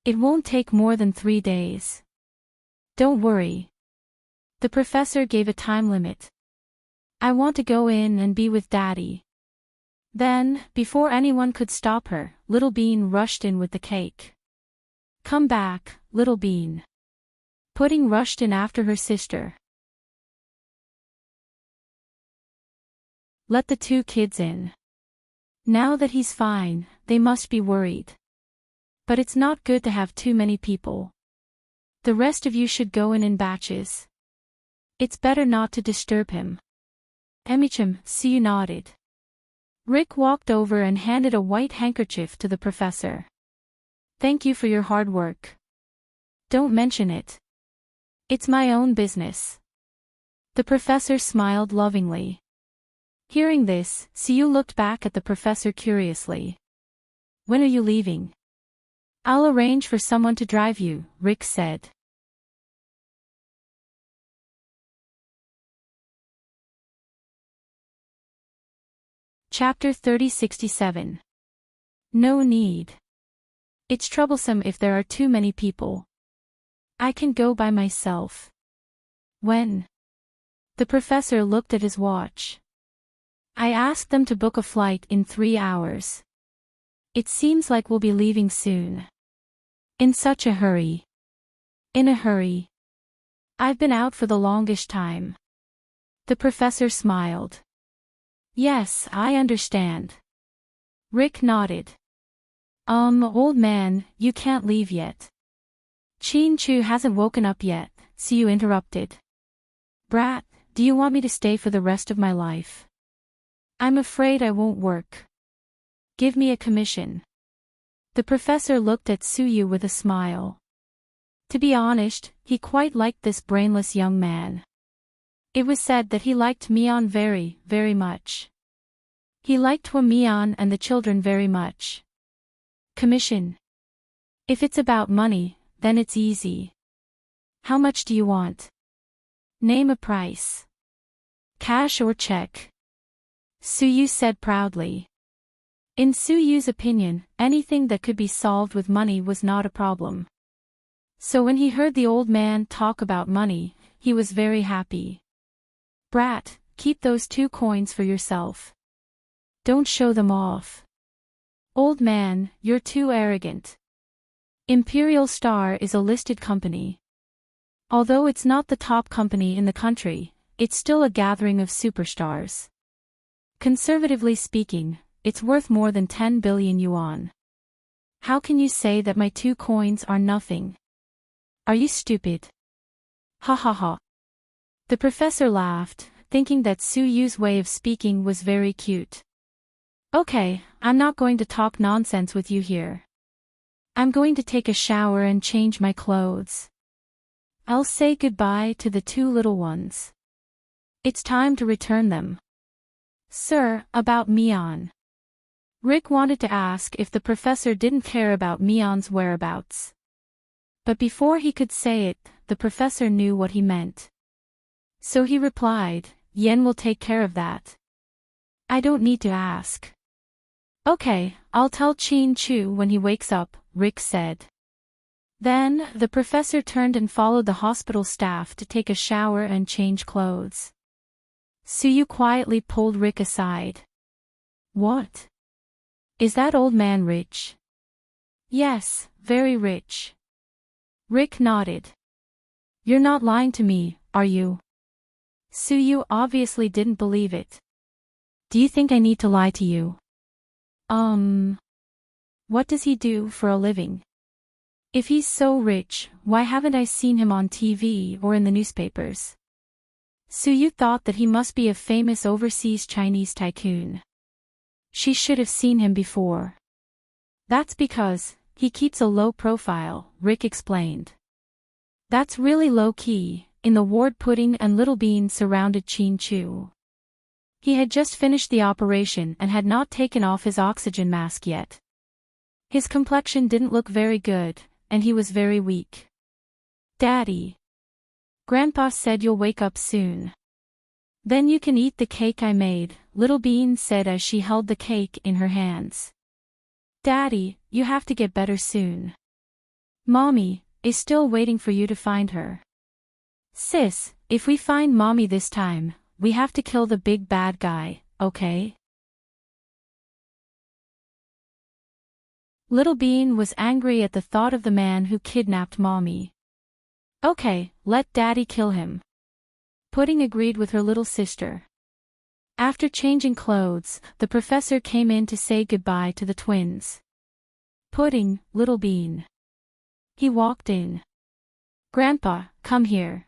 It won't take more than 3 days. Don't worry. The professor gave a time limit. I want to go in and be with Daddy. Then, before anyone could stop her, Little Bean rushed in with the cake. Come back, Little Bean. Pudding rushed in after her sister. Let the 2 kids in. Now that he's fine, they must be worried. But it's not good to have too many people. The rest of you should go in batches. It's better not to disturb him. Emichim, Suyu nodded. Rick walked over and handed a white handkerchief to the professor. Thank you for your hard work. Don't mention it. It's my own business. The professor smiled lovingly. Hearing this, Suyu looked back at the professor curiously. When are you leaving? I'll arrange for someone to drive you, Rick said. Chapter 3067. No need. It's troublesome if there are too many people. I can go by myself. When? The professor looked at his watch. I asked them to book a flight in 3 hours. It seems like we'll be leaving soon. In such a hurry. In a hurry. I've been out for the longest time. The professor smiled. Yes, I understand. Rick nodded. Old man, you can't leave yet. Chin-Chu hasn't woken up yet, Suyu interrupted. Brat, do you want me to stay for the rest of my life? I'm afraid I won't work. Give me a commission. The professor looked at Suyu with a smile. To be honest, he quite liked this brainless young man. It was said that he liked Mian very, very much. He liked Mian and the children very much. Commission. If it's about money, then it's easy. How much do you want? Name a price. Cash or check? Suyu said proudly. In Suyu's opinion, anything that could be solved with money was not a problem. So when he heard the old man talk about money, he was very happy. Brat, keep those 2 coins for yourself. Don't show them off. Old man, you're too arrogant. Imperial Star is a listed company. Although it's not the top company in the country, it's still a gathering of superstars. Conservatively speaking, it's worth more than 10 billion yuan. How can you say that my 2 coins are nothing? Are you stupid? Ha ha ha. The professor laughed, thinking that Suyu's way of speaking was very cute. Okay, I'm not going to talk nonsense with you here. I'm going to take a shower and change my clothes. I'll say goodbye to the 2 little ones. It's time to return them. Sir, about Mian. Rick wanted to ask if the professor didn't care about Mian's whereabouts. But before he could say it, the professor knew what he meant. So he replied, Yen will take care of that. I don't need to ask. Okay, I'll tell Chin-Chu when he wakes up, Rick said. Then, the professor turned and followed the hospital staff to take a shower and change clothes. Suyu quietly pulled Rick aside. What? Is that old man rich? Yes, very rich. Rick nodded. You're not lying to me, are you? Suyu obviously didn't believe it. Do you think I need to lie to you? What does he do for a living? If he's so rich, why haven't I seen him on TV or in the newspapers? Suyu thought that he must be a famous overseas Chinese tycoon. She should have seen him before. That's because he keeps a low profile, Rick explained. That's really low-key. In the ward, Pudding and Little Bean surrounded Chin-Chu. He had just finished the operation and had not taken off his oxygen mask yet. His complexion didn't look very good, and he was very weak. "Daddy. Grandpa said you'll wake up soon. Then you can eat the cake I made," Little Bean said as she held the cake in her hands. "Daddy, you have to get better soon. Mommy is still waiting for you to find her. Sis, if we find Mommy this time, we have to kill the big bad guy, okay?" Little Bean was angry at the thought of the man who kidnapped Mommy. "Okay, let Daddy kill him." Pudding agreed with her little sister. After changing clothes, the professor came in to say goodbye to the twins. "Pudding, Little Bean." He walked in. "Grandpa, come here.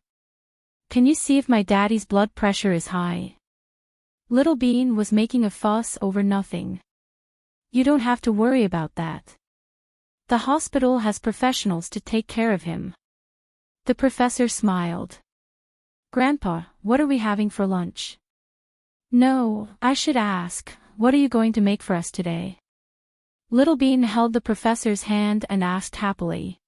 Can you see if my daddy's blood pressure is high?" Little Bean was making a fuss over nothing. "You don't have to worry about that. The hospital has professionals to take care of him." The professor smiled. "Grandpa, what are we having for lunch?" "No, I should ask, what are you going to make for us today?" Little Bean held the professor's hand and asked happily.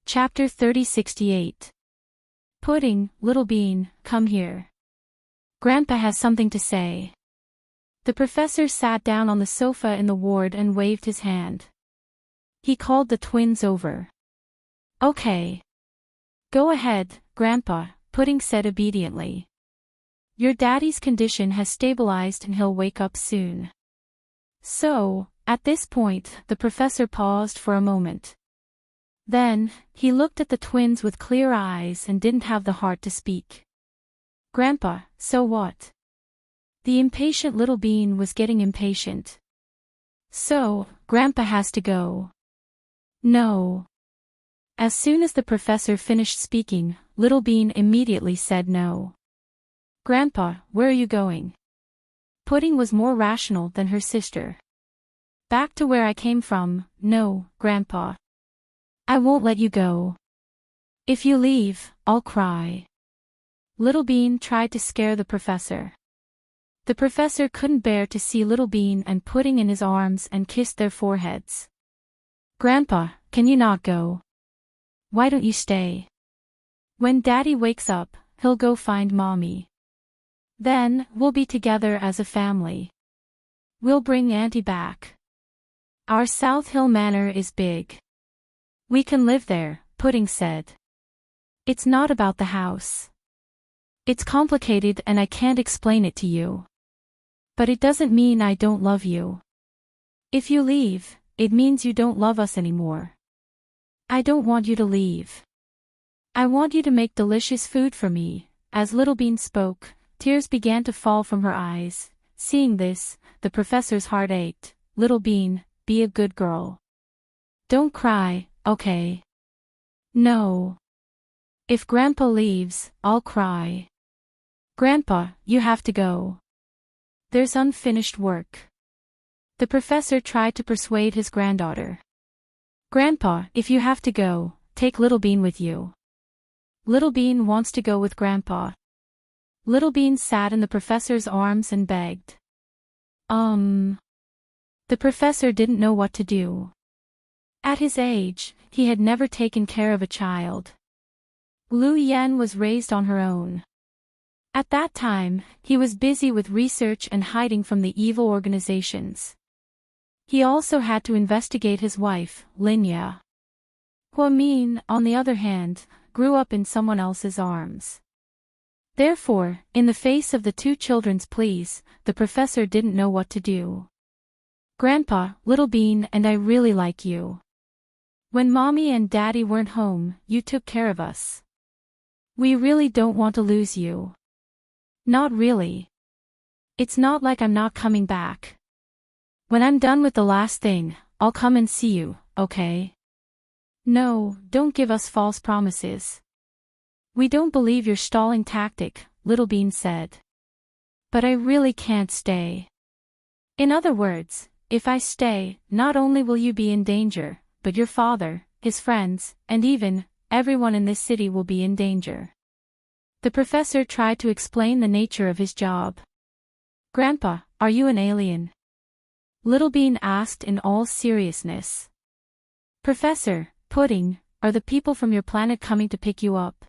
Chapter 3068. Pudding, Little Bean, come here. Grandpa has something to say. The professor sat down on the sofa in the ward and waved his hand. He called the twins over. "Okay. Go ahead, Grandpa," Pudding said obediently. "Your daddy's condition has stabilized and he'll wake up soon." So, at this point, the professor paused for a moment. Then, he looked at the twins with clear eyes and didn't have the heart to speak. "Grandpa, so what?" The impatient Little Bean was getting impatient. "So, Grandpa has to go." "No." As soon as the professor finished speaking, Little Bean immediately said no. "Grandpa, where are you going?" Pudding was more rational than her sister. "Back to where I came from." "No, Grandpa. I won't let you go. If you leave, I'll cry." Little Bean tried to scare the professor. The professor couldn't bear to see Little Bean and Pudding in his arms and kissed their foreheads. "Grandpa, can you not go? Why don't you stay? When Daddy wakes up, he'll go find Mommy. Then, we'll be together as a family. We'll bring Auntie back. Our South Hill Manor is big. We can live there," Pudding said. "It's not about the house. It's complicated and I can't explain it to you. But it doesn't mean I don't love you. If you leave, it means you don't love us anymore. I don't want you to leave. I want you to make delicious food for me." As Little Bean spoke, tears began to fall from her eyes. Seeing this, the professor's heart ached. "Little Bean, be a good girl. Don't cry, okay?" "No. If Grandpa leaves, I'll cry." "Grandpa, you have to go. There's unfinished work." The professor tried to persuade his granddaughter. "Grandpa, if you have to go, take Little Bean with you. Little Bean wants to go with Grandpa." Little Bean sat in the professor's arms and begged. The professor didn't know what to do. At his age, he had never taken care of a child. Lu Yan was raised on her own. At that time, he was busy with research and hiding from the evil organizations. He also had to investigate his wife, Linya. Huamin, on the other hand, grew up in someone else's arms. Therefore, in the face of the two children's pleas, the professor didn't know what to do. "Grandpa, Little Bean and I really like you. When Mommy and Daddy weren't home, you took care of us. We really don't want to lose you." "Not really. It's not like I'm not coming back. When I'm done with the last thing, I'll come and see you, okay?" "No, don't give us false promises. We don't believe your stalling tactic," Little Bean said. "But I really can't stay. In other words, if I stay, not only will you be in danger, but your father, his friends, and even everyone in this city will be in danger. The professor tried to explain the nature of his job. Grandpa, are you an alien? Little Bean asked in all seriousness. Professor, Pudding, are the people from your planet coming to pick you up?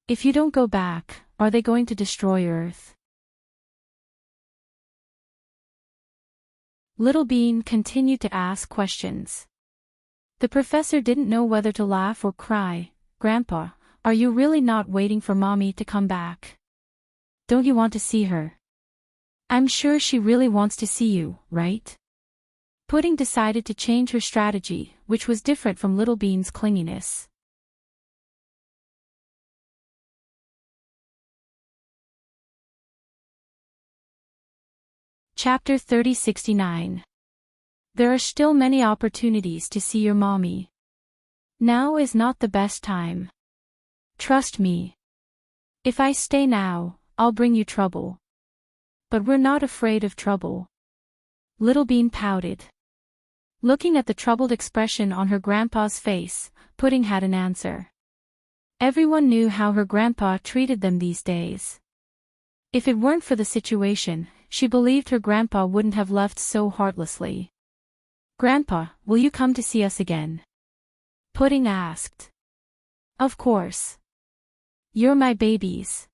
If you don't go back, are they going to destroy Earth? Little Bean continued to ask questions. The professor didn't know whether to laugh or cry. Grandpa, are you really not waiting for Mommy to come back? Don't you want to see her? I'm sure she really wants to see you, right? Pudding decided to change her strategy, which was different from Little Bean's clinginess. Chapter 3069. There are still many opportunities to see your mommy. Now is not the best time. Trust me. If I stay now, I'll bring you trouble. But we're not afraid of trouble. Little Bean pouted. Looking at the troubled expression on her grandpa's face, Pudding had an answer. Everyone knew how her grandpa treated them these days. If it weren't for the situation, she believed her grandpa wouldn't have left so heartlessly. Grandpa, will you come to see us again? Pudding asked. Of course. You're my babies.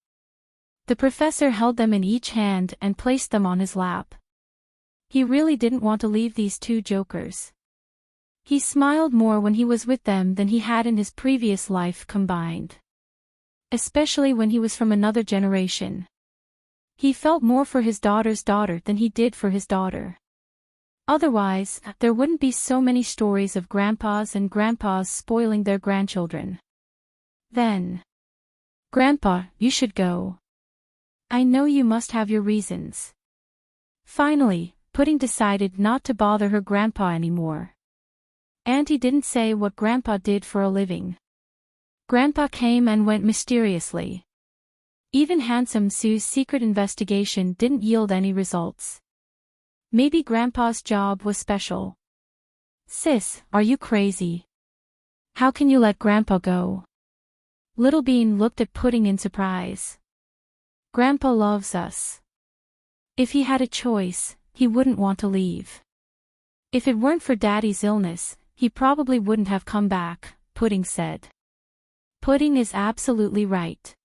The professor held them in each hand and placed them on his lap. He really didn't want to leave these two jokers. He smiled more when he was with them than he had in his previous life combined. Especially when he was from another generation. He felt more for his daughter's daughter than he did for his daughter. Otherwise, there wouldn't be so many stories of grandpas and grandpas spoiling their grandchildren. Then, Grandpa, you should go. I know you must have your reasons. Finally, Pudding decided not to bother her grandpa anymore. Auntie didn't say what Grandpa did for a living. Grandpa came and went mysteriously. Even Handsome Sue's secret investigation didn't yield any results. Maybe Grandpa's job was special. Sis, are you crazy? How can you let Grandpa go? Little Bean looked at Pudding in surprise. Grandpa loves us. If he had a choice, he wouldn't want to leave. If it weren't for Daddy's illness, he probably wouldn't have come back, Pudding said. Pudding is absolutely right.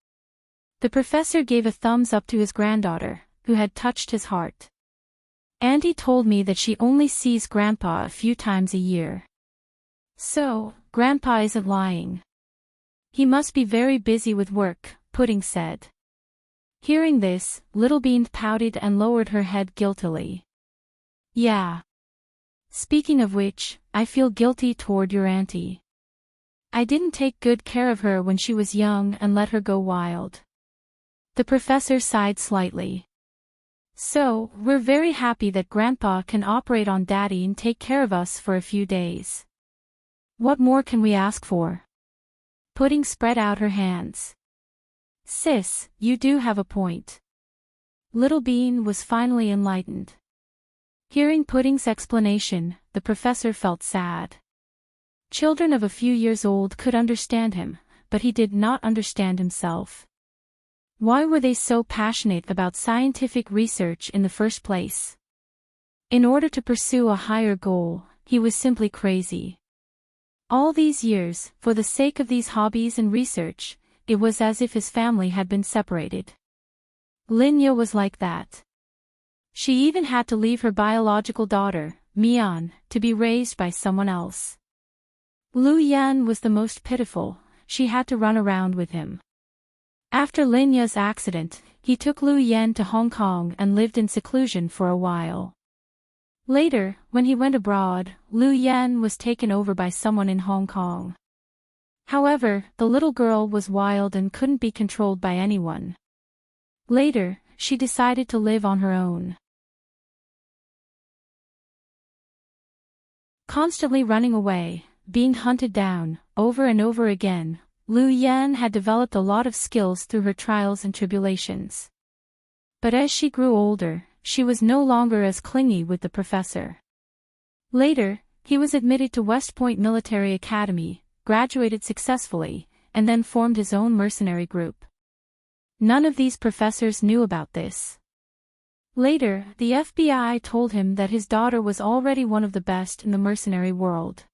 The professor gave a thumbs up to his granddaughter, who had touched his heart. Auntie told me that she only sees Grandpa a few times a year. So, Grandpa isn't lying. He must be very busy with work, Pudding said. Hearing this, Little Bean pouted and lowered her head guiltily. Yeah. Speaking of which, I feel guilty toward your auntie. I didn't take good care of her when she was young and let her go wild. The professor sighed slightly. So, we're very happy that Grandpa can operate on Daddy and take care of us for a few days. What more can we ask for? Pudding spread out her hands. Sis, you do have a point. Little Bean was finally enlightened. Hearing Pudding's explanation, the professor felt sad. Children of a few years old could understand him, but he did not understand himself. Why were they so passionate about scientific research in the first place? In order to pursue a higher goal, he was simply crazy. All these years, for the sake of these hobbies and research, it was as if his family had been separated. Linya was like that. She even had to leave her biological daughter, Mian, to be raised by someone else. Lu Yan was the most pitiful, she had to run around with him. After Linya's accident, he took Lu Yan to Hong Kong and lived in seclusion for a while. Later, when he went abroad, Lu Yan was taken over by someone in Hong Kong. However, the little girl was wild and couldn't be controlled by anyone. Later, she decided to live on her own. Constantly running away, being hunted down, over and over again, Lu Yan had developed a lot of skills through her trials and tribulations. But as she grew older, she was no longer as clingy with the professor. Later, He was admitted to West Point Military Academy, graduated successfully, and then formed his own mercenary group. None of these professors knew about this. Later, the FBI told him that his daughter was already one of the best in the mercenary world.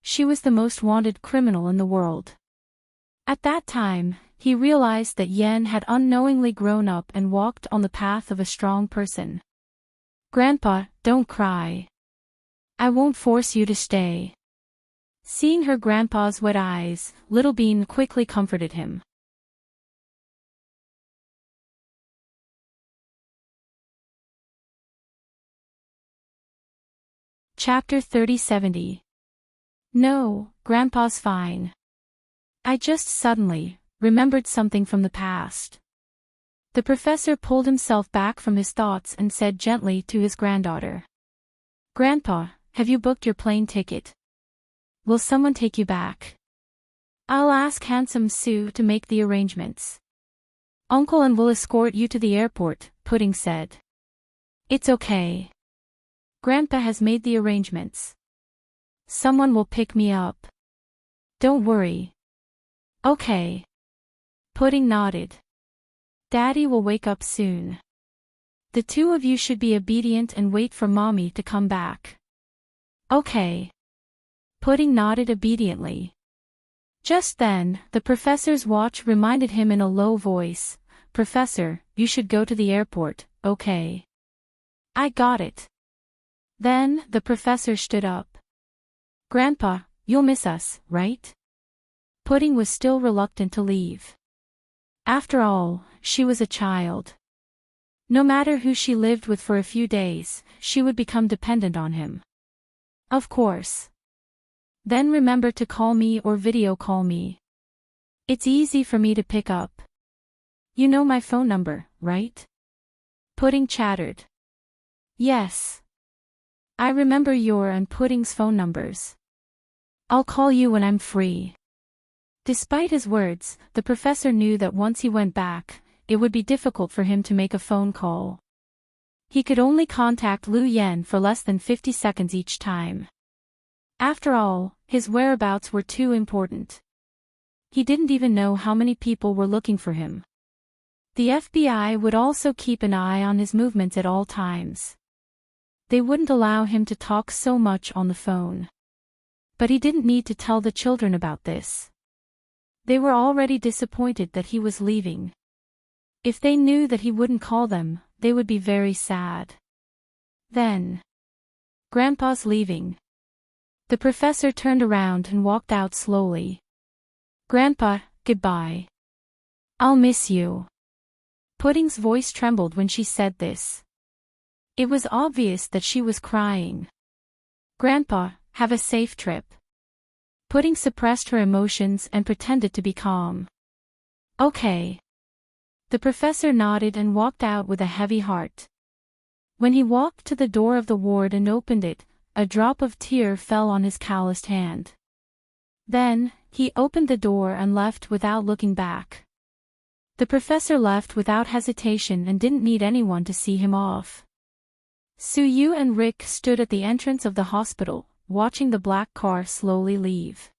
She was the most wanted criminal in the world. At that time, he realized that Yen had unknowingly grown up and walked on the path of a strong person. "Grandpa, don't cry. I won't force you to stay." Seeing her grandpa's wet eyes, Little Bean quickly comforted him. Chapter 30-70. No, Grandpa's fine. I just suddenly remembered something from the past. The professor pulled himself back from his thoughts and said gently to his granddaughter. "Grandpa, have you booked your plane ticket? Will someone take you back?" "I'll ask Handsome Sue to make the arrangements. Uncle and will escort you to the airport," Pudding said. "It's okay. Grandpa has made the arrangements. Someone will pick me up. Don't worry." "Okay." Pudding nodded. "Daddy will wake up soon. The two of you should be obedient and wait for Mommy to come back." "Okay." Pudding nodded obediently. Just then, the professor's watch reminded him in a low voice, "Professor, you should go to the airport, okay?" "I got it." Then, the professor stood up. "Grandpa, you'll miss us, right?" Pudding was still reluctant to leave. After all, she was a child. No matter who she lived with for a few days, she would become dependent on him. "Of course. Then remember to call me or video call me. It's easy for me to pick up. You know my phone number, right?" Pudding chattered. "Yes. I remember your and Pudding's phone numbers. I'll call you when I'm free." Despite his words, the professor knew that once he went back, it would be difficult for him to make a phone call. He could only contact Lu Yen for less than 50 seconds each time. After all, his whereabouts were too important. He didn't even know how many people were looking for him. The FBI would also keep an eye on his movements at all times. They wouldn't allow him to talk so much on the phone. But he didn't need to tell the children about this. They were already disappointed that he was leaving. If they knew that he wouldn't call them, they would be very sad. Then, "Grandpa's leaving." The professor turned around and walked out slowly. "Grandpa, goodbye. I'll miss you." Pudding's voice trembled when she said this. It was obvious that she was crying. "Grandpa, have a safe trip." Pudding suppressed her emotions and pretended to be calm. "Okay." The professor nodded and walked out with a heavy heart. When he walked to the door of the ward and opened it, a drop of tear fell on his calloused hand. Then, he opened the door and left without looking back. The professor left without hesitation and didn't need anyone to see him off. Suyu and Rick stood at the entrance of the hospital, watching the black car slowly leave.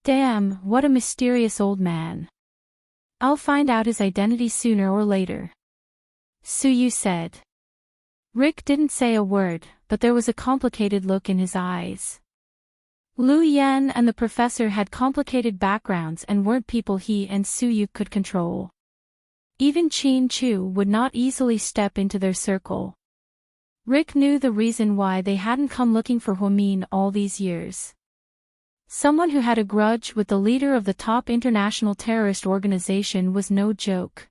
"Damn, what a mysterious old man. I'll find out his identity sooner or later," Suyu said. Rick didn't say a word, but there was a complicated look in his eyes. Lu Yan and the professor had complicated backgrounds and weren't people he and Suyu could control. Even Chin Chu would not easily step into their circle. Rick knew the reason why they hadn't come looking for Huamin all these years. Someone who had a grudge with the leader of the top international terrorist organization was no joke.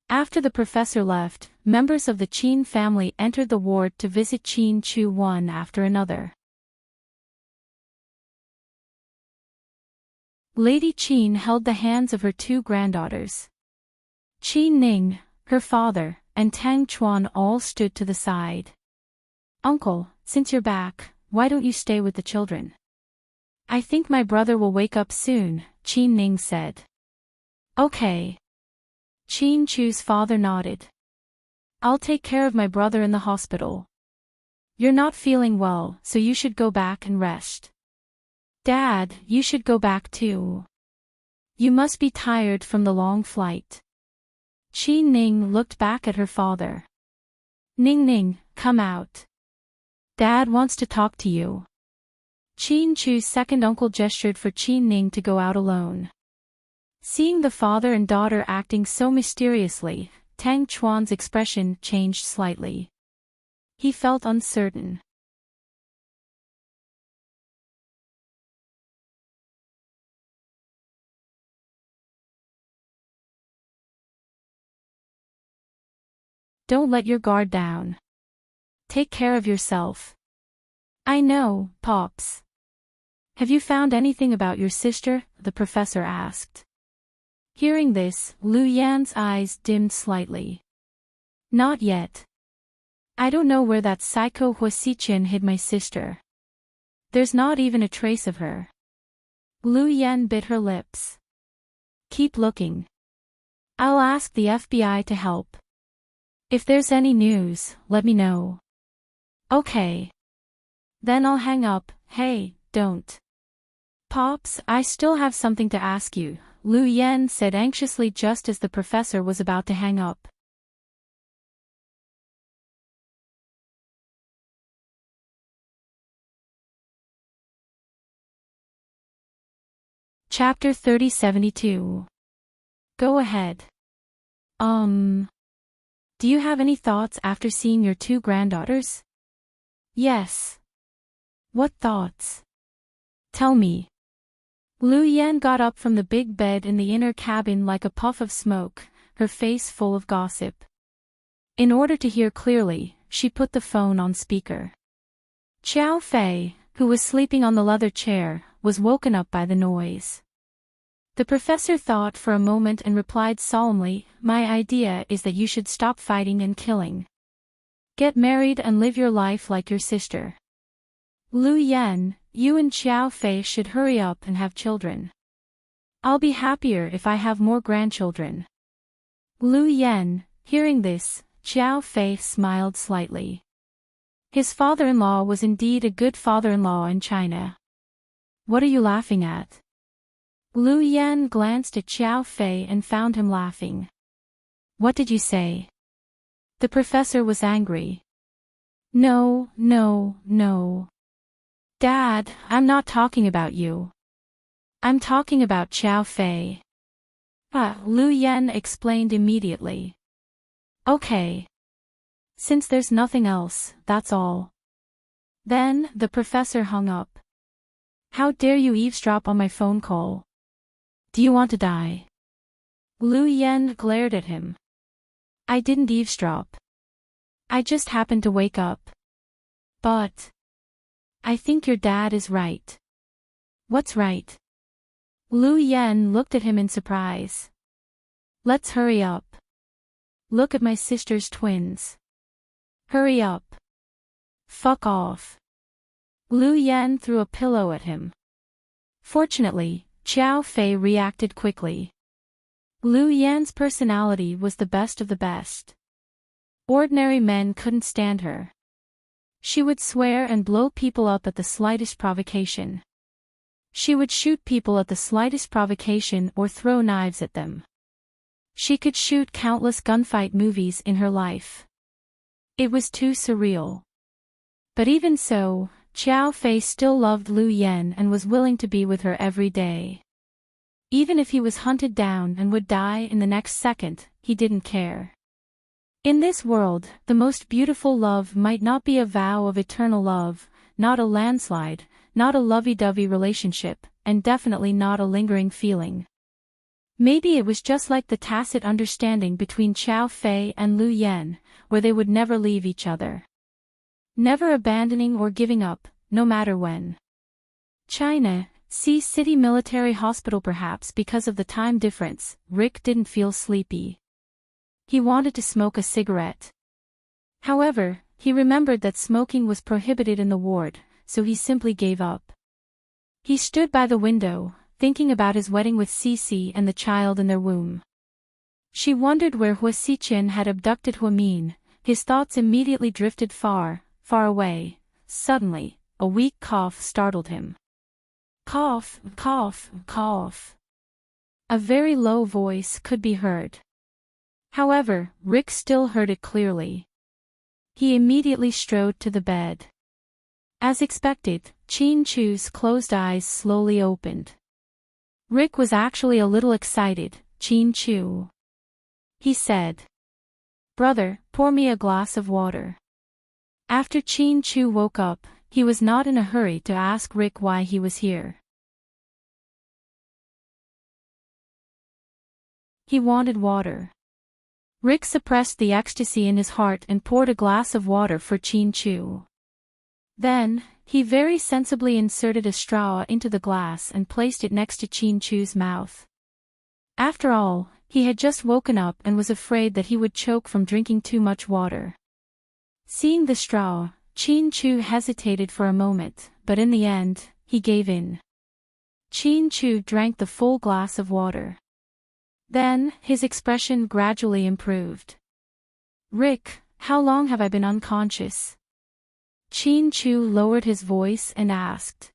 After the professor left, members of the Chin family entered the ward to visit Chin Chu one after another. Lady Chin held the hands of her two granddaughters. Qin Ning, her father, and Tang Chuan all stood to the side. "Uncle, since you're back, why don't you stay with the children?" "I think my brother will wake up soon," Qin Ning said. "Okay." Qin Chu's father nodded. "I'll take care of my brother in the hospital." You're not feeling well, so you should go back and rest. Dad, you should go back too. You must be tired from the long flight. Qi Ning looked back at her father. Ning Ning, come out. Dad wants to talk to you. Qin Chu's second uncle gestured for Qi Ning to go out alone. Seeing the father and daughter acting so mysteriously, Tang Chuan's expression changed slightly. He felt uncertain. Don't let your guard down. Take care of yourself. I know, Pops. Have you found anything about your sister? The professor asked. Hearing this, Lu Yan's eyes dimmed slightly. Not yet. I don't know where that psycho Huasiqian hid my sister. There's not even a trace of her. Lu Yan bit her lips. Keep looking. I'll ask the FBI to help. If there's any news, let me know. Okay. Then I'll hang up. Hey, don't. Pops, I still have something to ask you, Lu Yan said anxiously just as the professor was about to hang up. Chapter 3072. Go ahead. Do you have any thoughts after seeing your two granddaughters? Yes. What thoughts? Tell me. Lu Yan got up from the big bed in the inner cabin like a puff of smoke, her face full of gossip. In order to hear clearly, she put the phone on speaker. Xiao Fei, who was sleeping on the leather chair, was woken up by the noise. The professor thought for a moment and replied solemnly, My idea is that you should stop fighting and killing. Get married and live your life like your sister. Lu Yan, you and Xiao Fei should hurry up and have children. I'll be happier if I have more grandchildren. Lu Yan, hearing this, Xiao Fei smiled slightly. His father-in-law was indeed a good father-in-law in China. What are you laughing at? Lu Yan glanced at Xiao Fei and found him laughing. What did you say? The professor was angry. No. Dad, I'm not talking about you. I'm talking about Xiao Fei. Lu Yan explained immediately. Okay. Since there's nothing else, that's all. Then, the professor hung up. How dare you eavesdrop on my phone call? Do you want to die? Lu Yan glared at him. I didn't eavesdrop. I just happened to wake up. But I think your dad is right. What's right? Lu Yan looked at him in surprise. Let's hurry up. Look at my sister's twins. Hurry up. Fuck off. Lu Yan threw a pillow at him. Fortunately, Xiao Fei reacted quickly. Lu Yan's personality was the best of the best. Ordinary men couldn't stand her. She would swear and blow people up at the slightest provocation. She would shoot people at the slightest provocation or throw knives at them. She could shoot countless gunfight movies in her life. It was too surreal. But even so, Xiao Fei still loved Lu Yan and was willing to be with her every day. Even if he was hunted down and would die in the next second, he didn't care. In this world, the most beautiful love might not be a vow of eternal love, not a landslide, not a lovey-dovey relationship, and definitely not a lingering feeling. Maybe it was just like the tacit understanding between Xiao Fei and Lu Yan, where they would never leave each other. Never abandoning or giving up, no matter when. China, Sea City Military Hospital. Perhaps because of the time difference, Rick didn't feel sleepy. He wanted to smoke a cigarette. However, he remembered that smoking was prohibited in the ward, so he simply gave up. He stood by the window, thinking about his wedding with Cici and the child in their womb. She wondered where Huasiqian had abducted Huamin. His thoughts immediately drifted far, far away. Suddenly, a weak cough startled him. Cough, cough, cough. A very low voice could be heard. However, Rick still heard it clearly. He immediately strode to the bed. As expected, Chin-Chu's closed eyes slowly opened. Rick was actually a little excited. Chin-Chu, he said. Brother, pour me a glass of water. After Chin-Chu woke up, he was not in a hurry to ask Rick why he was here. He wanted water. Rick suppressed the ecstasy in his heart and poured a glass of water for Chin-Chu. Then, he very sensibly inserted a straw into the glass and placed it next to Chin-Chu's mouth. After all, he had just woken up and was afraid that he would choke from drinking too much water. Seeing the straw, Chin-Chu hesitated for a moment, but in the end, he gave in. Chin-Chu drank the full glass of water. Then, his expression gradually improved. Rick, how long have I been unconscious? Chin-Chu lowered his voice and asked.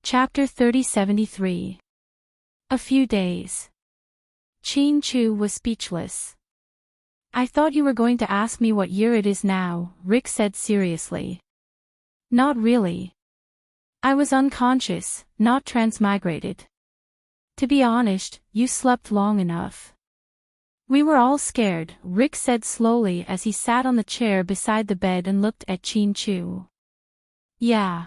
Chapter 3073. A few days. Chin-Chu was speechless. I thought you were going to ask me what year it is now, Rick said seriously. Not really. I was unconscious, not transmigrated. To be honest, you slept long enough. We were all scared, Rick said slowly as he sat on the chair beside the bed and looked at Chin-Chu. Yeah.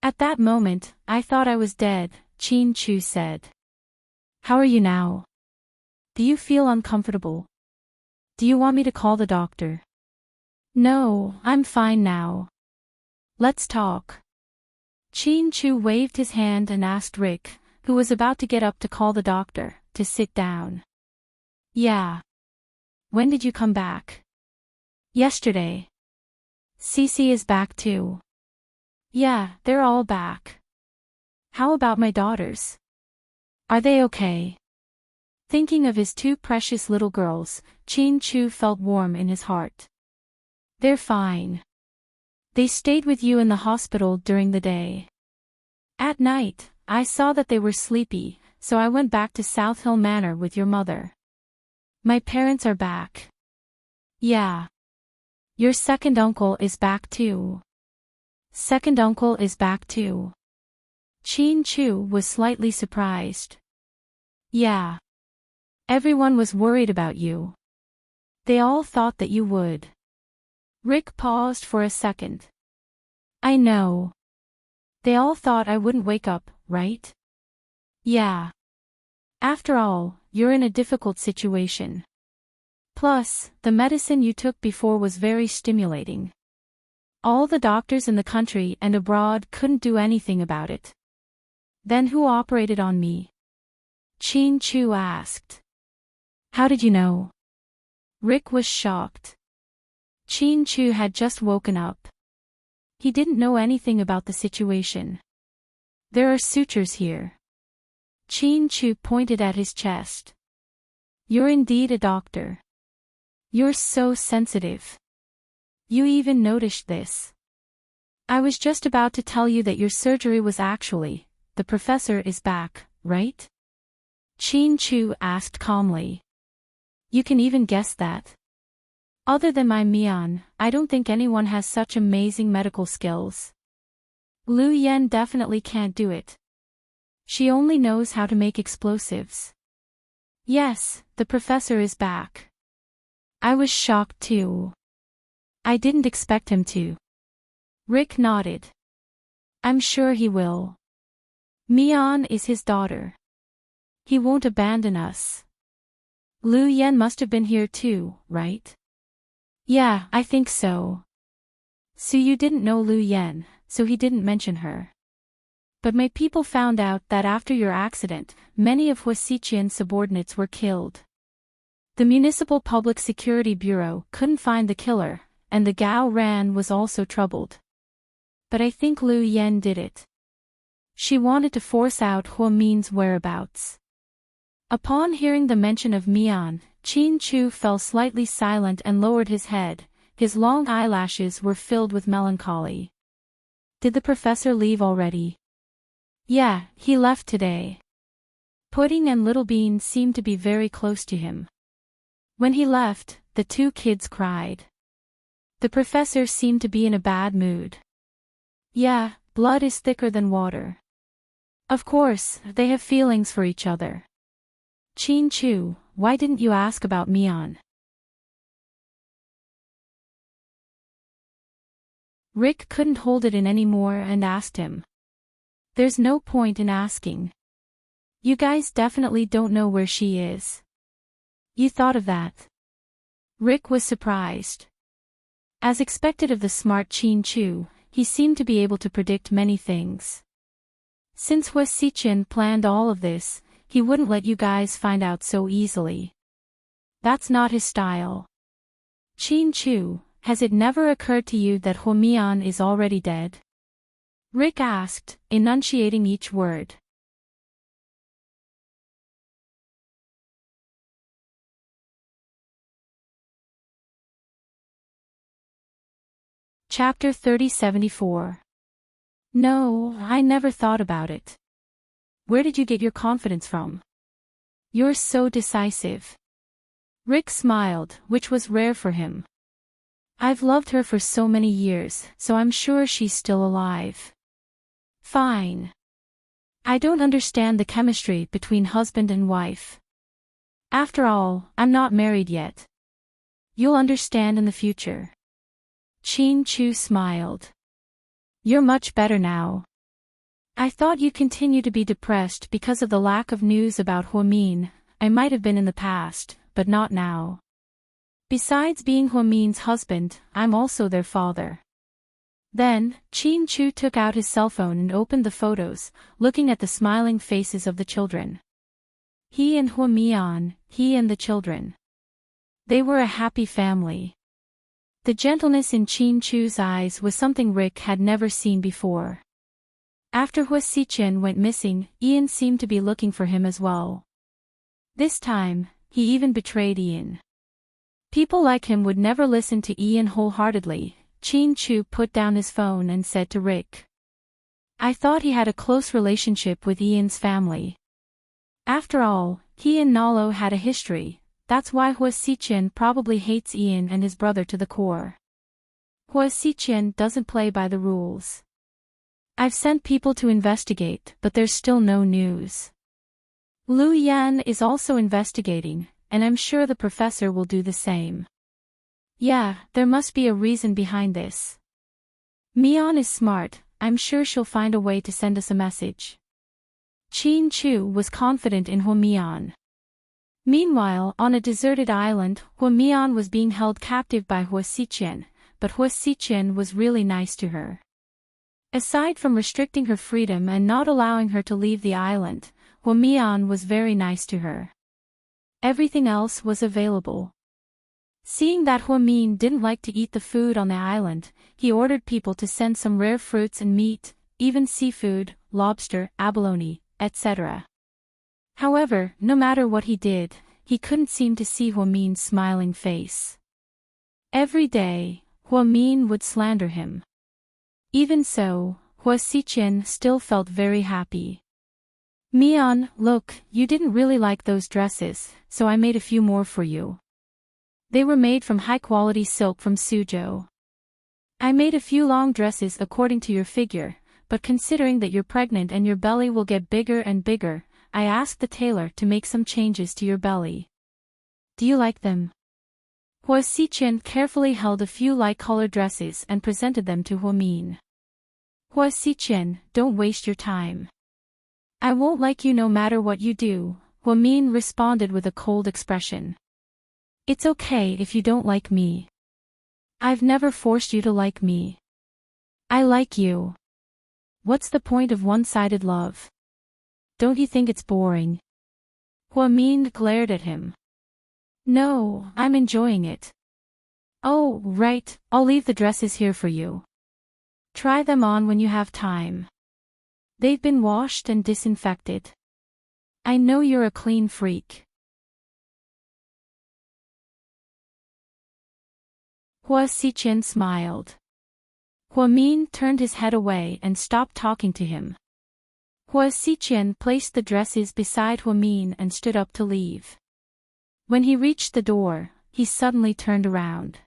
At that moment, I thought I was dead, Chin-Chu said. How are you now? Do you feel uncomfortable? Do you want me to call the doctor? No, I'm fine now. Let's talk. Chin-Chu waved his hand and asked Rick, who was about to get up to call the doctor, to sit down. Yeah. When did you come back? Yesterday. Cece is back too. Yeah, they're all back. How about my daughters? Are they okay? Thinking of his two precious little girls, Chin-Chu felt warm in his heart. They're fine. They stayed with you in the hospital during the day. At night, I saw that they were sleepy, so I went back to South Hill Manor with your mother. My parents are back. Yeah. Your second uncle is back too. Second uncle is back too. Chin-Chu was slightly surprised. Yeah. Everyone was worried about you. They all thought that you would. Rick paused for a second. I know. They all thought I wouldn't wake up, right? Yeah. After all, you're in a difficult situation. Plus, the medicine you took before was very stimulating. All the doctors in the country and abroad couldn't do anything about it. Then who operated on me? Chin-Chu asked. How did you know? Rick was shocked. Chin-Chu had just woken up. He didn't know anything about the situation. There are sutures here. Chin-Chu pointed at his chest. You're indeed a doctor. You're so sensitive. You even noticed this. I was just about to tell you that your surgery was actually, the professor is back, right? Chin-Chu asked calmly. You can even guess that. Other than my Mian, I don't think anyone has such amazing medical skills. Lu Yen definitely can't do it. She only knows how to make explosives. Yes, the professor is back. I was shocked too. I didn't expect him to. Rick nodded. I'm sure he will. Mian is his daughter. He won't abandon us. Lu Yen must have been here too, right? Yeah, I think so. So you didn't know Lu Yen, so he didn't mention her. But my people found out that after your accident, many of Huasiqian's subordinates were killed. The Municipal Public Security Bureau couldn't find the killer, and the Gao Ran was also troubled. But I think Lu Yen did it. She wanted to force out Hua Min's whereabouts. Upon hearing the mention of Mian, Chin Chu fell slightly silent and lowered his head. His long eyelashes were filled with melancholy. Did the professor leave already? Yeah, he left today. Pudding and Little Bean seemed to be very close to him. When he left, the two kids cried. The professor seemed to be in a bad mood. Yeah, blood is thicker than water. Of course, they have feelings for each other. Chin Chu, why didn't you ask about Mian? Rick couldn't hold it in anymore and asked him. There's no point in asking. You guys definitely don't know where she is. You thought of that? Rick was surprised. As expected of the smart Chin Chu, he seemed to be able to predict many things. Since Hua Xichen planned all of this, he wouldn't let you guys find out so easily. That's not his style. Chin Chu, has it never occurred to you that Hua Mian is already dead? Rick asked, enunciating each word. Chapter 3074. No, I never thought about it. Where did you get your confidence from? You're so decisive. Rick smiled, which was rare for him. I've loved her for so many years, so I'm sure she's still alive. Fine. I don't understand the chemistry between husband and wife. After all, I'm not married yet. You'll understand in the future. Chin Chu smiled. You're much better now. I thought you'd continue to be depressed because of the lack of news about Hua Min. I might have been in the past, but not now. Besides being Hua Min's husband, I'm also their father. Then, Chin Chu took out his cell phone and opened the photos, looking at the smiling faces of the children. He and Hua Mian, he and the children. They were a happy family. The gentleness in Chin Chu's eyes was something Rick had never seen before. After Hua Xichen went missing, Ian seemed to be looking for him as well. This time, he even betrayed Ian. People like him would never listen to Ian wholeheartedly. Chin Chu put down his phone and said to Rick. I thought he had a close relationship with Ian's family. After all, he and Nalo had a history. That's why Hua Xichen probably hates Ian and his brother to the core. Hua Xichen doesn't play by the rules. I've sent people to investigate, but there's still no news. Lu Yan is also investigating, and I'm sure the professor will do the same. Yeah, there must be a reason behind this. Mian is smart, I'm sure she'll find a way to send us a message. Chin Chu was confident in Hua Mian. Meanwhile, on a deserted island, Hua Mian was being held captive by Hua Xichen, but Hua Xichen was really nice to her. Aside from restricting her freedom and not allowing her to leave the island, Hua Mian was very nice to her. Everything else was available. Seeing that Hua Min didn't like to eat the food on the island, he ordered people to send some rare fruits and meat, even seafood, lobster, abalone, etc. However, no matter what he did, he couldn't seem to see Hua Min's smiling face. Every day, Hua Min would slander him. Even so, Hua Xichen still felt very happy. Mian, look, you didn't really like those dresses, so I made a few more for you. They were made from high-quality silk from Suzhou. I made a few long dresses according to your figure, but considering that you're pregnant and your belly will get bigger and bigger, I asked the tailor to make some changes to your belly. Do you like them? Hua Xichen carefully held a few light-colored dresses and presented them to Hua Min. Hua Xichen, don't waste your time. I won't like you no matter what you do, Hua Min responded with a cold expression. It's okay if you don't like me. I've never forced you to like me. I like you. What's the point of one-sided love? Don't you think it's boring? Hua Min glared at him. No, I'm enjoying it. Oh, right, I'll leave the dresses here for you. Try them on when you have time. They've been washed and disinfected. I know you're a clean freak. Hua Xiqian smiled. Hua Min turned his head away and stopped talking to him. Hua Xiqian placed the dresses beside Hua Min and stood up to leave. When he reached the door, he suddenly turned around.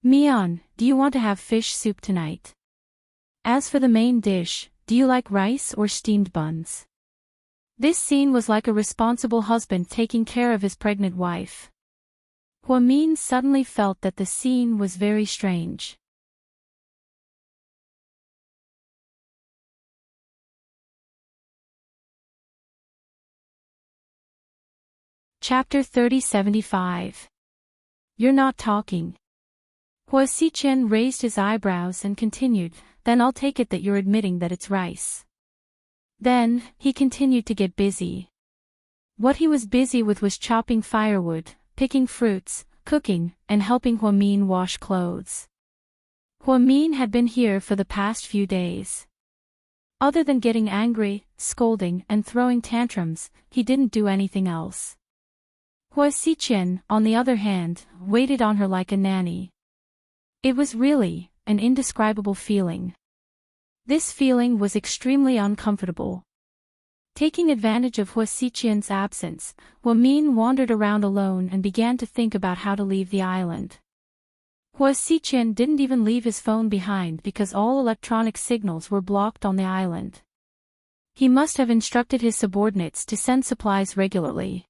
Mian, do you want to have fish soup tonight? As for the main dish, do you like rice or steamed buns? This scene was like a responsible husband taking care of his pregnant wife. Hua Min suddenly felt that the scene was very strange. Chapter 3075. You're not talking. Hua Xiqian raised his eyebrows and continued, then I'll take it that you're admitting that it's rice. Then, he continued to get busy. What he was busy with was chopping firewood, picking fruits, cooking, and helping Hua Min wash clothes. Hua Min had been here for the past few days. Other than getting angry, scolding, and throwing tantrums, he didn't do anything else. Hua Xiqian, on the other hand, waited on her like a nanny. It was really an indescribable feeling. This feeling was extremely uncomfortable. Taking advantage of Hua Xiqian's absence, Hua Min wandered around alone and began to think about how to leave the island. Hua Xiqian didn't even leave his phone behind because all electronic signals were blocked on the island. He must have instructed his subordinates to send supplies regularly.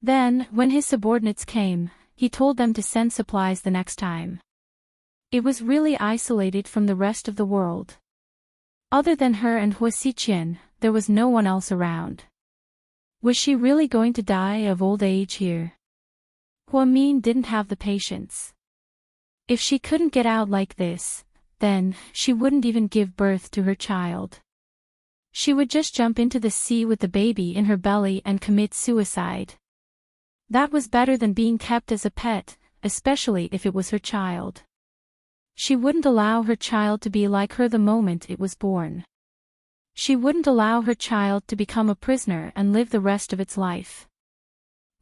Then, when his subordinates came, he told them to send supplies the next time. It was really isolated from the rest of the world. Other than her and Hua Xiqian, there was no one else around. Was she really going to die of old age here? Hua Min didn't have the patience. If she couldn't get out like this, then she wouldn't even give birth to her child. She would just jump into the sea with the baby in her belly and commit suicide. That was better than being kept as a pet, especially if it was her child. She wouldn't allow her child to be like her the moment it was born. She wouldn't allow her child to become a prisoner and live the rest of its life.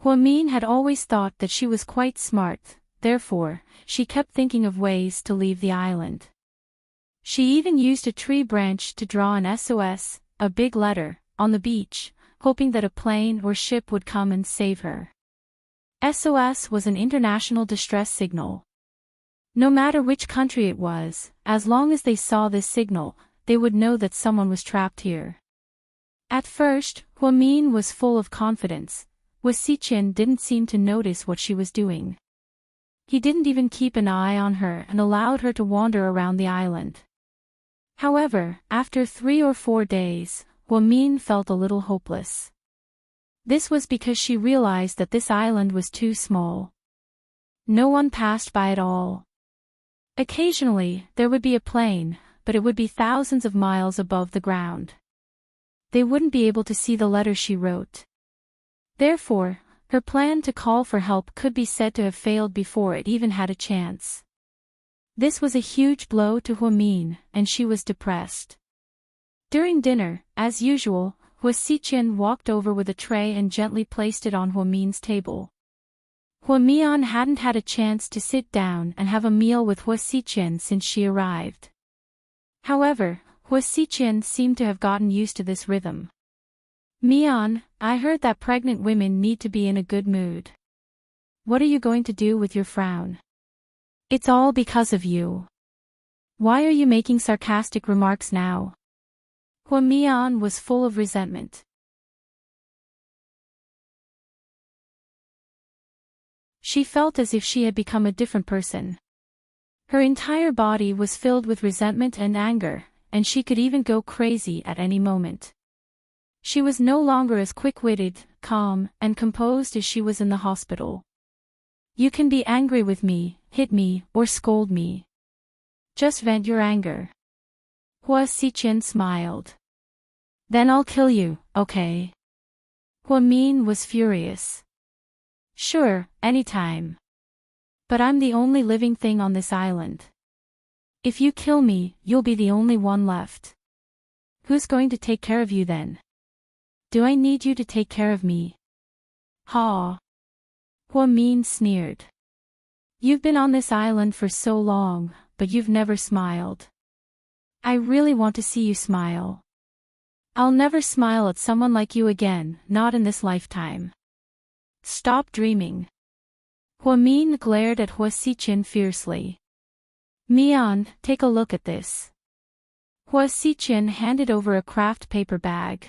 Hua Min had always thought that she was quite smart, therefore, she kept thinking of ways to leave the island. She even used a tree branch to draw an SOS, a big letter, on the beach, hoping that a plane or ship would come and save her. SOS was an international distress signal. No matter which country it was, as long as they saw this signal, they would know that someone was trapped here. At first, Hua Min was full of confidence. Hua Xiqian didn't seem to notice what she was doing. He didn't even keep an eye on her and allowed her to wander around the island. However, after 3 or 4 days, Hua Min felt a little hopeless. This was because she realized that this island was too small. No one passed by at all. Occasionally, there would be a plane, but it would be thousands of miles above the ground. They wouldn't be able to see the letter she wrote. Therefore, her plan to call for help could be said to have failed before it even had a chance. This was a huge blow to Hua Min, and she was depressed. During dinner, as usual, Hua Xiqian walked over with a tray and gently placed it on Hua Min's table. Hua Min hadn't had a chance to sit down and have a meal with Hua Xiqian since she arrived. However, Hua Xiqian seemed to have gotten used to this rhythm. Mian, I heard that pregnant women need to be in a good mood. What are you going to do with your frown? It's all because of you. Why are you making sarcastic remarks now? Hua Min was full of resentment. She felt as if she had become a different person. Her entire body was filled with resentment and anger, and she could even go crazy at any moment. She was no longer as quick-witted, calm, and composed as she was in the hospital. You can be angry with me, hit me, or scold me. Just vent your anger. Hua Xiqian smiled. Then I'll kill you, okay? Hua Min was furious. Sure, anytime. But I'm the only living thing on this island. If you kill me, you'll be the only one left. Who's going to take care of you then? Do I need you to take care of me? Ha! Huamin sneered. You've been on this island for so long, but you've never smiled. I really want to see you smile. I'll never smile at someone like you again, not in this lifetime. Stop dreaming. Huamin glared at Hua Xichin fiercely. Mian, take a look at this. Hua Xichin handed over a craft paper bag.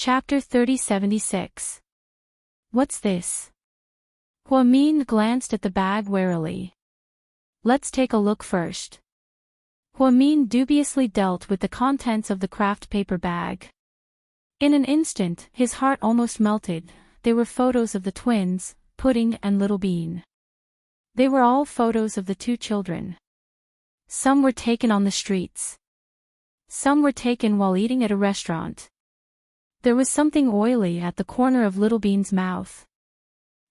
Chapter 3076. What's this? Huamin glanced at the bag warily. Let's take a look first. Huamin dubiously dealt with the contents of the craft paper bag. In an instant, his heart almost melted. They were photos of the twins, Pudding and Little Bean. They were all photos of the two children. Some were taken on the streets. Some were taken while eating at a restaurant. There was something oily at the corner of Little Bean's mouth.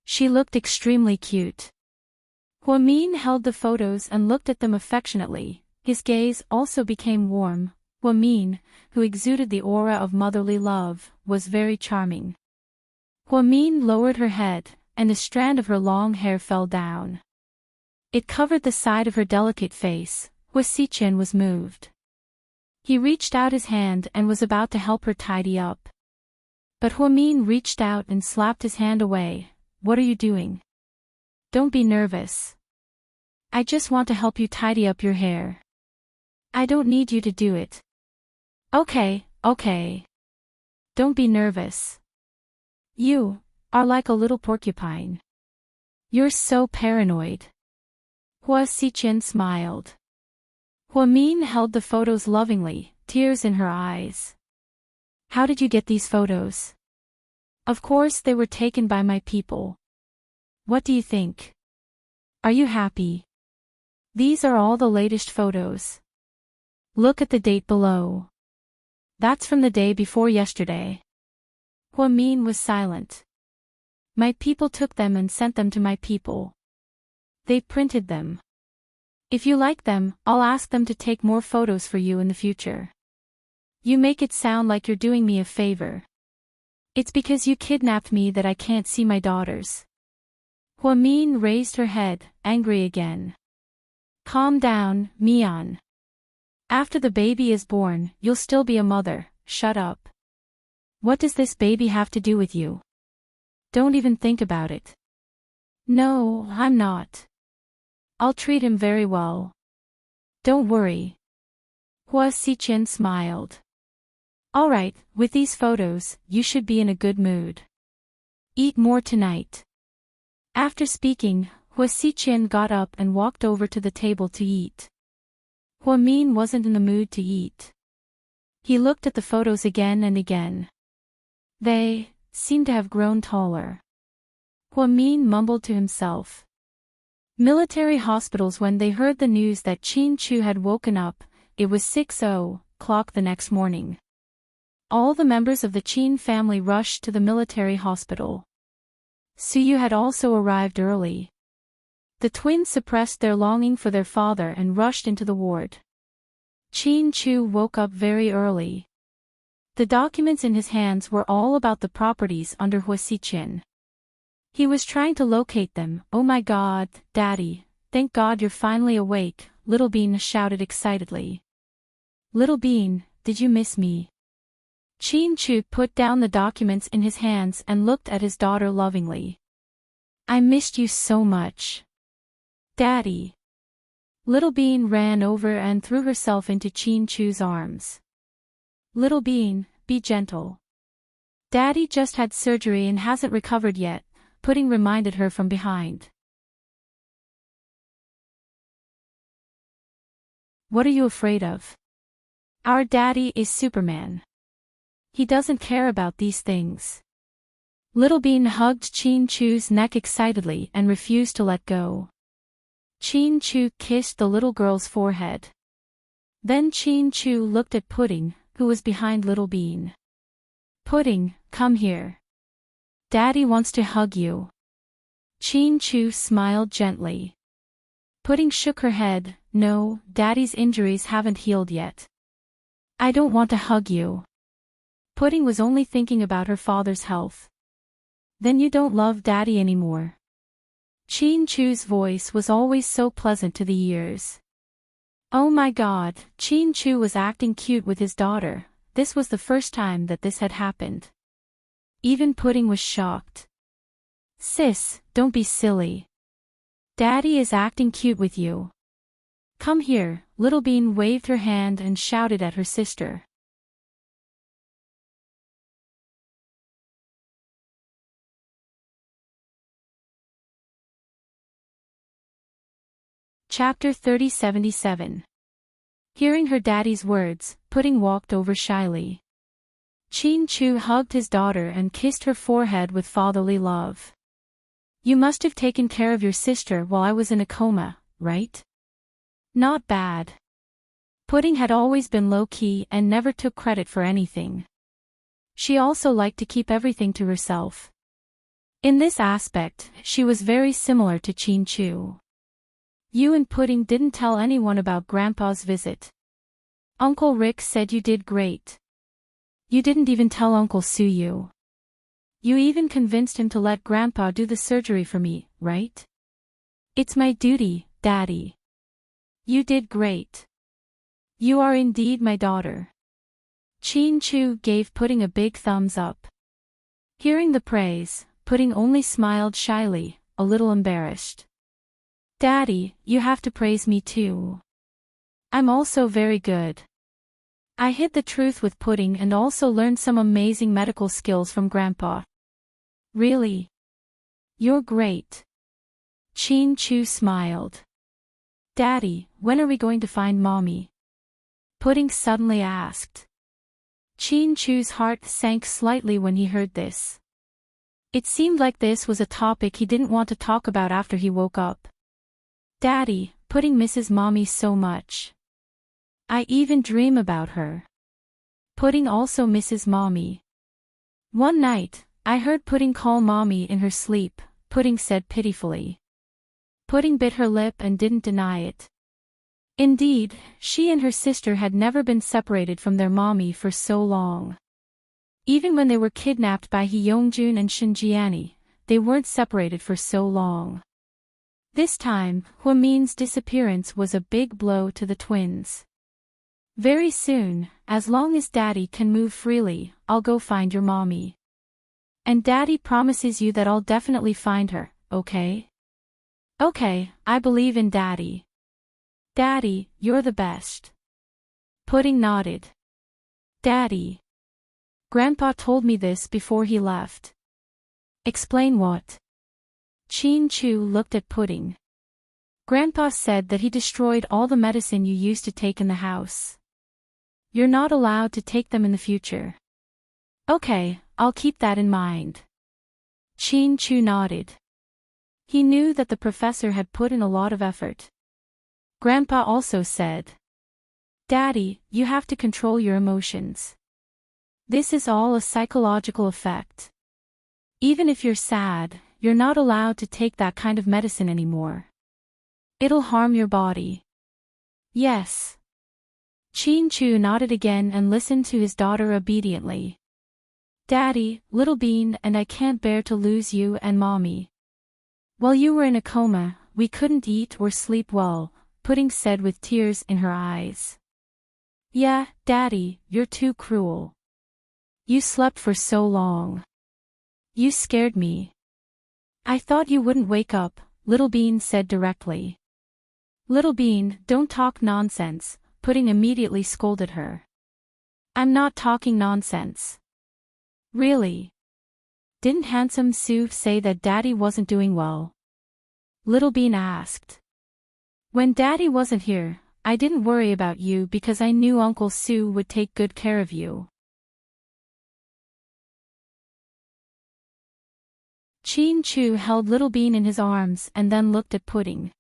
She looked extremely cute. Huamin held the photos and looked at them affectionately. His gaze also became warm. Huamin, who exuded the aura of motherly love, was very charming. Huamin lowered her head, and a strand of her long hair fell down. It covered the side of her delicate face. Hua Xichin was moved. He reached out his hand and was about to help her tidy up. But Huamin reached out and slapped his hand away. What are you doing? Don't be nervous. I just want to help you tidy up your hair. I don't need you to do it. Okay. Don't be nervous. You are like a little porcupine. You're so paranoid. Hua Xichin smiled. Huamin held the photos lovingly, tears in her eyes. How did you get these photos? Of course they were taken by my people. What do you think? Are you happy? These are all the latest photos. Look at the date below. That's from the day before yesterday. Huamin was silent. My people took them and sent them to my people. They printed them. If you like them, I'll ask them to take more photos for you in the future. You make it sound like you're doing me a favor. It's because you kidnapped me that I can't see my daughters. Huamin raised her head, angry again. Calm down, Mian. After the baby is born, you'll still be a mother. Shut up. What does this baby have to do with you? Don't even think about it. No, I'm not. I'll treat him very well. Don't worry. Hua Xichin smiled. Alright, with these photos, you should be in a good mood. Eat more tonight. After speaking, Hua Xichin got up and walked over to the table to eat. Huamin wasn't in the mood to eat. He looked at the photos again and again. They seemed to have grown taller. Huamin mumbled to himself. Military hospitals. When they heard the news that Qin Chu had woken up, it was 6:00 the next morning. All the members of the Qin family rushed to the military hospital. Suyu had also arrived early. The twins suppressed their longing for their father and rushed into the ward. Qin Chu woke up very early. The documents in his hands were all about the properties under Hua Xichin. He was trying to locate them. Oh my God, Daddy, thank God you're finally awake, Little Bean shouted excitedly. Little Bean, did you miss me? Qin Chu put down the documents in his hands and looked at his daughter lovingly. I missed you so much. Daddy. Little Bean ran over and threw herself into Qin Chu's arms. Little Bean, be gentle. Daddy just had surgery and hasn't recovered yet, Pudding reminded her from behind. What are you afraid of? Our daddy is Superman. He doesn't care about these things. Little Bean hugged Qin Chu's neck excitedly and refused to let go. Qin Chu kissed the little girl's forehead. Then Qin Chu looked at Pudding, who was behind Little Bean. Pudding, come here. Daddy wants to hug you. Qin Chu smiled gently. Pudding shook her head. No, Daddy's injuries haven't healed yet. I don't want to hug you. Pudding was only thinking about her father's health. Then you don't love Daddy anymore. Chin-Chu's voice was always so pleasant to the ears. Oh my God, Chin-Chu was acting cute with his daughter. This was the first time that this had happened. Even Pudding was shocked. Sis, don't be silly. Daddy is acting cute with you. Come here. Little Bean waved her hand and shouted at her sister. Chapter 3077. Hearing her daddy's words, Pudding walked over shyly. Chin-Chu hugged his daughter and kissed her forehead with fatherly love. You must have taken care of your sister while I was in a coma, right? Not bad. Pudding had always been low-key and never took credit for anything. She also liked to keep everything to herself. In this aspect, she was very similar to Chin-Chu. You and Pudding didn't tell anyone about Grandpa's visit. Uncle Rick said you did great. You didn't even tell Uncle Suyu. You even convinced him to let Grandpa do the surgery for me, right? It's my duty, Daddy. You did great. You are indeed my daughter. Chin-Chu gave Pudding a big thumbs up. Hearing the praise, Pudding only smiled shyly, a little embarrassed. Daddy, you have to praise me too. I'm also very good. I hid the truth with Pudding and also learned some amazing medical skills from Grandpa. Really? You're great. Chin-Chu smiled. Daddy, when are we going to find Mommy? Pudding suddenly asked. Chin-Chu's heart sank slightly when he heard this. It seemed like this was a topic he didn't want to talk about after he woke up. Daddy, Pudding misses Mommy so much. I even dream about her. Pudding also misses Mommy. One night, I heard Pudding call Mommy in her sleep, Pudding said pitifully. Pudding bit her lip and didn't deny it. Indeed, she and her sister had never been separated from their mommy for so long. Even when they were kidnapped by Hyungjun and Shinjiani, they weren't separated for so long. This time, Hwamin's disappearance was a big blow to the twins. Very soon, as long as Daddy can move freely, I'll go find your mommy. And Daddy promises you that I'll definitely find her, okay? Okay, I believe in Daddy. Daddy, you're the best. Pudding nodded. Daddy. Grandpa told me this before he left. Explain what? Chin-Chu looked at Pudding. Grandpa said that he destroyed all the medicine you used to take in the house. You're not allowed to take them in the future. Okay, I'll keep that in mind. Chin-Chu nodded. He knew that the professor had put in a lot of effort. Grandpa also said, Daddy, you have to control your emotions. This is all a psychological effect. Even if you're sad, you're not allowed to take that kind of medicine anymore. It'll harm your body. Yes. Chin-Chu nodded again and listened to his daughter obediently. Daddy, Little Bean and I can't bear to lose you and Mommy. While you were in a coma, we couldn't eat or sleep well, Pudding said with tears in her eyes. Yeah, Daddy, you're too cruel. You slept for so long. You scared me. I thought you wouldn't wake up, Little Bean said directly. Little Bean, don't talk nonsense, Pudding immediately scolded her. I'm not talking nonsense. Really? Didn't Handsome Sue say that Daddy wasn't doing well? Little Bean asked. When Daddy wasn't here, I didn't worry about you because I knew Uncle Sue would take good care of you. Chin-Chu held Little Bean in his arms and then looked at Pudding.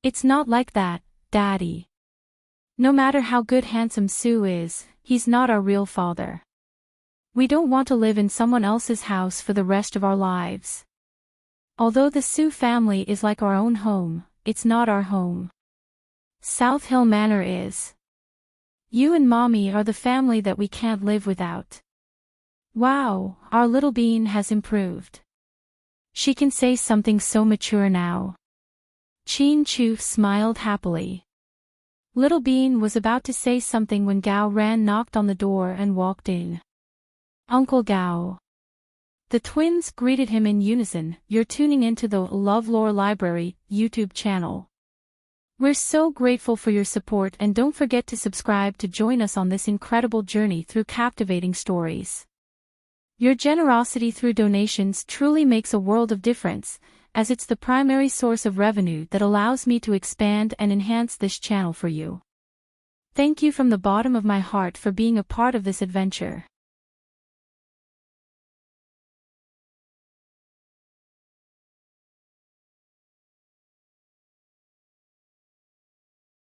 It's not like that, Daddy. No matter how good Handsome Sue is, he's not our real father. We don't want to live in someone else's house for the rest of our lives. Although the Sue family is like our own home, it's not our home. South Hill Manor is. You and Mommy are the family that we can't live without. Wow, our little bean has improved. She can say something so mature now. Chin Chu smiled happily. Little Bean was about to say something when Gao Ran knocked on the door and walked in. Uncle Gao. The twins greeted him in unison. You're tuning into the LoveLore Library YouTube channel. We're so grateful for your support, and don't forget to subscribe to join us on this incredible journey through captivating stories. Your generosity through donations truly makes a world of difference, as it's the primary source of revenue that allows me to expand and enhance this channel for you. Thank you from the bottom of my heart for being a part of this adventure.